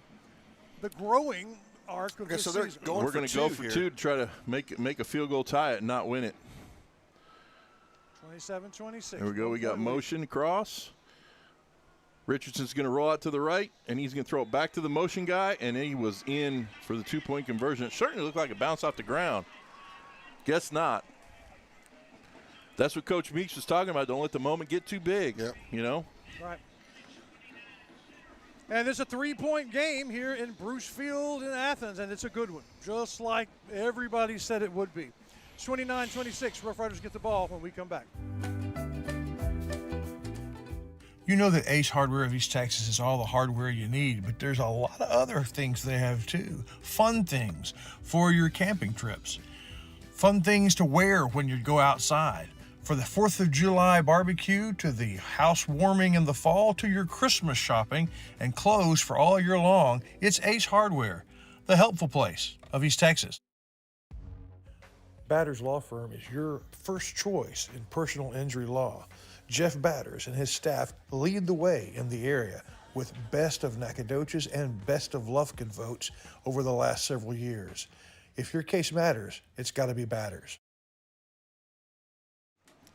the growing arc of this season. We're going to go for 2 to try to make a field goal, tie it, and not win it. 27-26. There we go. We got motion across. Richardson's going to roll out to the right, and he's going to throw it back to the motion guy, and he was in for the 2-point conversion. It certainly looked like it bounced off the ground. Guess not. That's what Coach Meeks was talking about. Don't let the moment get too big, you know? Right. And it's a 3-point game here in Bruce Field in Athens, and it's a good one, just like everybody said it would be. It's 29-26. Rough Riders get the ball when we come back. You know that Ace Hardware of East Texas is all the hardware you need, but there's a lot of other things they have too. Fun things for your camping trips. Fun things to wear when you go outside. For the 4th of July barbecue, to the housewarming in the fall, to your Christmas shopping and clothes for all year long, it's Ace Hardware, the helpful place of East Texas. Batters Law Firm is your first choice in personal injury law. Jeff Batters and his staff lead the way in the area with best of Nacogdoches and best of Lufkin votes over the last several years. If your case matters, it's got to be Batters.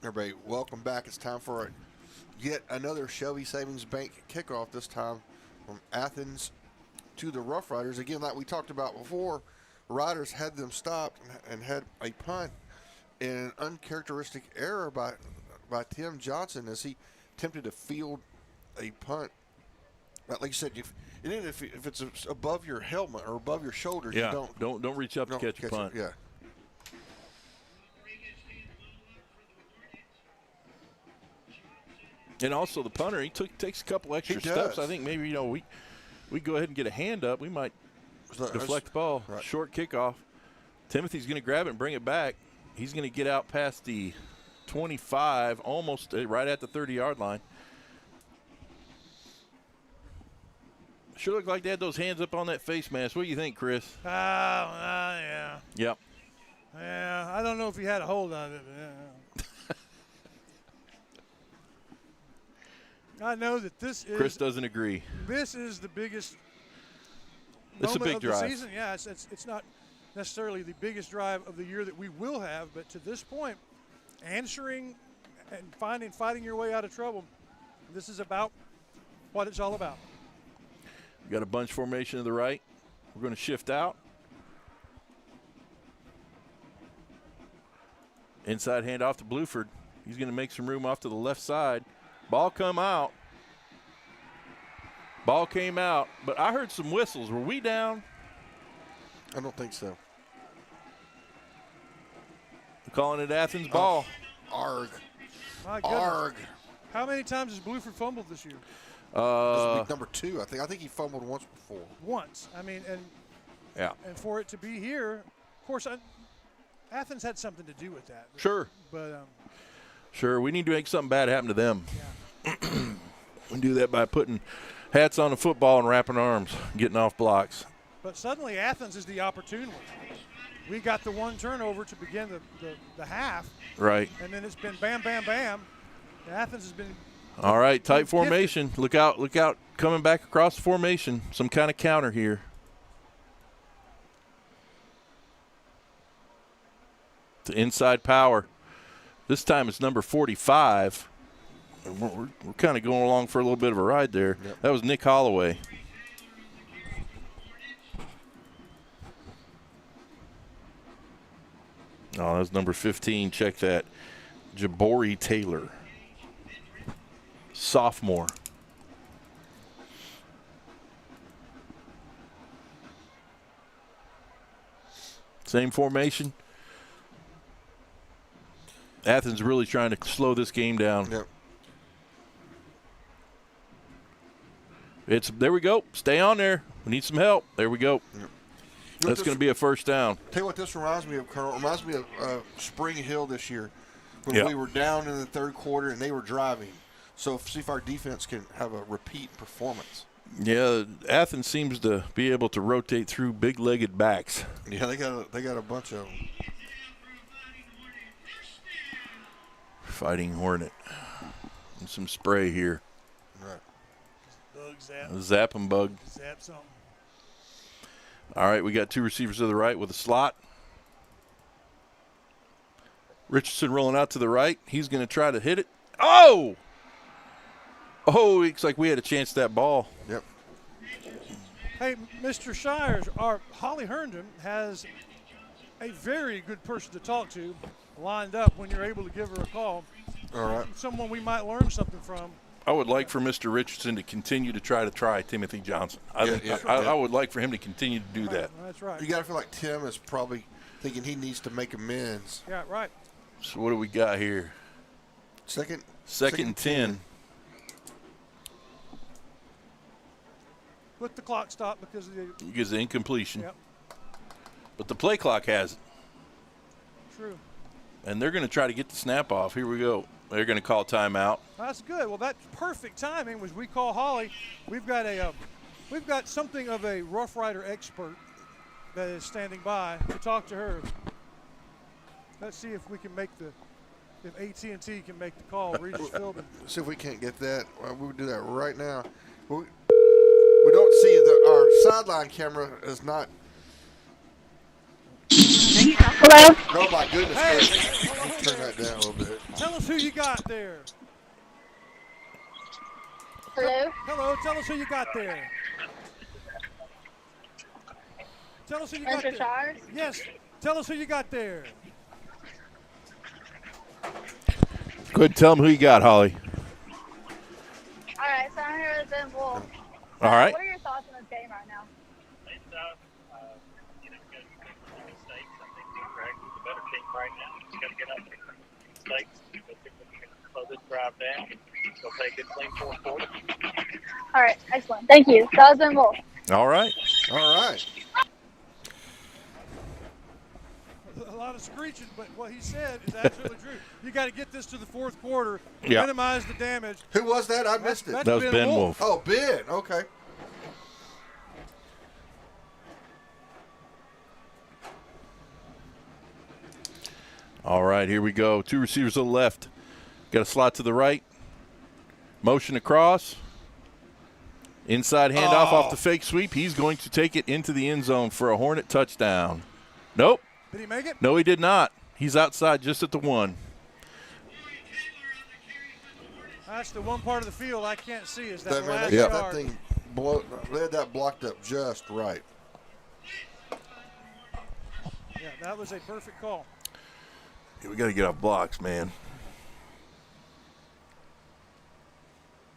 Everybody, welcome back. It's time for yet another Shelby Savings Bank kickoff, this time from Athens to the Rough Riders. Again, like we talked about before, Riders had them stopped and had a punt in an uncharacteristic error by Tim Johnson as he attempted to field a punt. Like you said, if it's above your helmet or above your shoulders, yeah, you don't reach up to catch a punt. Yeah. And also the punter, he takes a couple extra steps. I think maybe we go ahead and get a hand up. We might deflect the ball. Right. Short kickoff. Timothy's going to grab it and bring it back. He's going to get out past the 25, almost right at the 30-yard line. Sure looked like they had those hands up on that face mask. What do you think, Chris? Yeah. Yep. Yeah, I don't know if he had a hold on it. But yeah. I know that this is. Chris doesn't agree. This is the biggest. It's a big of drive. the season. Yeah, it's not necessarily the biggest drive of the year that we will have, but to this point, answering and fighting your way out of trouble. This is about what it's all about. We got a bunch formation to the right. We're going to shift out. Inside handoff to Bluford. He's going to make some room off to the left side. Ball come out. Ball came out, but I heard some whistles. Were we down? I don't think so. We're calling it Athens ball. Arg. My goodness. Arg. How many times has Bluford fumbled this year? This will be number 2. I think he fumbled once before. Once. I mean, yeah. And for it to be here, of course, Athens had something to do with that. Sure. But sure, we need to make something bad happen to them. Yeah. We do that by putting hats on the football and wrapping arms, getting off blocks. But suddenly Athens is the opportune one. We got the one turnover to begin the half. Right. And then it's been bam, bam, bam. Athens has been. All right, tight formation. Look out, coming back across the formation. Some kind of counter here. To inside power. This time it's number 45. And we're kind of going along for a little bit of a ride there. Yep. That was Nick Holloway. Oh, that was number 15. Check that. Jabori Taylor. Sophomore. Same formation. Athens really trying to slow this game down. Yep. There we go. Stay on there. We need some help. There we go. Yep. That's going to be a first down. Tell you what this reminds me of, Colonel. It reminds me of Spring Hill this year when we were down in the third quarter and they were driving. So see if our defense can have a repeat performance. Yeah, Athens seems to be able to rotate through big-legged backs. Yeah, they got a bunch of them. Fighting Hornet. And some spray here. Right. Bug zap. Zap and bug. Zap something. All right, we got two receivers to the right with a slot. Richardson rolling out to the right. He's going to try to hit it. Oh! Oh, looks like we had a chance at that ball. Yep. Hey, Mr. Shires, our Holly Herndon has a very good person to talk to lined up when you're able to give her a call. All right. Someone we might learn something from. I would like for Mr. Richardson to continue to try Timothy Johnson. I would like for him to continue to do that. That's right. You got to feel like Tim is probably thinking he needs to make amends. Yeah, right. So what do we got here? Second and 10. Let the clock stop because of the incompletion. Yep. But the play clock has it. True. and they're going to try to get the snap off. Here we go. They're going to call timeout. That's good. Well, that's perfect timing. Was we call Holly. We've got something of a Rough Rider expert that is standing by to talk to her. Let's see if we can make if AT&T can make the call. Regis Philbin. See if we can't get that. Well, we'll do that right now. We don't see our sideline camera is not. Hello? Oh my goodness! Hey. Turn that down a little bit. Tell us who you got there. Hello? Hello, tell us who you got there. Tell us who you got there. Shires? Yes, tell us who you got there. Go ahead and tell them who you got, Holly. All right, so I'm here with Ben Wolf. All right. What are your thoughts on this game right now? Right now, just got to get up there. Mistakes. Go see if we can slow this drive down. Go take it clean fourth quarter. All right, excellent. Thank you. That was Ben Wolf. All right. All right. A lot of screeching, but what he said is absolutely true. You got to get this to the fourth quarter, Yeah. minimize the damage. Who was that? I missed it. That's That was Ben Wolf. Oh, Ben. Okay. All right, here we go. Two receivers to the left. Got a slot to the right. Motion across. Inside handoff off the fake sweep. He's going to take it into the end zone for a Hornet touchdown. Nope. Did he make it? No, he did not. He's outside just at the 1. That's the one part of the field I can't see is that last They got yard. that thing they had that blocked up just right. Yeah, that was a perfect call. Yeah, we got to get off blocks, man.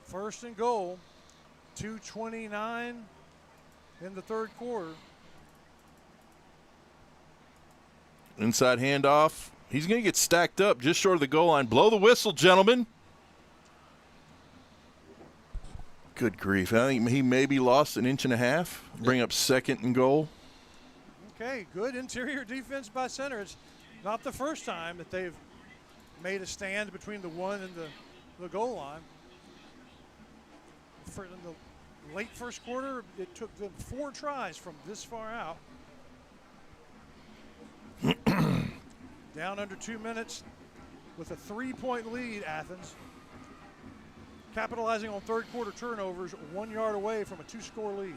First and goal, 2:29 in the third quarter. Inside handoff. He's going to get stacked up just short of the goal line. Blow the whistle, gentlemen. Good grief. I think he maybe lost an inch and a half. Bring up second and goal. Okay, good interior defense by center. It's not the first time that they've made a stand between the 1 and the goal line. In the late first quarter, it took them 4 tries from this far out. Down under 2 minutes with a 3-point lead, Athens. Capitalizing on third quarter turnovers, 1 yard away from a 2-score lead.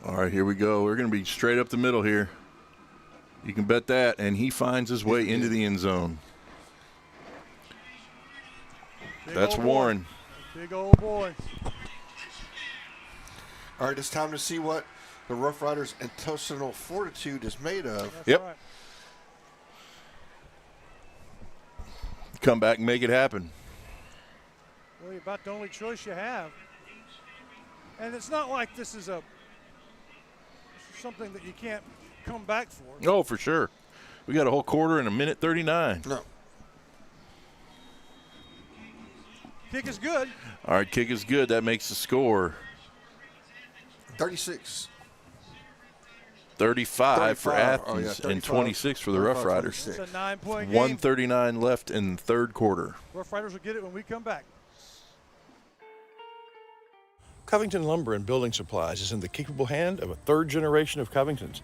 All right, here we go. We're going to be straight up the middle here. You can bet that. And he finds his way into the end zone. That's Warren. Big old boy. All right, it's time to see what the Rough Riders' intestinal fortitude is made of. That's Yep. right. Come back and make it happen. Really about the only choice you have. And it's not like this is something that you can't come back for. Oh, for sure. We got a whole quarter and a minute 39. No. Kick is good. All right, kick is good. That makes the score 36. 35 for 35. Athens Oh, yeah, 35. and 26 for the Rough Riders. It's a 9-point game. 1:39 left in the third quarter. Rough Riders will get it when we come back. Covington Lumber and Building Supplies is in the capable hand of a third generation of Covingtons.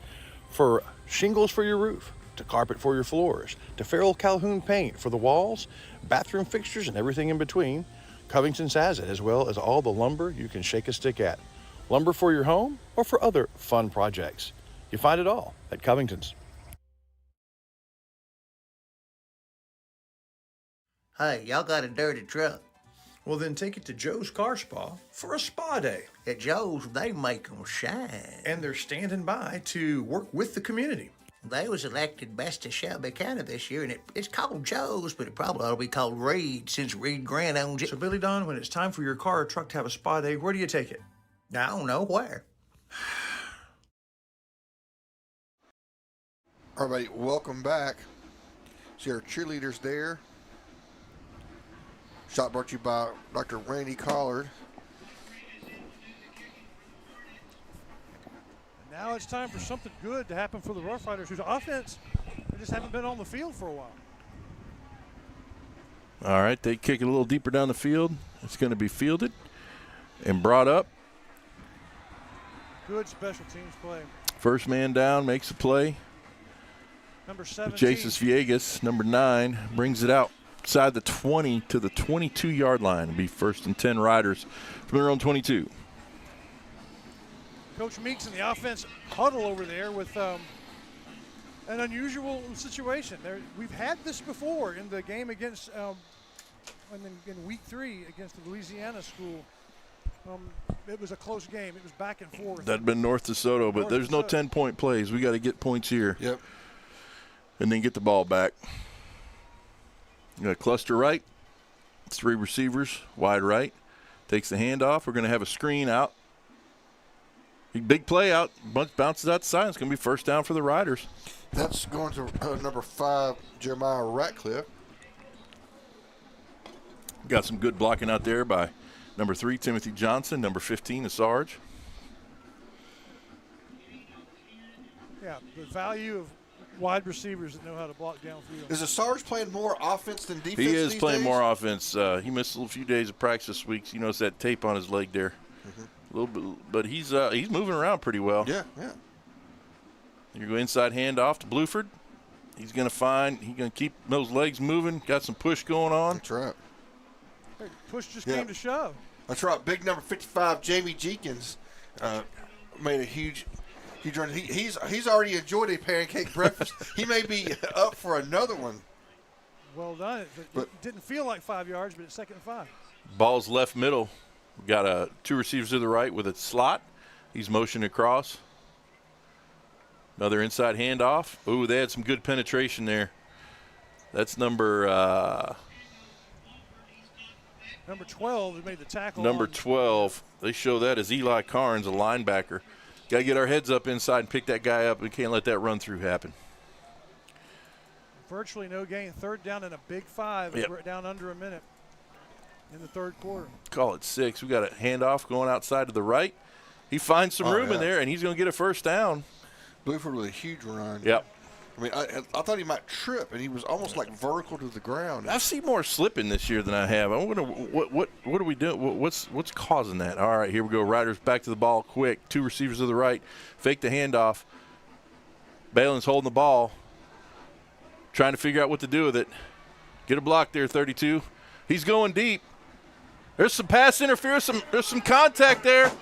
For shingles for your roof, to carpet for your floors, to Farrell Calhoun paint for the walls, bathroom fixtures, and everything in between, Covington's has it, as well as all the lumber you can shake a stick at. Lumber for your home or for other fun projects. You find it all at Covington's. Hey, y'all got a dirty truck. Well, then take it to Joe's Car Spa for a spa day. At Joe's, they make 'em shine. And they're standing by to work with the community. They was elected best of Shelby County this year, and it's called Joe's, but it probably ought to be called Reed since Reed Grant owns it. So, Billy Don, when it's time for your car or truck to have a spa day, where do you take it? I don't know where. All right, welcome back. See our cheerleaders there. Shot brought to you by Dr. Randy Collard. Now it's time for something good to happen for the Rough Riders, whose offense, they just haven't been on the field for a while. All right, they kick it a little deeper down the field. It's going to be fielded and brought up. Good special teams play. First man down, makes a play. Number 17. Jesus Villegas, number 9, brings it outside the 20 to the 22-yard line. It'll be 1st and 10 Riders from their own 22. Coach Meeks and the offense huddle over there with an unusual situation. We've had this before in the game against, in week 3 against the Louisiana school. It was a close game. It was back and forth. That'd been North DeSoto, but there's no 10-point plays. We got to get points here. Yep. And then get the ball back. You got cluster right. 3 receivers, wide right. Takes the handoff. We're going to have a screen out. Big play out. Bounces out the side. It's going to be first down for the Riders. That's going to number 5, Jeremiah Ratcliffe. Got some good blocking out there by number 3, Timothy Johnson. Number 15, Asarge. Yeah, the value of wide receivers that know how to block downfield. Is Asarge playing more offense than defense? He is these playing days? more offense. He missed a few days of practice this week. So you notice that tape on his leg there. A little bit, but he's moving around pretty well. Yeah. You go inside handoff to Bluford. He's going to keep those legs moving. Got some push going on. That's right. Hey, push just came to shove. That's right. Big number 55, Jamie Jenkins, made a huge run. He's already enjoyed a pancake breakfast. He may be up for another one. Well done. It didn't feel like 5 yards, but it's 2nd and 5. Ball's left middle. We got 2 receivers to the right with a slot. He's motioning across. Another inside handoff. Ooh, they had some good penetration there. That's number 12 who made the tackle. Number 12. They show that as Eli Carnes, a linebacker. Got to get our heads up inside and pick that guy up. We can't let that run through happen. Virtually no gain. 3rd down and a big 5. Yep. We're down under a minute in the 3rd quarter. Call it 6. We got a handoff going outside to the right. He finds some room in there, and he's going to get a first down. Bluford with a huge run. Yep. I mean, I thought he might trip, and he was almost like vertical to the ground. I've seen more slipping this year than I have. I wonder what are we doing? What's causing that? All right, here we go. Riders back to the ball quick. 2 receivers to the right. Fake the handoff. Balin's holding the ball, trying to figure out what to do with it. Get a block there, 32. He's going deep. There's some pass interference. There's some contact there.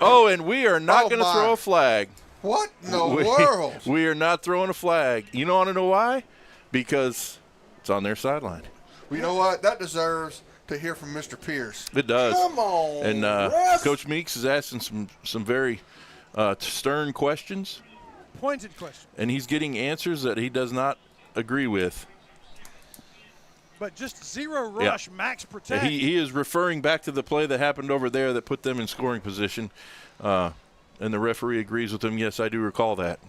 Oh, and we are not going to throw a flag. What in the world? We are not throwing a flag. You want to know why? Because it's on their sideline. Well, you know what? That deserves to hear from Mr. Pierce. It does. Come on, And ref. Coach Meeks is asking some very stern questions. Pointed questions. And he's getting answers that he does not agree with. But just zero rush, max protect. He is referring back to the play that happened over there that put them in scoring position. And the referee agrees with him. Yes, I do recall that.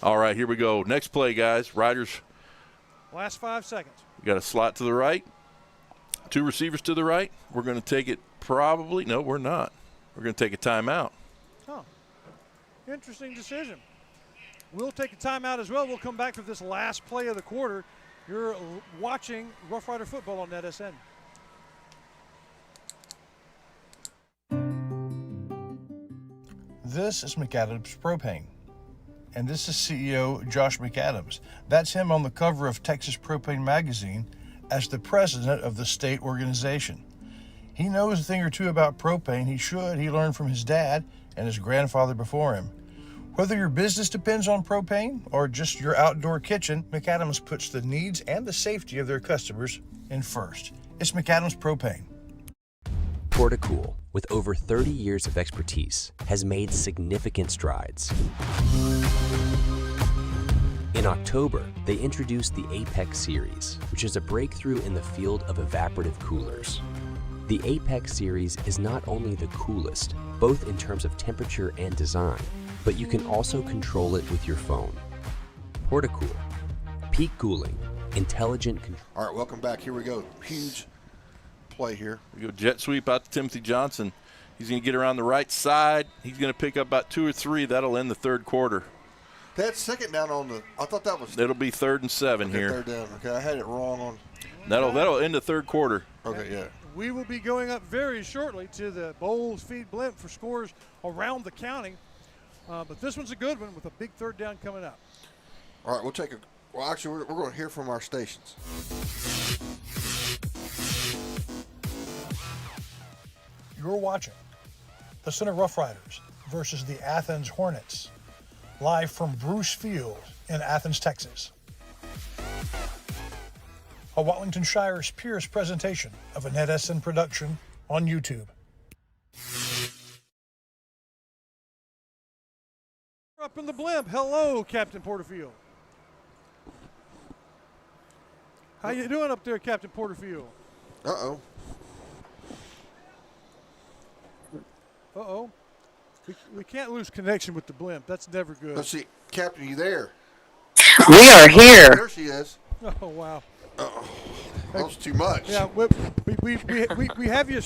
All right, here we go. Next play, guys. Riders. Last 5 seconds. We got a slot to the right. 2 receivers to the right. We're going to take it probably. No, we're not. We're going to take a timeout. Oh, interesting decision. We'll take a timeout as well. We'll come back for this last play of the quarter. You're watching Rough Rider football on NetSN. This is McAdams Propane. And this is CEO Josh McAdams. That's him on the cover of Texas Propane Magazine as the president of the state organization. He knows a thing or two about propane. He learned from his dad and his grandfather before him. Whether your business depends on propane or just your outdoor kitchen, McAdams puts the needs and the safety of their customers in first. It's McAdams Propane. Portacool, with over 30 years of expertise, has made significant strides. In October, they introduced the Apex series, which is a breakthrough in the field of evaporative coolers. The Apex series is not only the coolest, both in terms of temperature and design, but you can also control it with your phone. Portacool, peak cooling, intelligent control. All right, welcome back. Here we go. Huge play here. We go jet sweep out to Timothy Johnson. He's going to get around the right side. He's going to pick up about 2 or 3. That'll end the 3rd quarter. That's 2nd down on the – I thought that was – It'll be 3rd and 7 here. 3rd down. Okay, I had it wrong on That'll end the third quarter. Okay, yeah. We will be going up very shortly to the Bowles Feed Blimp for scores around the county. But this one's a good one with a big third down coming up. All right, we're going to hear from our stations. You're watching the Center Rough Riders versus the Athens Hornets, live from Bruce Field in Athens, Texas. A Watlington Shires Pierce presentation of a NetSN production on YouTube. Up in the blimp. Hello, Captain Porterfield. How you doing up there, Captain Porterfield? Uh-oh. Uh-oh. We can't lose connection with the blimp. That's never good. Let's see. Captain, you there? We are here. There she is. Oh, wow. Uh-oh. That was too much. Yeah, we have you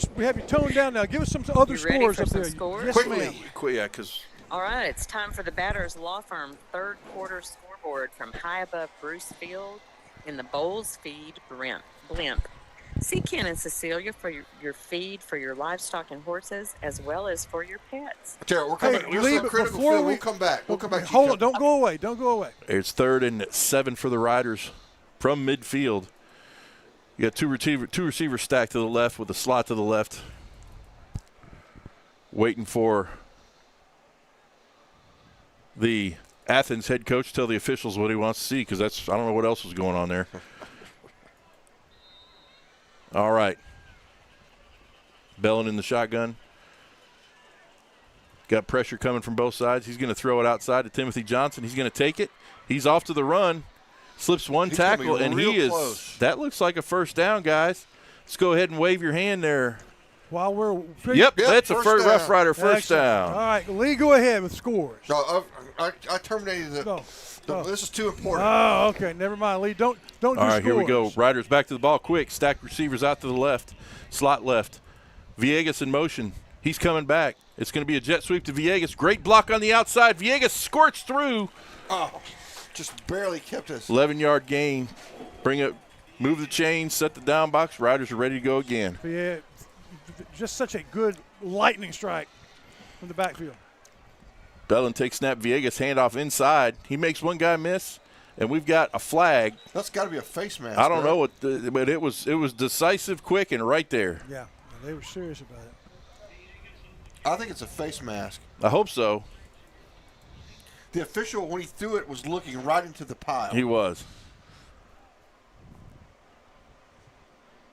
toned down now. Give us some other You ready scores for up some there. scores? Yes, Quickly. ma'am. Yeah, because All right, it's time for the Batters Law Firm third quarter scoreboard from high above Bruce Field in the Bowles Feed Blimp. See Ken and Cecilia for your feed for your livestock and horses, as well as for your pets. We're coming. We'll come back. We'll come back. Hold on. Don't go away. Don't go away. it's 3rd and 7 for the Riders from midfield. You got two receivers stacked to the left with a slot to the left, waiting for the Athens head coach to tell the officials what he wants to see, because I don't know what else was going on there. All right. Bellin in the shotgun. Got pressure coming from both sides. He's going to throw it outside to Timothy Johnson. He's going to take it. He's off to the run. Slips one tackle, and he is close. That looks like a first down, guys. Let's go ahead and wave your hand there. While we're Yep, that's a Rough Rider first down. All right, Lee, go ahead with scores. No, I terminated the. No. This is too important. Oh, okay. Never mind, Lee. Don't do All right, scores. here we go. Riders back to the ball quick. Stacked receivers out to the left. Slot left. Villegas in motion. He's coming back. It's going to be a jet sweep to Villegas. Great block on the outside. Villegas squirts through. Oh, just barely kept us. 11-yard gain. Bring it. Move the chains. Set the down box. Riders are ready to go again. Yeah, just such a good lightning strike from the backfield. Bellin takes snap. Villegas handoff inside. He makes one guy miss, and we've got a flag. That's got to be a face mask. I don't know what, but it was decisive, quick, and right there. Yeah, they were serious about it. I think it's a face mask. I hope so. The official, when he threw it, was looking right into the pile. He was.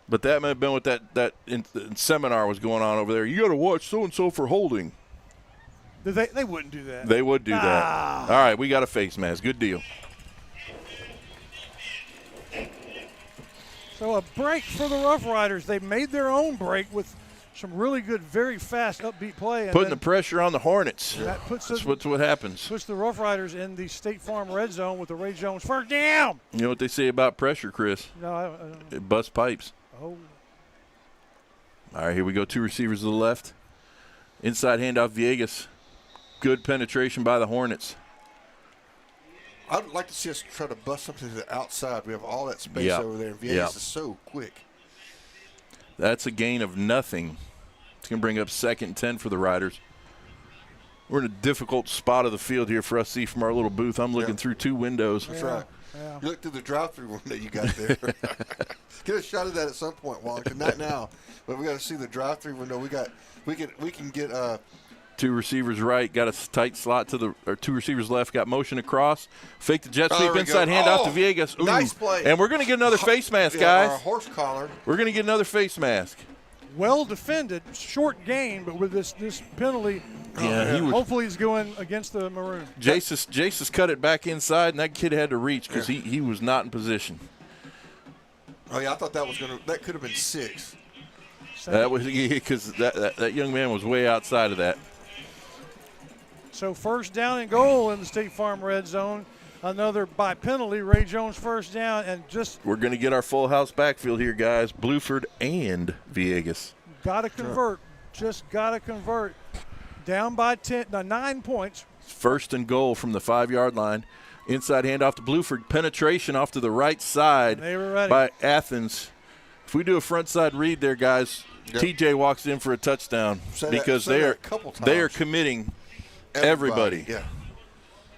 But that may have been what that seminar was going on over there. You got to watch so-and-so for holding. They wouldn't do that. They would do that. All right, we got a face mask. Good deal. So a break for the Rough Riders. They made their own break with some really good, very fast, upbeat play. And Putting the pressure on the Hornets. That's what happens. Puts the Rough Riders in the State Farm red zone with the Ray Jones first down. You know what they say about pressure, Chris? No, I don't. It busts pipes. Oh. All right, here we go. Two receivers to the left. Inside handoff, Villegas. Good penetration by the Hornets. I'd like to see us try to bust something to the outside. We have all that space over there, and Villegas is so quick. That's a gain of nothing. It's going to bring up 2nd and 10 for the Riders. We're in a difficult spot of the field here for us to see from our little booth. I'm looking through two windows. That's right. Yeah. You look through the drive-through window you got there. Get a shot of that at some point, Wallington. Not now, but we got to see the drive-through window. We can get. Two receivers right, got a tight slot two receivers left, got motion across, fake the jet sweep, inside handoff to Villegas. Ooh. Nice play. And we're going to get another face mask, guys. Our horse collar. We're going to get another face mask. Well defended, short gain, but with this penalty, hopefully he's going against the Maroon. Jace's cut it back inside, and that kid had to reach because he was not in position. Oh, yeah, I thought that could have been 6. That was because that young man was way outside of that. So first down and goal in the State Farm red zone. Another by penalty, Ray Jones first down, and we're going to get our full house backfield here, guys. Bluford and Villegas. Got to convert. Just got to convert. Down by 9 points. First and goal from the 5-yard line. Inside handoff to Bluford. Penetration off to the right side They were ready. by Athens. If we do a front side read there, guys, Yep. TJ walks in for a touchdown because Say that a couple they are times. committing everybody. Yeah.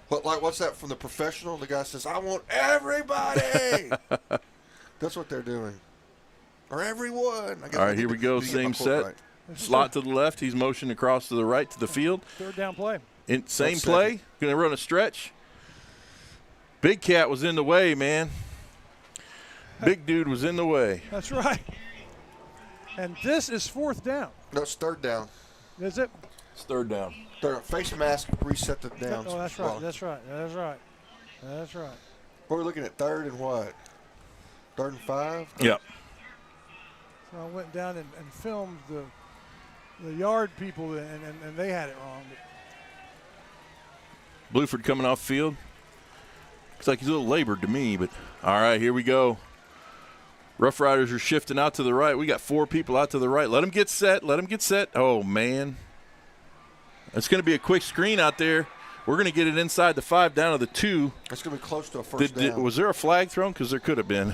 What's that from the professional? The guy says, "I want everybody." That's what they're doing. Or everyone. I guess All right, here we go. need to get Same my quote set. right. Slot to the left. He's motioned across to the right to the field. Third down play. Same That's play. second. Going to run a stretch. Big Cat was in the way, man. Big dude was in the way. That's right. And this is fourth down. No, it's third down. Is it? It's third down. Face mask, reset the downs. Oh, that's right. That's right. What are we looking at? Third and what? Third and 5? Yep. So I went down and filmed the yard people, and they had it wrong. Bluford coming off field. Looks like he's a little labored to me, but all right, here we go. Rough Riders are shifting out to the right. We got 4 people out to the right. Let them get set. Oh, man. It's going to be a quick screen out there. We're going to get it inside the 5 down to the 2. It's going to be close to a first down. Was there a flag thrown? Because there could have been.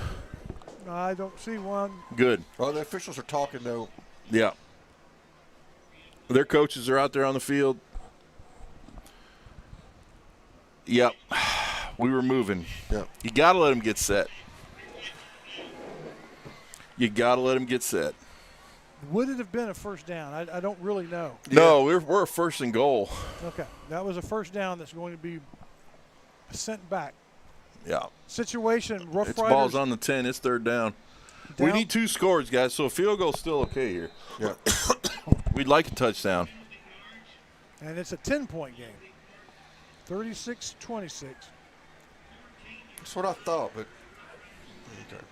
I don't see one. Good. Well, the officials are talking, though. Yeah. Their coaches are out there on the field. Yep. We were moving. Yep. You got to let them get set. Would it have been a first down? I don't really know. No, we're first and goal. Okay. That was a first down that's going to be sent back. Yeah. Situation, Rough It's Riders. ball's on the 10. It's third down. We need 2 scores, guys, so a field goal's still okay here. Yeah. We'd like a touchdown. And it's a 10-point game. 36-26. That's what I thought, but okay.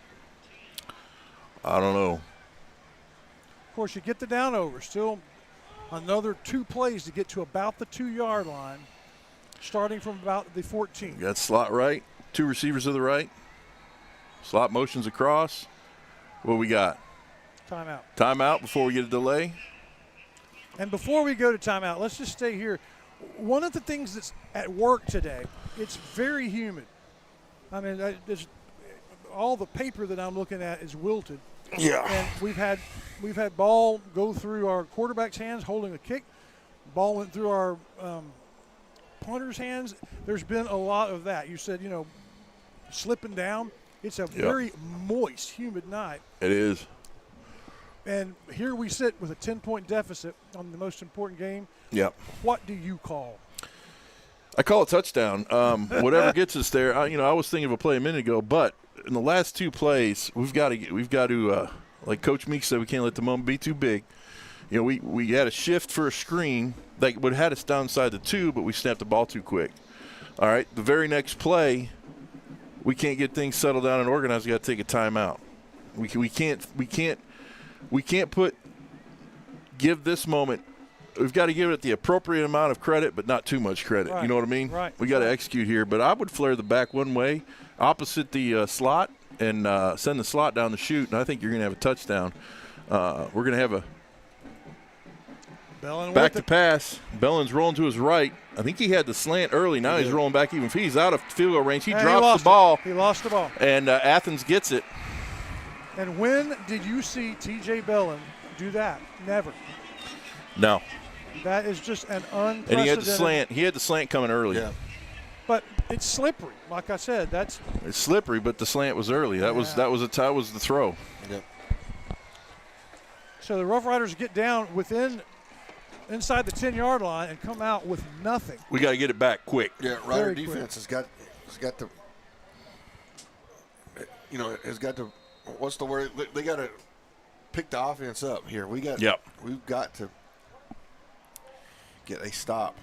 I don't know. Of course, you get the down over. Still another 2 plays to get to about the 2-yard line, starting from about the 14. You got slot right, 2 receivers to the right. Slot motions across. What we got? Timeout. Timeout before we get a delay. And before we go to timeout, let's just stay here. One of the things that's at work today, it's very humid. I mean, all the paper that I'm looking at is wilted. Yeah. And we've had ball go through our quarterback's hands holding a kick. Ball went through our punter's hands. There's been a lot of that. You said, slipping down. It's a very moist, humid night. It is. And here we sit with a 10-point deficit on the most important game. Yep. What do you call? I call it touchdown. Whatever gets us there. I was thinking of a play a minute ago, but in the last 2 plays, we've got to, like Coach Meek said, we can't let the moment be too big. We had a shift for a screen that would have had us downside the 2, but we snapped the ball too quick. All right, the very next play, we can't get things settled down and organized. We got to take a timeout. We can't give this moment. We've got to give it the appropriate amount of credit, but not too much credit. Right. You know what I mean? Right. We got to execute here. But I would flare the back one way, opposite the slot, and send the slot down the chute, and I think you're going to have a touchdown. We're going to have a Bellin back to pass. Bellin's rolling to his right. I think he had the slant early. Now he's rolling back even. He's out of field goal range. He drops the ball. He lost the ball. And Athens gets it. And when did you see T.J. Bellin do that? Never. No. That is just an unprecedented. And he had the slant. He had the slant coming early. Yeah. But it's slippery. Like I said, it's slippery, but the slant was early. That was the throw. Yep. So the Rough Riders get down inside the 10-yard line and come out with nothing. We got to get it back quick. Yeah, Rider defense has got to. What's the word? They got to pick the offense up here. We've got to get a stop.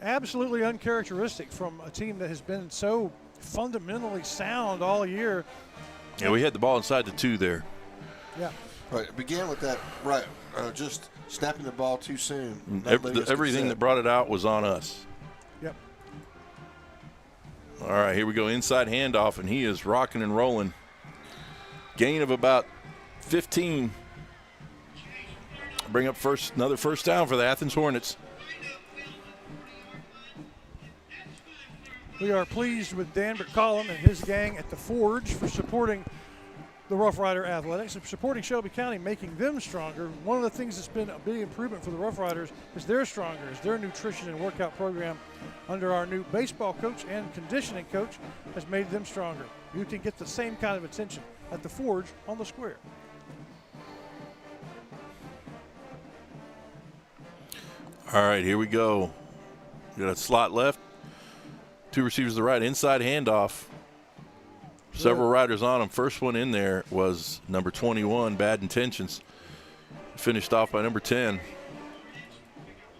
Absolutely uncharacteristic from a team that has been so fundamentally sound all year. Yeah, we had the ball inside the 2 there. Yeah. Right. It began with that, just snapping the ball too soon. Everything that brought it out was on us. Yep. All right, here we go. Inside handoff, and he is rocking and rolling. Gain of about 15. Bring up another first down for the Athens Hornets. We are pleased with Dan McCollum and his gang at the Forge for supporting the Rough Rider Athletics and supporting Shelby County, making them stronger. One of the things that's been a big improvement for the Rough Riders is they're stronger, is their nutrition and workout program under our new baseball coach and conditioning coach has made them stronger. You can get the same kind of attention at the Forge on the square. All right, here we go. We got a slot left. 2 receivers to the right. Inside handoff. Several riders on him. First one in there was number 21, Bad Intentions. Finished off by number 10.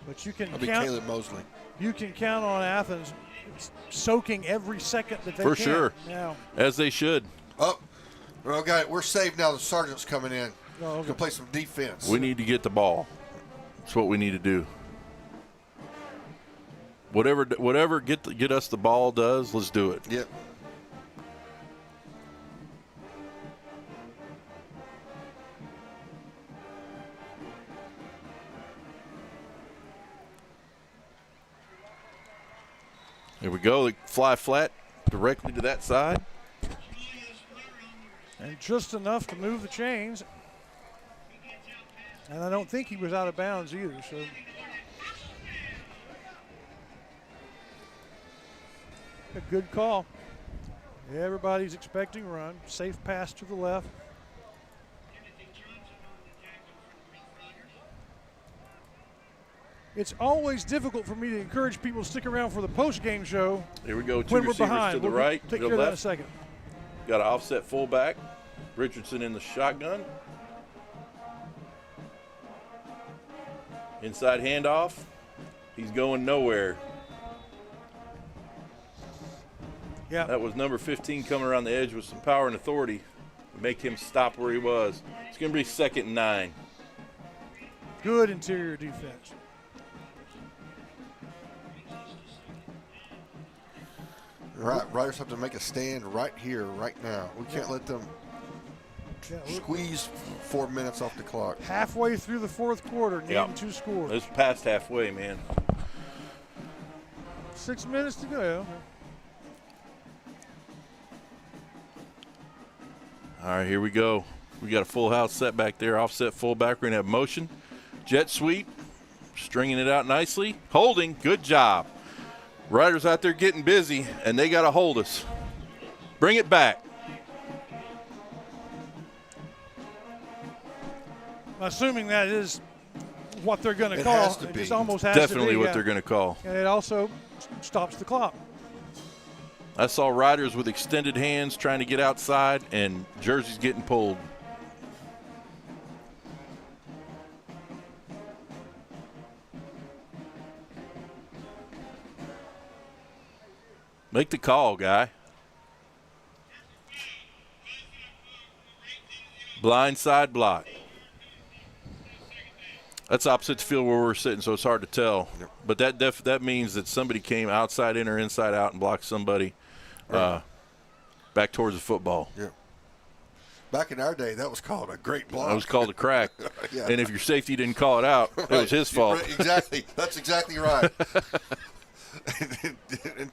But you can That'll be count, Caleb Mosley. You can count on Athens soaking every second that they For can. sure. Now, As they should. Oh, okay, we're saved now. The sergeant's coming in. Oh, okay. Gonna play some defense. We need to get the ball. That's what we need to do. Whatever get us the ball does, let's do it. Yep. Here we go. They fly flat directly to that side. and just enough to move the chains. And I don't think he was out of bounds either. So a good call. Everybody's expecting run. Safe pass to the left. It's always difficult for me to encourage people to stick around for the post-game show. Here we go. Two when we're receivers behind. to the We'll right. Take to care the of that in a left. second. Got an offset fullback. Richardson in the shotgun. Inside handoff. He's going nowhere. Yeah. That was number 15 coming around the edge with some power and authority to make him stop where he was. It's going to be 2nd and 9. Good interior defense. Right, Riders have to make a stand right here, right now. We can't let them squeeze 4 minutes off the clock. Halfway through the fourth quarter, needing 2 scores. It's past halfway, man. 6 minutes to go. All right, here we go. We got a full house set back there. Offset fullback. We're going to have motion. Jet sweep. Stringing it out nicely. Holding. Good job. Riders out there getting busy, and they got to hold us. Bring it back. Assuming that is what they're going to It call. has to It be. just almost has Definitely to be. what they're gonna call. And it also stops the clock. I saw riders with extended hands trying to get outside, and jerseys getting pulled. Make the call, guy. Blindside block. That's opposite the field where we're sitting, so it's hard to tell. But that means that somebody came outside in or inside out and blocked somebody back towards the football. Yeah. Back in our day, that was called a great block. That was called a crack. Yeah. And if your safety didn't call it out, it was his fault. Right, exactly. That's exactly right. And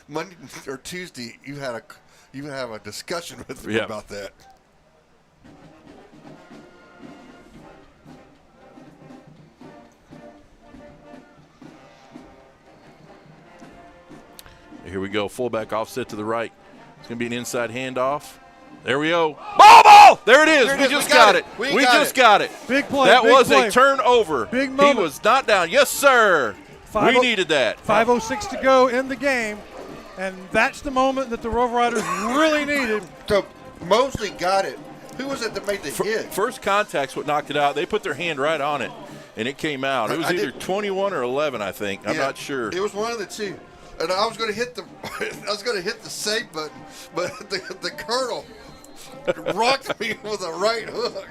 Monday or Tuesday, you have a discussion with me about that. Here we go. Fullback offset to the right. It's going to be an inside handoff. There we go. Ball! There it is. There it We is. just We got got it. it. We We got just it. got it. Big play. That big was play. a turnover. Big He moment. was not down. Yes, sir. We needed that. 5:06 to go in the game, and that's the moment that the Rough Riders really needed. So Mosley got it. Who was it that made the hit? First contact's what knocked it out. They put their hand right on it, and it came out. It was either 21 or 11, I think. I'm Yeah, not sure. It was one of the two. And I was going to hit the save button, but the colonel rocked me with a right hook.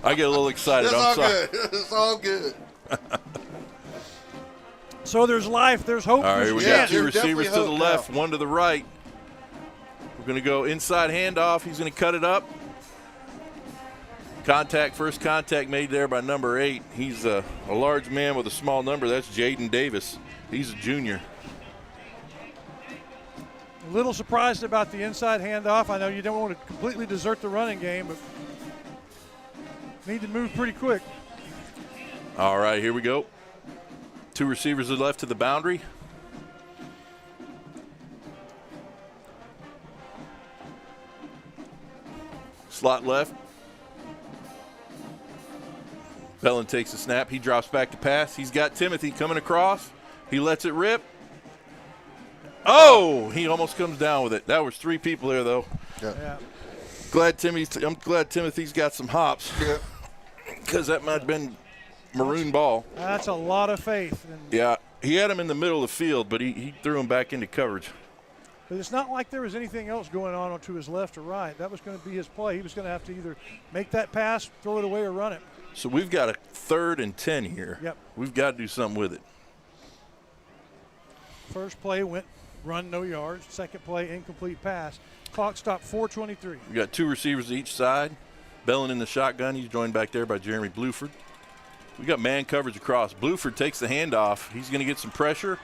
I get a little excited. It's I'm all sorry. good. It's all good. So there's life, there's hope. All right, there's we chance. got 2 receivers to the left, 1 to the right. We're going to go inside handoff. He's going to cut it up. First contact made there by number 8. He's a large man with a small number. That's Jaden Davis. He's a junior. little surprised about the inside handoff. I know you don't want to completely desert the running game, but need to move pretty quick. All right, here we go. 2 receivers are left to the boundary. Slot left. Bellin takes a snap. He drops back to pass. He's got Timothy coming across. He lets it rip. Oh, he almost comes down with it. That was 3 people there, though. Yeah. I'm glad Timothy's got some hops. Yeah. Because that might have been maroon ball. That's a lot of faith. Yeah, he had him in the middle of the field, but he threw him back into coverage. But it's not like there was anything else going on to his left or right. That was going to be his play. He was going to have to either make that pass, throw it away, or run it. So we've got a 3rd and 10 here. Yep. We've got to do something with it. First play went run, no yards. Second play, incomplete pass. Clock stopped 4:23. We got 2 receivers each side. Bellin in the shotgun. He's joined back there by Jeremy Bluford. We got man coverage across. Bluford takes the handoff. He's going to get some pressure.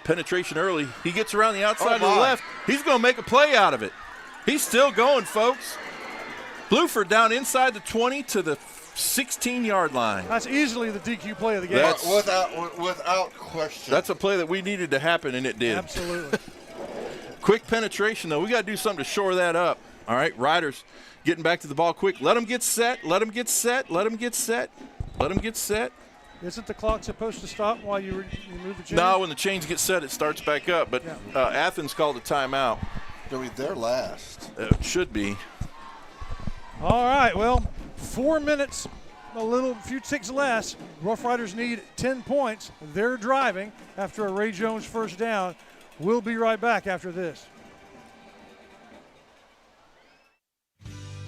Penetration early. He gets around the outside to the left. He's going to make a play out of it. He's still going, folks. Bluford down inside the 20 to the 16-yard line. That's easily the DQ play of the game. Without question. That's a play that we needed to happen, and it did. Absolutely. Quick penetration, though. We got to do something to shore that up. All right, Riders getting back to the ball quick. Let them get set. Let them get set. Let them get set. Let them get set. Isn't the clock supposed to stop while you move the chains? No, when the chains get set, it starts back up. But Athens called a timeout. They're last. Should be. All right, well, 4 minutes, few ticks less. Rough Riders need 10 points. They're driving after a Ray Jones first down. We'll be right back after this.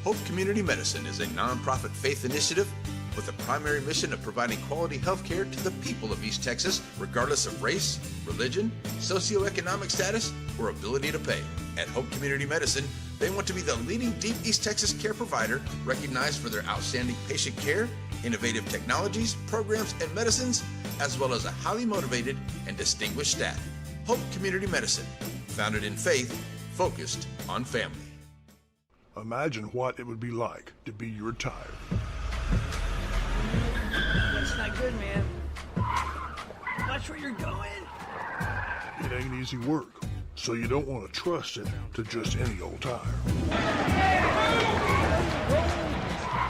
Hope Community Medicine is a nonprofit faith initiative with a primary mission of providing quality health care to the people of East Texas, regardless of race, religion, socioeconomic status, or ability to pay. At Hope Community Medicine, they want to be the leading deep East Texas care provider, recognized for their outstanding patient care, innovative technologies, programs, and medicines, as well as a highly motivated and distinguished staff. Hope Community Medicine, founded in faith, focused on family. Imagine what it would be like to be your tire. That's not good, man. Watch where you're going. It ain't easy work, so you don't want to trust it to just any old tire.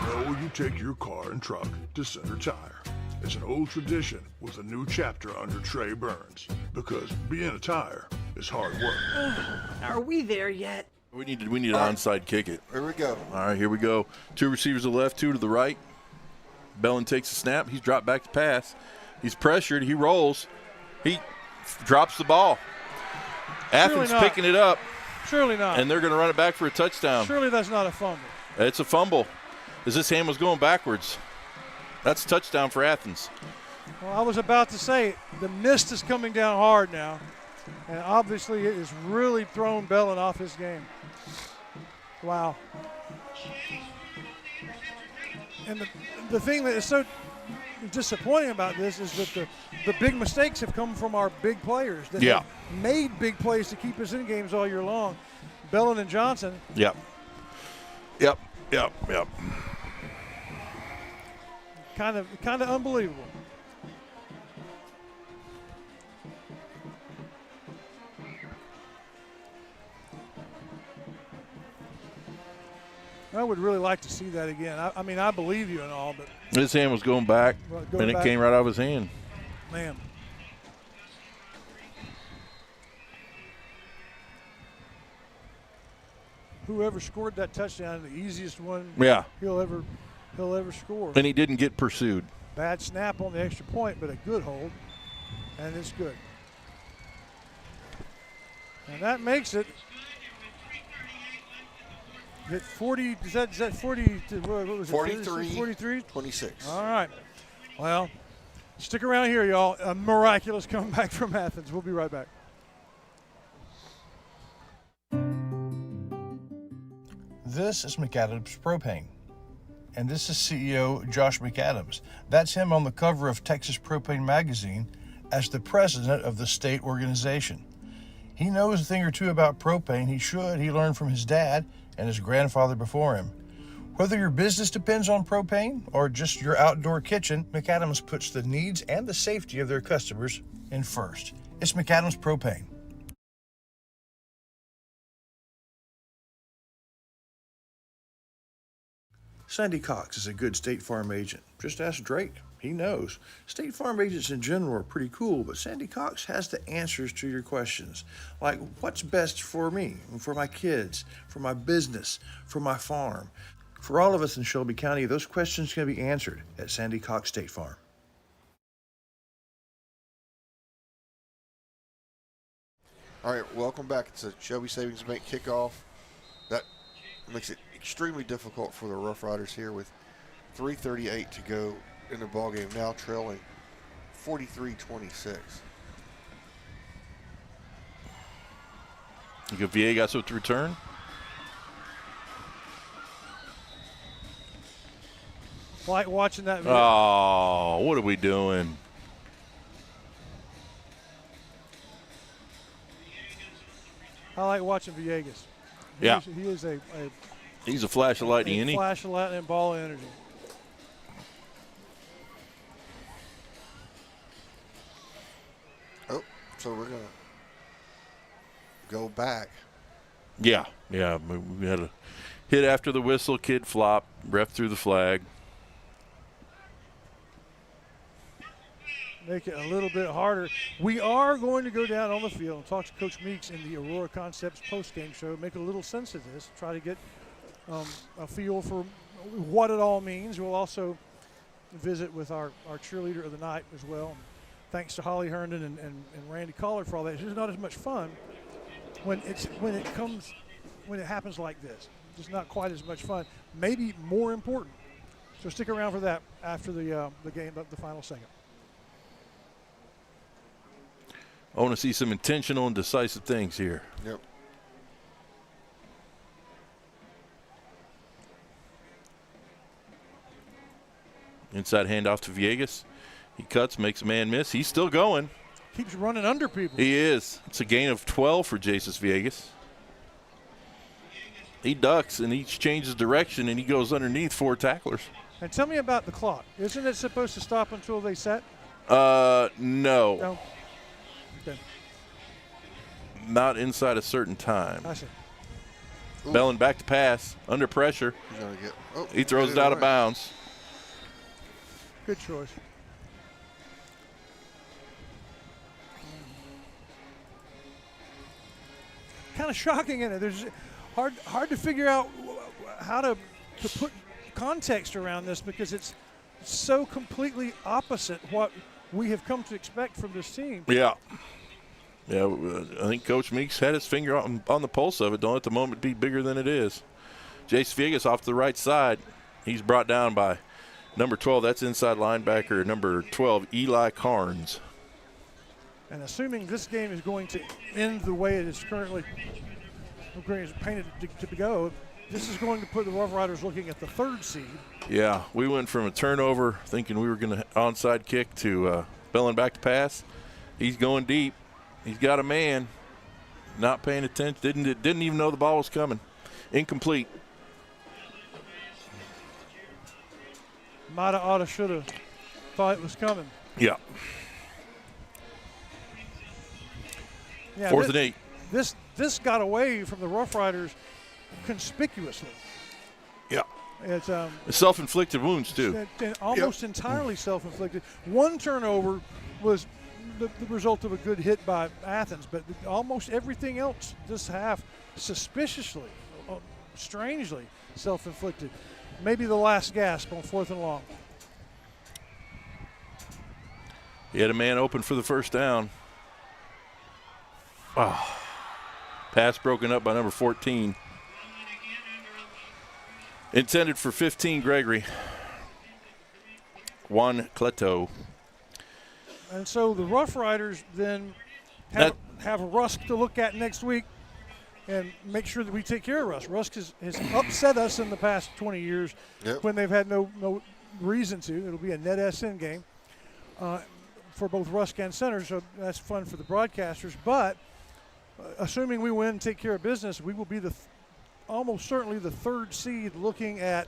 No, you take your car and truck to Center Tire. It's an old tradition with a new chapter under Trey Burns, because being a tire is hard work. Are we there yet? We need an onside kick it. Here we go. All right, here we go. 2 receivers to the left, 2 to the right. Bellin takes a snap. He's dropped back to pass. He's pressured. He rolls. He drops the ball. Athens picking it up. Surely not. And they're going to run it back for a touchdown. Surely that's not a fumble. It's a fumble, as this hand was going backwards. That's a touchdown for Athens. Well, I was about to say, the mist is coming down hard now. And obviously it has really thrown Bellin off his game. Wow. And the thing that is so disappointing about this is that the big mistakes have come from our big players that have made big plays to keep us in games all year long. Bellin and Johnson. Yep. Kind of unbelievable. I would really like to see that again. I mean, I believe you and all, but his hand was going back, and it came right out of his hand. Man. Whoever scored that touchdown, the easiest one he'll ever score. And he didn't get pursued. Bad snap on the extra point, but a good hold, and it's good. And that makes it. At 40, is that 40? What was it? 43. 43. 26. All right. Well, stick around here, y'all. A miraculous comeback from Athens. We'll be right back. This is McAdams Propane, and this is CEO Josh McAdams. That's him on the cover of Texas Propane Magazine as the president of the state organization. He knows a thing or two about propane. He learned from his dad and his grandfather before him. Whether your business depends on propane or just your outdoor kitchen, McAdams puts the needs and the safety of their customers in first. It's McAdams Propane. Sandy Cox is a good State Farm agent. Just ask Drake. He knows. State Farm agents in general are pretty cool, but Sandy Cox has the answers to your questions. Like, what's best for me, for my kids, for my business, for my farm? For all of us in Shelby County, those questions can be answered at Sandy Cox State Farm. All right, welcome back. It's a Shelby Savings Bank kickoff. That makes it extremely difficult for the Rough Riders here with 3:38 to go in the ballgame, now trailing 43-26. You got Villegas with the return. Like watching that video. Oh, what are we doing? I like watching Villegas. He is he's a flash of lightning, isn't he? Flash of lightning, ball of energy. Oh, so we're going to go back. Yeah. We had a hit after the whistle, kid flop, ref threw the flag. Make it a little bit harder. We are going to go down on the field and talk to Coach Meeks in the Aurora Concepts postgame show, make a little sense of this, try to get a feel for what it all means. We'll also visit with our cheerleader of the night as well. And thanks to Holly Herndon and Randy Collar for all that. It's just not as much fun when it happens like this. It's not quite as much fun. Maybe more important. So stick around for that after the game, the final second. I want to see some intentional and decisive things here. Yep. Inside handoff to Villegas. He cuts, makes a man miss. He's still going. Keeps running under people. He is. It's a gain of 12 for Jesus Villegas. He ducks and he changes direction and he goes underneath 4 tacklers. And tell me about the clock. Isn't it supposed to stop until they set? No. Okay. Not inside a certain time. I see. Bellin back to pass, under pressure. He throws it out of bounds. Good choice. Kind of shocking in it. There's hard to figure out how to put context around this because it's so completely opposite what we have come to expect from this team. Yeah, I think Coach Meeks had his finger on the pulse of it. Don't let the moment be bigger than it is. Jace Villegas off to the right side. He's brought down by number 12. That's inside linebacker number 12, Eli Carnes. And assuming this game is going to end the way it is currently painted to go, this is going to put the Rough Riders looking at the 3rd seed. Yeah, we went from a turnover thinking we were going to onside kick to Bellin back to pass. He's going deep. He's got a man. Not paying attention. Didn't even know the ball was coming. Incomplete. Mighta, oughta, shoulda thought it was coming. Yeah. 4th and 8. This got away from the Rough Riders conspicuously. Yeah. It's self-inflicted wounds too. Almost entirely self-inflicted. One turnover was the result of a good hit by Athens, but almost everything else this half suspiciously, strangely self-inflicted. Maybe the last gasp on 4th and long. He had a man open for the first down. Oh. Pass broken up by number 14. Intended for 15, Gregory. Juan Cleto. And so the Rough Riders then have Rusk to look at next week and make sure that we take care of Rusk. Rusk has upset us in the past 20 years when they've had no reason to. It'll be a net SN game for both Rusk and center, so that's fun for the broadcasters. But assuming we win, take care of business, we will be almost certainly the 3rd seed, looking at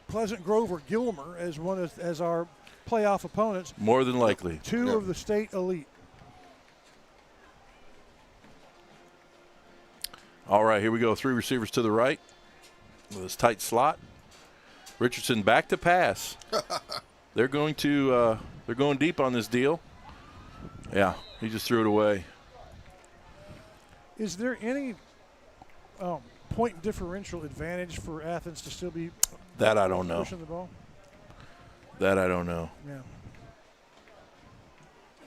Pleasant Grove or Gilmer as our playoff opponents. More than likely. 2 of the state elite. All right, here we go. 3 receivers to the right with this tight slot. Richardson back to pass. They're going deep on this deal. Yeah, he just threw it away. Is there any point differential advantage for Athens to still be that I don't know. Pushing the ball? That I don't know. Yeah.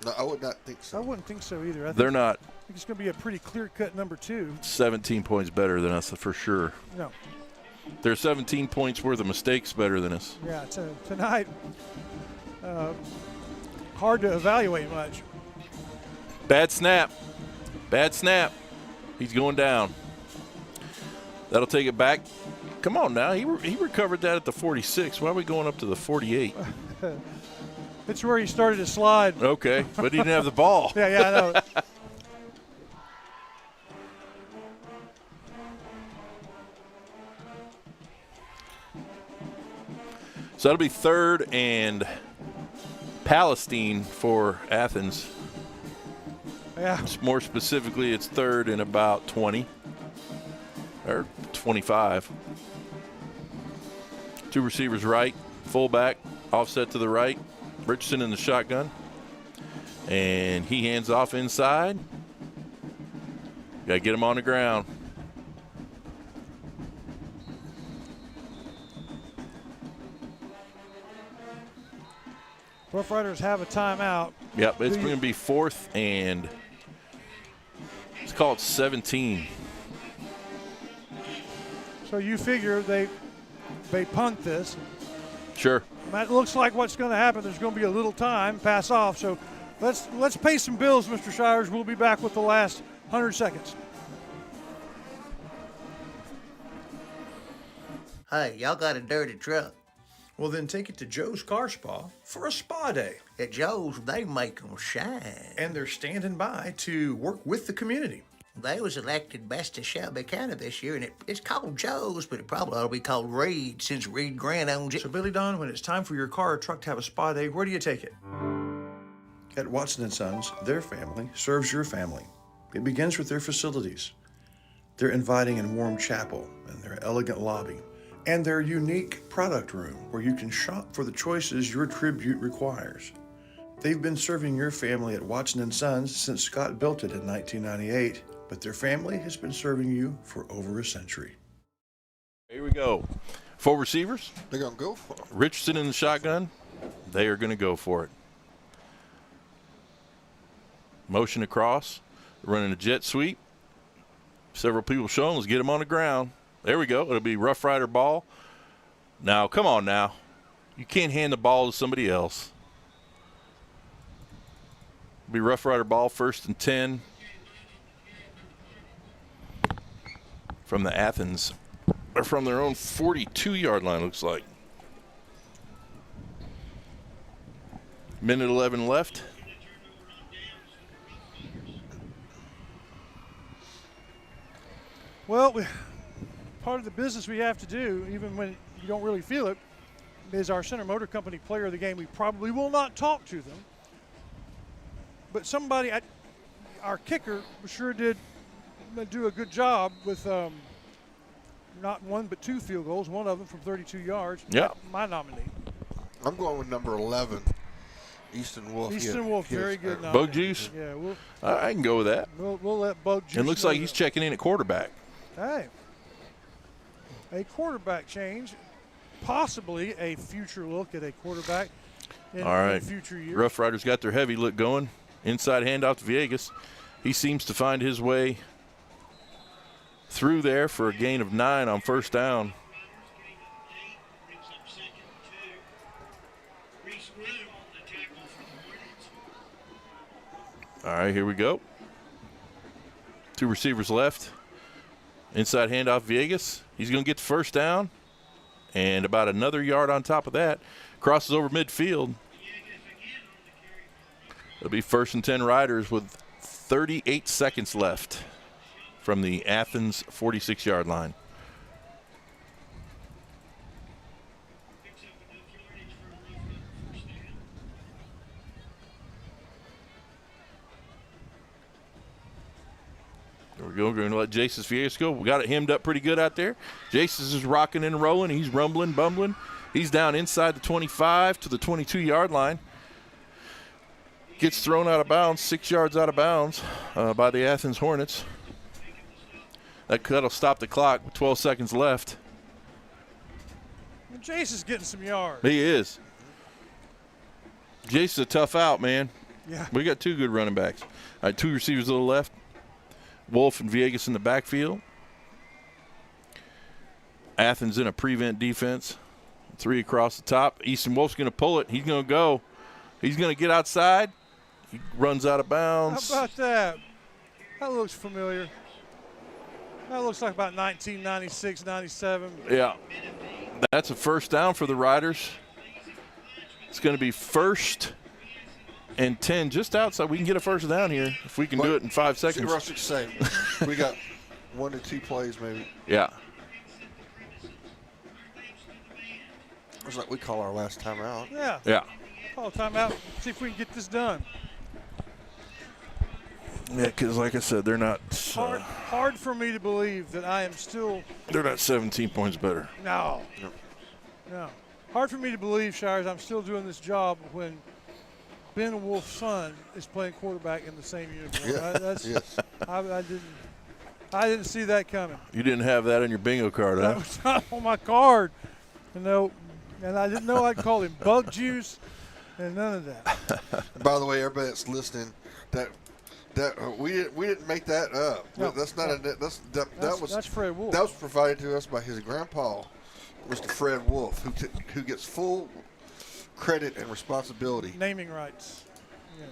No, I would not think so. I wouldn't think so either. They're not. I think it's going to be a pretty clear-cut number 2. 17 points better than us for sure. No. They're 17 points worth of mistakes better than us. Yeah, tonight, hard to evaluate much. Bad snap. Bad snap. He's going down. That'll take it back. Come on now. He recovered that at the 46. Why are we going up to the 48? It's where he started to slide. Okay, but he didn't have the ball. Yeah, I know. So that'll be 3rd and Palestine for Athens. Yeah. More specifically, it's 3rd and about 20 or 25. 2 receivers right, fullback, offset to the right. Richardson in the shotgun. And he hands off inside. Got to get him on the ground. Rough Riders have a timeout. Yep, it's going to be 4th and it's called 17. So you figure they punt this. Sure. That looks like what's going to happen. There's going to be a little time, pass off. So let's pay some bills, Mr. Shires. We'll be back with the last 100 seconds. Hey, y'all got a dirty truck. Well, then take it to Joe's Car Spa for a spa day. At Joe's, they make them shine. And they're standing by to work with the community. They was elected best of Shelby County this year, and it's called Joe's, but it probably ought to be called Reed since Reed Grant owns it. So, Billy Don, when it's time for your car or truck to have a spa day, where do you take it? At Watson & Sons, their family serves your family. It begins with their facilities, their inviting and warm chapel, and their elegant lobby, and their unique product room where you can shop for the choices your tribute requires. They've been serving your family at Watson & Sons since Scott built it in 1998, but their family has been serving you for over a century. Here we go. 4 receivers. They're going to go for it. Richardson in the shotgun. They are going to go for it. Motion across. Running a jet sweep. Several people showing. Let's get them on the ground. There we go. It'll be Rough Rider ball. Now, come on now. You can't hand the ball to somebody else. It'll be Rough Rider ball, 1st and 10. From the Athens, or from their own 42-yard line, looks like. Minute 11 left. Well, part of the business we have to do, even when you don't really feel it, is our Center Motor Company player of the game. We probably will not talk to them. But somebody, our kicker sure did do a good job with not 1 but 2 field goals, one of them from 32 yards. Yeah. My nominee. I'm going with number 11, Easton Wolf. Easton Wolf, very good nominee. Bug Juice? Yeah, I can go with that. We'll let Bug Juice. It looks like he's checking in at quarterback. Hey, a quarterback change, possibly a future look at a quarterback in future years. Rough Riders got their heavy look going. Inside handoff to Villegas. He seems to find his way through there for a gain of 9 on 1st down. All right, here we go. 2 receivers left. Inside handoff, Villegas. He's going to get the 1st down. And about another yard on top of that. Crosses over midfield. It'll be 1st and 10 Riders with 38 seconds left from the Athens 46-yard line. There we go. We're going to let Jason Viegas go. We got it hemmed up pretty good out there. Jason is rocking and rolling. He's rumbling, bumbling. He's down inside the 25 to the 22-yard line. Gets thrown out of bounds, 6 yards out of bounds by the Athens Hornets. That'll stop the clock with 12 seconds left. Well, Jason's getting some yards. He is. Jason's a tough out, man. Yeah. We got two good running backs. All right, two receivers to the left. Wolf and Viegas in the backfield. Athens in a prevent defense. Three across the top. Easton Wolf's going to pull it. He's going to go. He's going to get outside. He runs out of bounds. How about that? That looks familiar. That looks like about 1996, 97. Yeah. That's a first down for the Riders. It's going to be 1st and 10 just outside. We can get a first down here if we can do it in 5 seconds. See, Russ, say we got 1 to 2 plays maybe. Yeah. It's like we call our last timeout. Yeah. Yeah. Call a timeout. See if we can get this done. Yeah, because like I said, they're not. Hard for me to believe that I am still. They're not 17 points better. No. Hard for me to believe, Shires, I'm still doing this job when Ben Wolf's son is playing quarterback in the same uniform. Yeah. I didn't see that coming. You didn't have that on your bingo card, That huh? was not on my card. And I didn't know I'd call him bug juice and none of that. By the way, everybody that's listening, that we didn't make that up. No, that's not that's Fred Wolf. That was provided to us by his grandpa, Mr. Fred Wolf, who gets full credit and responsibility. Naming rights. Yeah.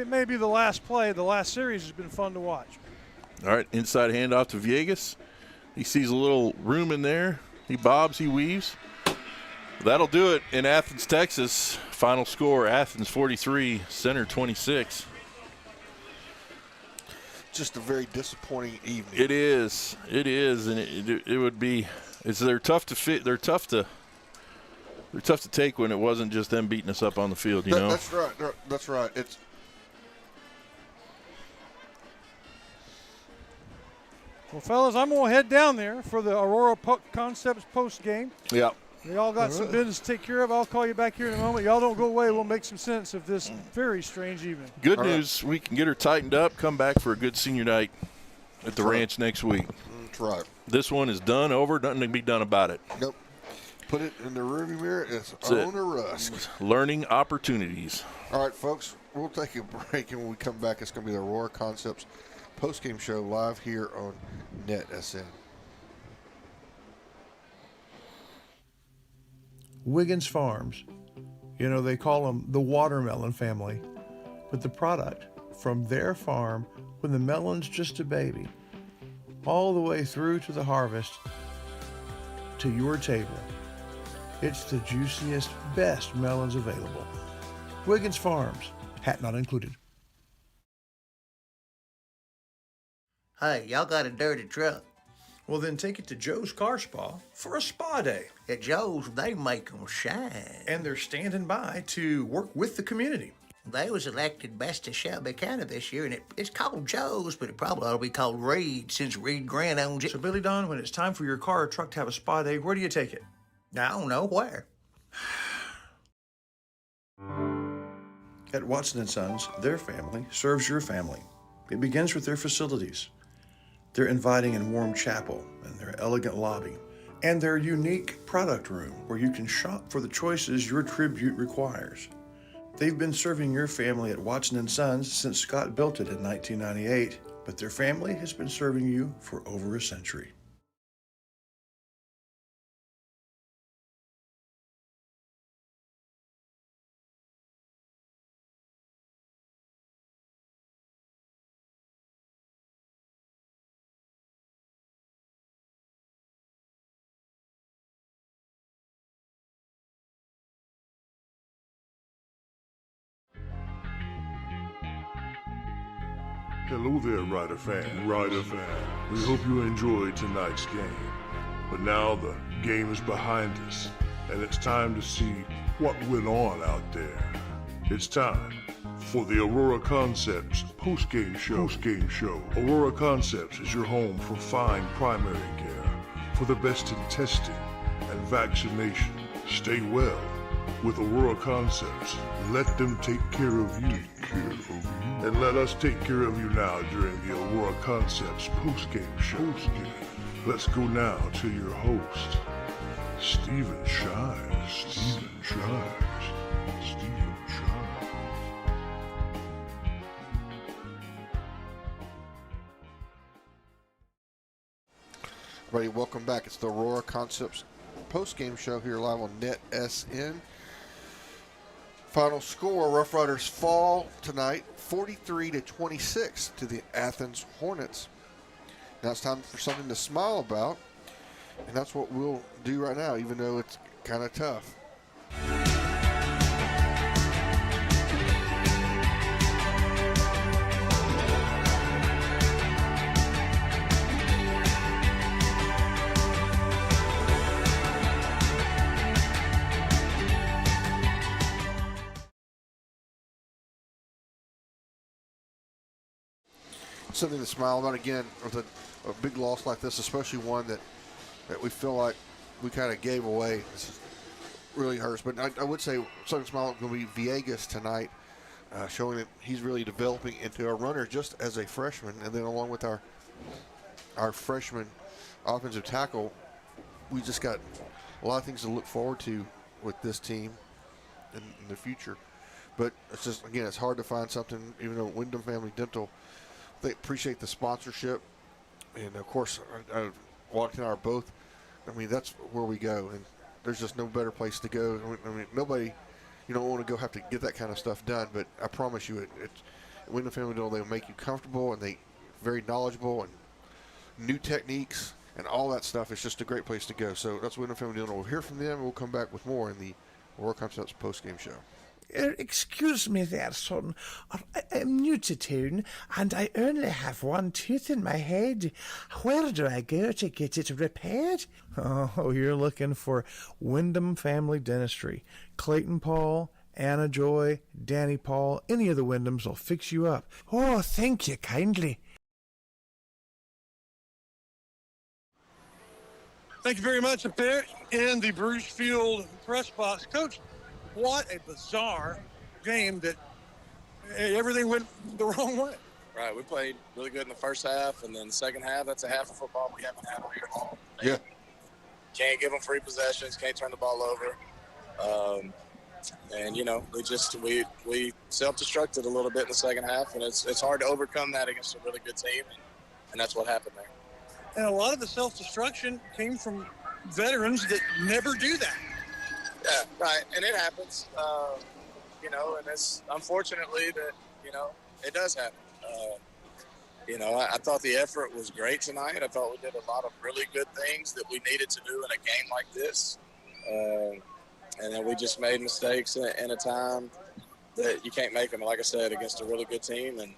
It may be the last play. The last series has been fun to watch. All right, inside handoff to Viegas. He sees a little room in there. He bobs, he weaves. That'll do it in Athens, Texas. Final score, Athens 43, Center 26. Just a very disappointing evening. It is, and it would be. They're tough to fit. They're tough to take when it wasn't just them beating us up on the field. You know. That's right. That's right. It's. Well, fellas, I'm going to head down there for the Aurora Concepts post game. Yeah. We all got some business to take care of. I'll call you back here in a moment. Y'all don't go away. We'll make some sense of this very strange evening. Good news, we can get her tightened up, come back for a good senior night at the ranch next week. That's right. This one is done, over, nothing to be done about it. Nope. Put it in the rearview mirror. It's on a rusk. Learning opportunities. All right, folks, we'll take a break, and when we come back, it's going to be the Aurora Concepts postgame show live here on NetSN. Wiggins Farms. You know, they call them the watermelon family, but the product from their farm when the melon's just a baby, all the way through to the harvest to your table. It's the juiciest, best melons available. Wiggins Farms, hat not included. Hey, y'all got a dirty truck. Well, then take it to Joe's Car Spa for a spa day. At Joe's, they make 'em shine. And they're standing by to work with the community. They was elected best of Shelby County this year, and it's called Joe's, but it probably ought to be called Reed since Reed Grant owns it. So, Billy Don, when it's time for your car or truck to have a spa day, where do you take it? I don't know where. At Watson & Sons, their family serves your family. It begins with their facilities, their inviting and warm chapel, and their elegant lobby, and their unique product room where you can shop for the choices your tribute requires. They've been serving your family at Watson & Sons since Scott built it in 1998, but their family has been serving you for over a century. Hello there, Rider fan. We hope you enjoyed tonight's game. But now the game is behind us, and it's time to see what went on out there. It's time for the Aurora Concepts Postgame Show. Aurora Concepts is your home for fine primary care, for the best in testing and vaccination. Stay well with Aurora Concepts. Let them take care of you. And let us take care of you now during the Aurora Concepts Postgame Show. Let's go now to your host, Stephen Shires. Everybody, welcome back. It's the Aurora Concepts post-game show here live on NetSN. Final score, Rough Riders fall tonight 43-26 to the Athens Hornets. Now it's time for something to smile about, and that's what we'll do right now, even though it's kind of tough. Something to smile about again with a big loss like this, especially one that we feel like we kind of gave away. This really hurts. But I would say something to smile about going to be Villegas tonight, showing that he's really developing into a runner just as a freshman. And then along with our freshman offensive tackle, we just got a lot of things to look forward to with this team in the future. But it's just, again, it's hard to find something, even though Wyndham Family Dental, they appreciate the sponsorship, and of course, Washington and I are both. I mean, that's where we go, and there's just no better place to go. I mean, nobody, you don't want to go have to get that kind of stuff done, but I promise you, it's Wyndham Family Dental. They make you comfortable, and they very knowledgeable, and new techniques, and all that stuff. It's just a great place to go. So that's Wyndham Family Dental. We'll hear from them, and we'll come back with more in the Aurora Concepts post-game show. Excuse me there, son. I'm new to town, and I only have one tooth in my head. Where do I go to get it repaired? Oh, you're looking for Wyndham Family Dentistry. Clayton Paul, Anna Joy, Danny Paul, any of the Wyndhams will fix you up. Oh, thank you kindly. Thank you very much up there in the Bruce Field press box. Coach, what a bizarre game that everything went the wrong way. Right, we played really good in the first half, and then the second half, that's a half of football we haven't had all year long. Yeah. Can't give them free possessions, can't turn the ball over. And, you know, we self-destructed a little bit in the second half, and it's hard to overcome that against a really good team, and that's what happened there. And a lot of the self-destruction came from veterans that never do that. Yeah, right, and it happens, you know, and it's unfortunately that, you know, it does happen. You know, I thought the effort was great tonight. I thought we did a lot of really good things that we needed to do in a game like this. And then we just made mistakes in a time that you can't make them, like I said, against a really good team. And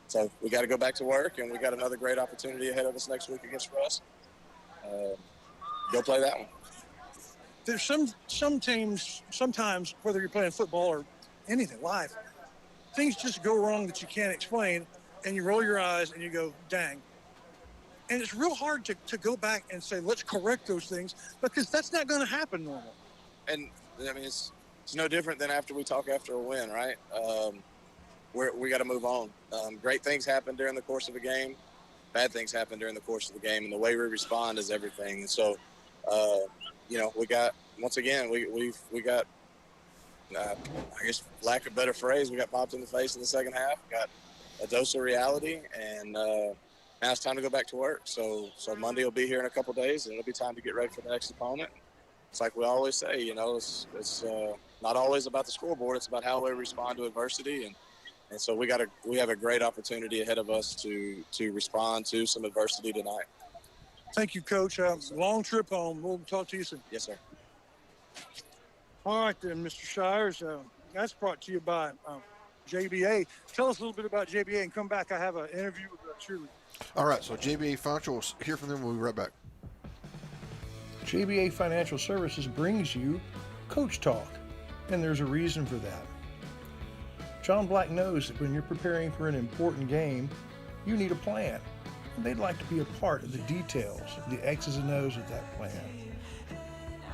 so we got to go back to work, and we got another great opportunity ahead of us next week against Russ. Go play that one. There's some teams, sometimes, whether you're playing football or anything, life, things just go wrong that you can't explain, and you roll your eyes and you go, dang. And it's real hard to go back and say, let's correct those things, because that's not going to happen normal. And, I mean, it's no different than after we talk after a win, right? We got to move on. Great things happen during the course of a game. Bad things happen during the course of the game, and the way we respond is everything. And so, you know, we got, once again, we got, I guess, lack of a better phrase, we got popped in the face in the second half. We got a dose of reality, and now it's time to go back to work. So Monday will be here in a couple days, and it'll be time to get ready for the next opponent. It's like we always say, you know, it's not always about the scoreboard. It's about how we respond to adversity, and so we have a great opportunity ahead of us to respond to some adversity tonight. Thank you, Coach. Long trip home. We'll talk to you soon. Yes, sir. All right, then, Mr. Shires. That's brought to you by JBA. Tell us a little bit about JBA and come back. I have an interview with Shirley. All right, so JBA Financial, we'll hear from them. We'll be right back. JBA Financial Services brings you Coach Talk, and there's a reason for that. John Black knows that when you're preparing for an important game, you need a plan, and they'd like to be a part of the details, the X's and O's of that plan.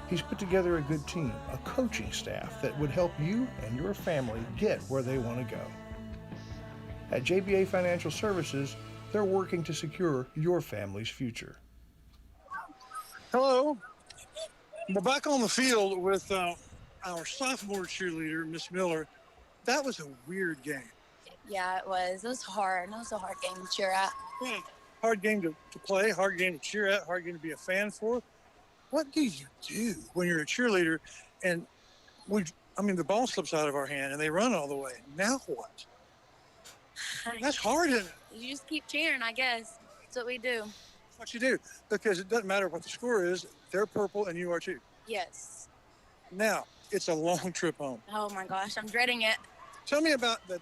He's put together a good team, a coaching staff that would help you and your family get where they want to go. At JBA Financial Services, they're working to secure your family's future. Hello. We're back on the field with our sophomore cheerleader, Miss Miller. That was a weird game. Yeah, it was. It was hard. It was a hard game to cheer at. Yeah. Hard game to play, hard game to cheer at, hard game to be a fan for. What do you do when you're a cheerleader and the ball slips out of our hand and they run all the way? Now what? That's hard, isn't it? You just keep cheering, I guess. That's what we do. That's what you do, because it doesn't matter what the score is. They're purple and you are too. Yes. Now, it's a long trip home. Oh, my gosh. I'm dreading it. Tell me about the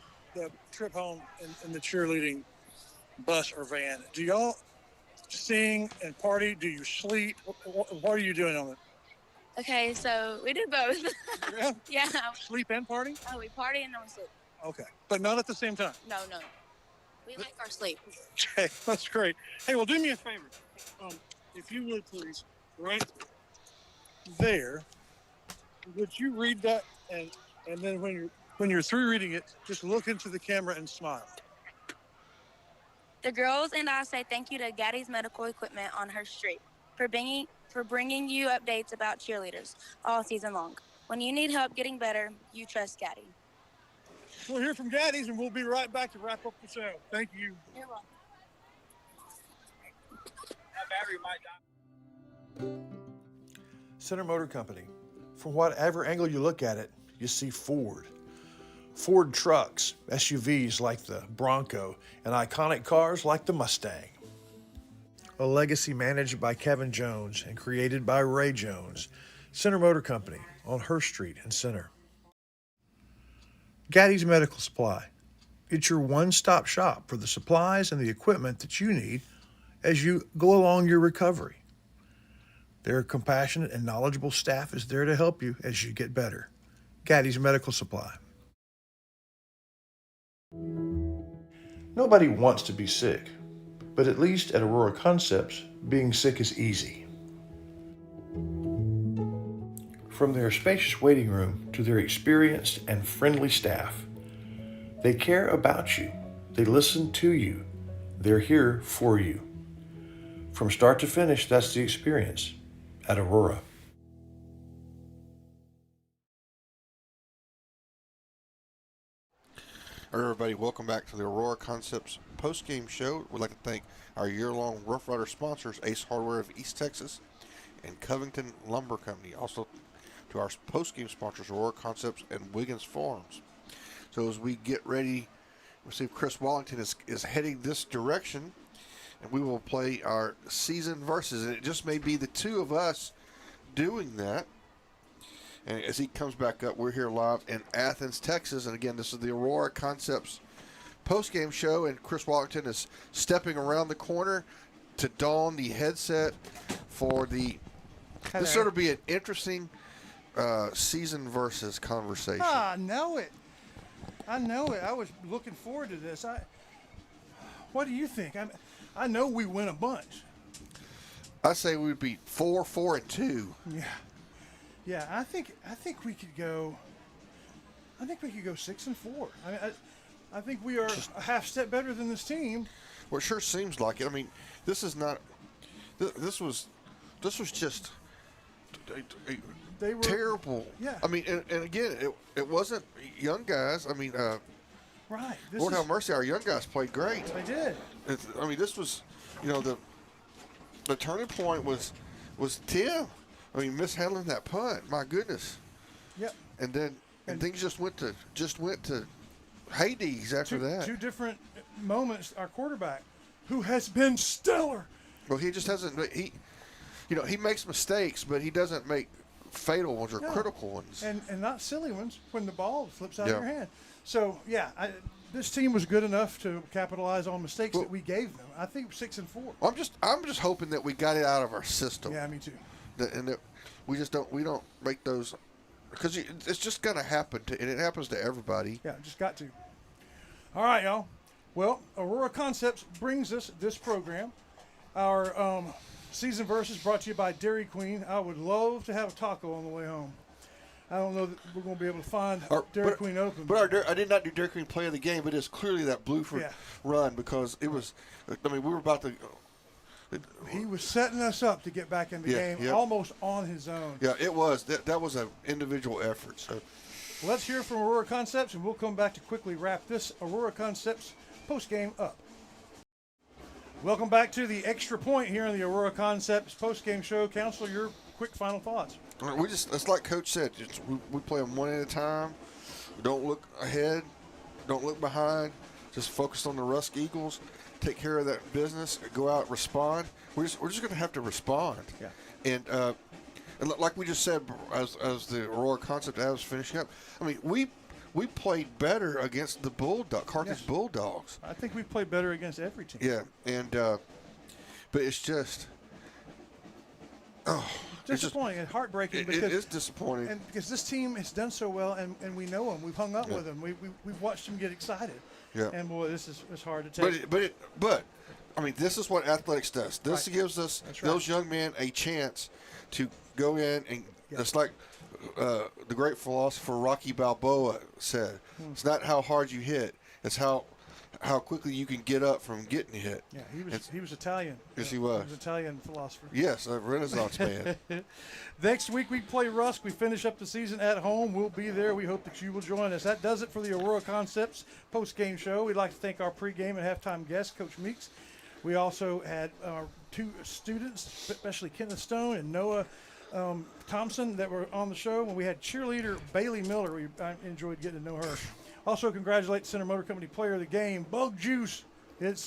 trip home in the cheerleading bus or van. Do y'all sing and party? Do you sleep? What are you doing on it? Okay, so we do both. Yeah? Yeah. Sleep and party? Oh, we party and then we sleep. Okay. But not at the same time? No. We like our sleep. Okay, that's great. Hey, well, do me a favor. If you would, please, right there, would you read that? And then when you're through reading it, just look into the camera and smile. The girls and I say thank you to Gaddy's Medical Equipment on Hurst Street for bringing you updates about cheerleaders all season long. When you need help getting better, you trust Gaddy. We'll hear from Gaddy's, and we'll be right back to wrap up the show. Thank you. You're welcome. That battery might die. Center Motor Company. From whatever angle you look at it, you see Ford. Ford trucks, SUVs like the Bronco, and iconic cars like the Mustang. A legacy managed by Kevin Jones and created by Ray Jones. Center Motor Company on Hurst Street in Center. Gaddy's Medical Supply. It's your one-stop shop for the supplies and the equipment that you need as you go along your recovery. Their compassionate and knowledgeable staff is there to help you as you get better. Gaddy's Medical Supply. Nobody wants to be sick, but at least at Aurora Concepts, being sick is easy. From their spacious waiting room to their experienced and friendly staff, they care about you, they listen to you, they're here for you. From start to finish, that's the experience at Aurora. All right, everybody, welcome back to the Aurora Concepts postgame show. We'd like to thank our year-long Rough Rider sponsors, Ace Hardware of East Texas and Covington Lumber Company. Also to our postgame sponsors, Aurora Concepts and Wiggins Farms. So as we get ready, we'll see if Chris Wallington is heading this direction, and we will play our season verses. And it just may be the two of us doing that. And as he comes back up, we're here live in Athens, Texas. And again, this is the Aurora Concepts postgame show. And Chris Wallington is stepping around the corner to don the headset for the. Hello. This sort of be an interesting season versus conversation. I know it. I was looking forward to this. What do you think? I know we win a bunch. I say we'd be 4-4-2. Yeah, I think we could go. I think we could go 6-4. I mean, I think we are a half step better than this team. Well, it sure seems like it. I mean, this is not. This was just they were terrible. Yeah. I mean, and again, it wasn't young guys. I mean, right. Lord have mercy, our young guys played great. They did. I mean, this was, the turning point was Tim. I mean, mishandling that punt. My goodness. Yep. And then things just went to Hades after that. Two different moments. Our quarterback, who has been stellar. Well, he just hasn't. He makes mistakes, but he doesn't make fatal ones or critical ones. And not silly ones when the ball slips out Yeah. of your hand. So, this team was good enough to capitalize on mistakes that we gave them. I think 6-4. I'm just hoping that we got it out of our system. Yeah, me too. And that we don't make those, because it's just going to happen, and it happens to everybody. Yeah, just got to. All right, y'all. Well, Aurora Concepts brings us this program. Our season verse is brought to you by Dairy Queen. I would love to have a taco on the way home. I don't know that we're going to be able to find Dairy Queen open. But I did not do Dairy Queen play of the game, but it's clearly that Blueford run, because it was, we were about to. He was setting us up to get back in the game almost on his own. Yeah, it was. That was an individual effort. So let's hear from Aurora Concepts, and we'll come back to quickly wrap this Aurora Concepts postgame up. Welcome back to the Extra Point here on the Aurora Concepts postgame show. Counselor, your quick final thoughts. It's like Coach said, we play them one at a time. Don't look ahead. Don't look behind. Just focus on the Rusk Eagles. Take care of that business. Go out, respond. We're just going to have to respond. Yeah. And like we just said, as the Aurora Concept was finishing up, I mean, we played better against the Carthage Bulldogs. I think we played better against every team. Yeah, and but it's just disappointing and heartbreaking. It is disappointing, and because this team has done so well, and we know them. We've hung up with them. We've watched them get excited. Yeah. And boy, it's hard to take. But I mean, this is what athletics does. This gives us those young men a chance to go in, and it's like the great philosopher Rocky Balboa said, it's not how hard you hit, it's how quickly you can get up from getting hit. Yeah, he was Italian. Yes, he was. He was an Italian philosopher. Yes, a Renaissance man. Next week we play Rusk. We finish up the season at home. We'll be there. We hope that you will join us. That does it for the Aurora Concepts post-game show. We'd like to thank our pregame and halftime guest, Coach Meeks. We also had two students, especially Kenneth Stone and Noah Thompson, that were on the show. When we had cheerleader Bailey Miller, I enjoyed getting to know her. Also, congratulate Center Motor Company Player of the Game, Bug Juice. It's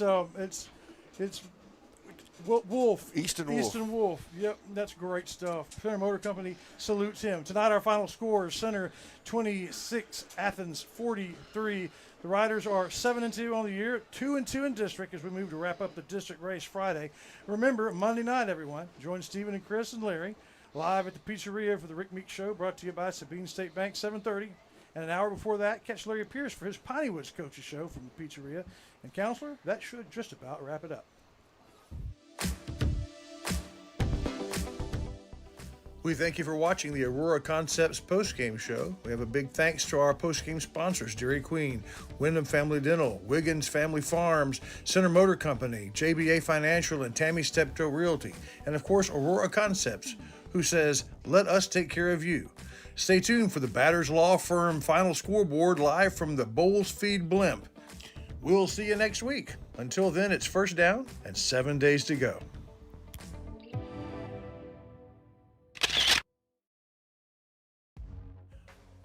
Wolf. Easton Wolf. Yep, that's great stuff. Center Motor Company salutes him. Tonight, our final score is Center 26, Athens 43. The Riders are 7-2 on the year, 2-2 in district as we move to wrap up the district race Friday. Remember, Monday night, everyone, join Stephen and Chris and Larry live at the Pizzeria for the Rick Meeks Show, brought to you by Sabine State Bank, 7:30. And an hour before that, catch Larry Pierce for his Piney Woods Coaches Show from the Pizzeria. And, Counselor, that should just about wrap it up. We thank you for watching the Aurora Concepts postgame show. We have a big thanks to our postgame sponsors, Dairy Queen, Wyndham Family Dental, Wiggins Family Farms, Center Motor Company, JBA Financial, and Tammy Steptoe Realty. And, of course, Aurora Concepts, who says, let us take care of you. Stay tuned for the Batters Law Firm final scoreboard live from the Bowles Feed Blimp. We'll see you next week. Until then, it's first down and 7 days to go.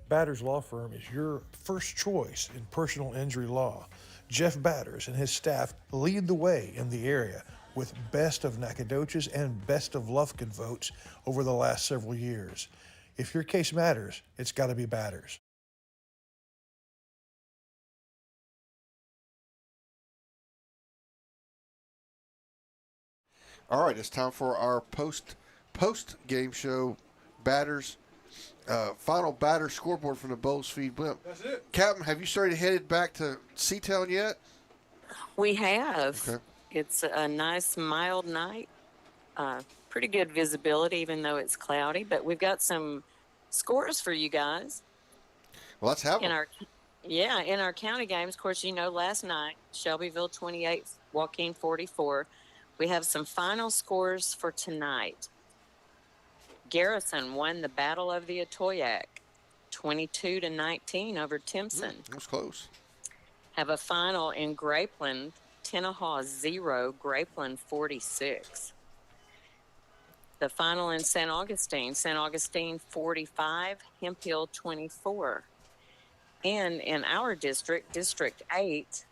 Batters Law Firm is your first choice in personal injury law. Jeff Batters and his staff lead the way in the area with best of Nacogdoches and best of Lufkin votes over the last several years. If your case matters, it's got to be Batters. All right, it's time for our post game show Batters. Final batter scoreboard from the Bowles Feed Blimp. That's it. Captain, have you started headed back to Seatown yet? We have. Okay. It's a nice, mild night. Pretty good visibility, even though it's cloudy. But we've got some scores for you guys. Well, let's have them. In our county games, of course, last night, Shelbyville 28, Joaquin 44. We have some final scores for tonight. Garrison won the Battle of the Atoyac, 22-19 over Timpson. That was close. Have a final in Grapeland, Tenaha 0, Grapeland 46. The final in St. Augustine 45, Hemphill 24. And in our district, District 8,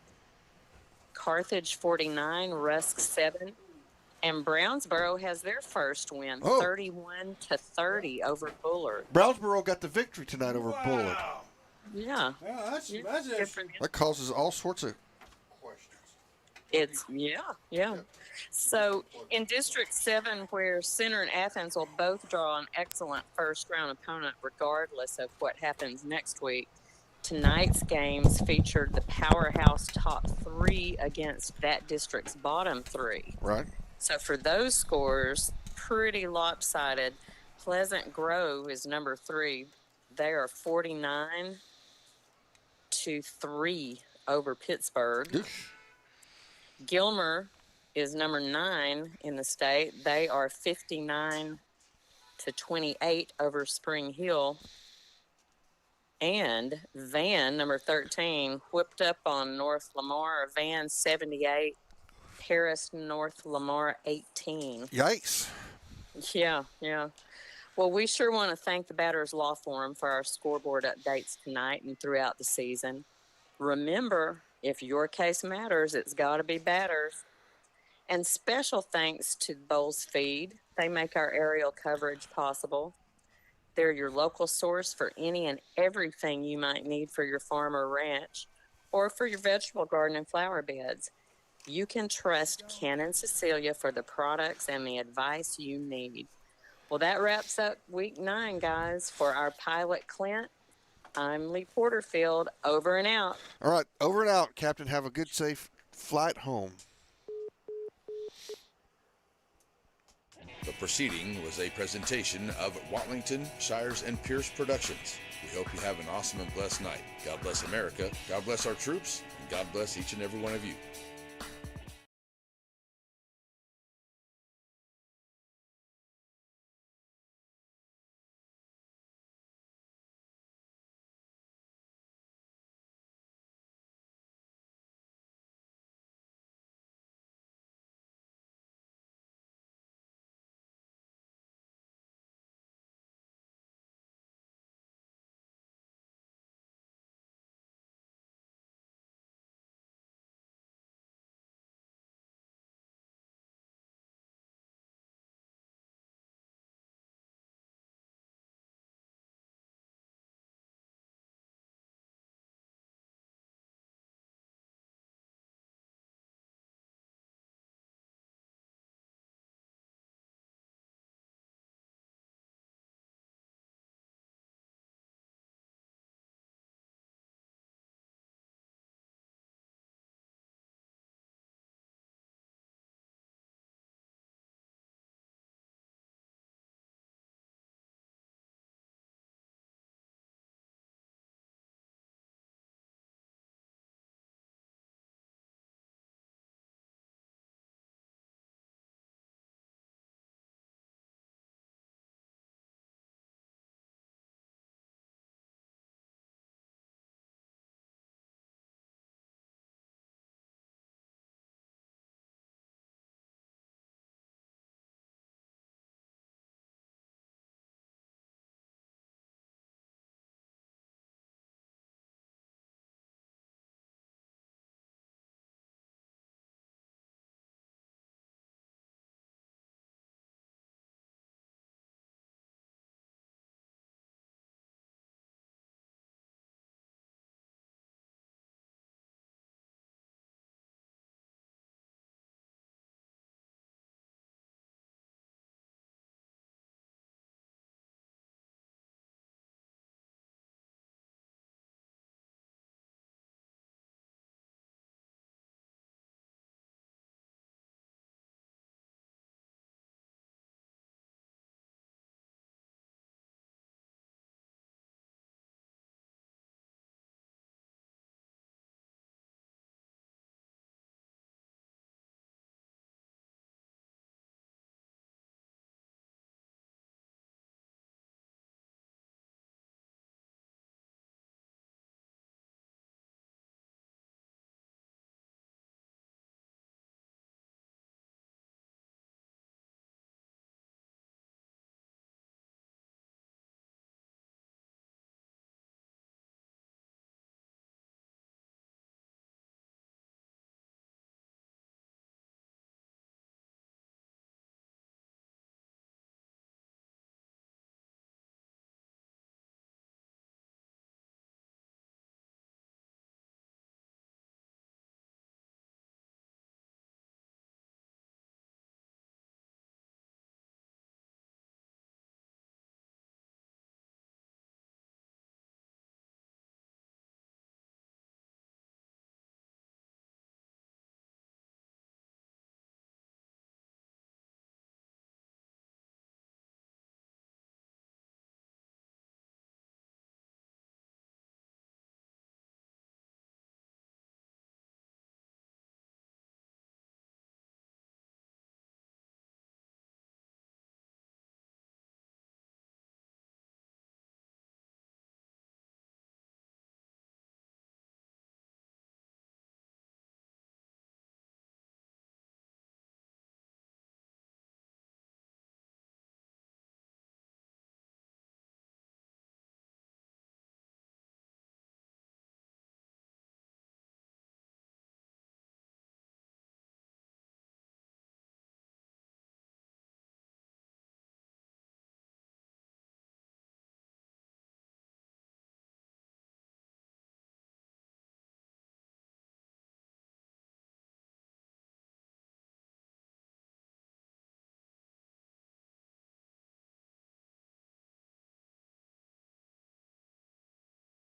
Carthage 49, Rusk 7, And Brownsboro has their first win, Oh. 31-30 over Bullard. Brownsboro got the victory tonight over Bullard. Yeah. Yeah, that's Good for them. That causes all sorts of It's yeah. So in District 7, where Center and Athens will both draw an excellent first-round opponent regardless of what happens next week, tonight's games featured the powerhouse top 3 against that district's bottom 3. Right. So for those scores, pretty lopsided. Pleasant Grove is number 3. They are 49-3 over Pittsburgh. Gilmer is number 9 in the state. They are 59-28 over Spring Hill. And Van, number 13, whipped up on North Lamar. Van 78, Paris North Lamar 18. Yikes. Yeah. Well, we sure want to thank the Batters Law Forum for our scoreboard updates tonight and throughout the season. Remember, if your case matters, it's got to be Batters. And special thanks to Bowles Feed. They make our aerial coverage possible. They're your local source for any and everything you might need for your farm or ranch, or for your vegetable garden and flower beds. You can trust Ken and Cecilia for the products and the advice you need. Well, that wraps up week 9, guys. For our pilot, Clint, I'm Lee Porterfield. Over and out. All right, over and out, Captain. Have a good, safe flight home. The proceeding was a presentation of Watlington, Shires, and Pierce Productions. We hope you have an awesome and blessed night. God bless America, God bless our troops, and God bless each and every one of you.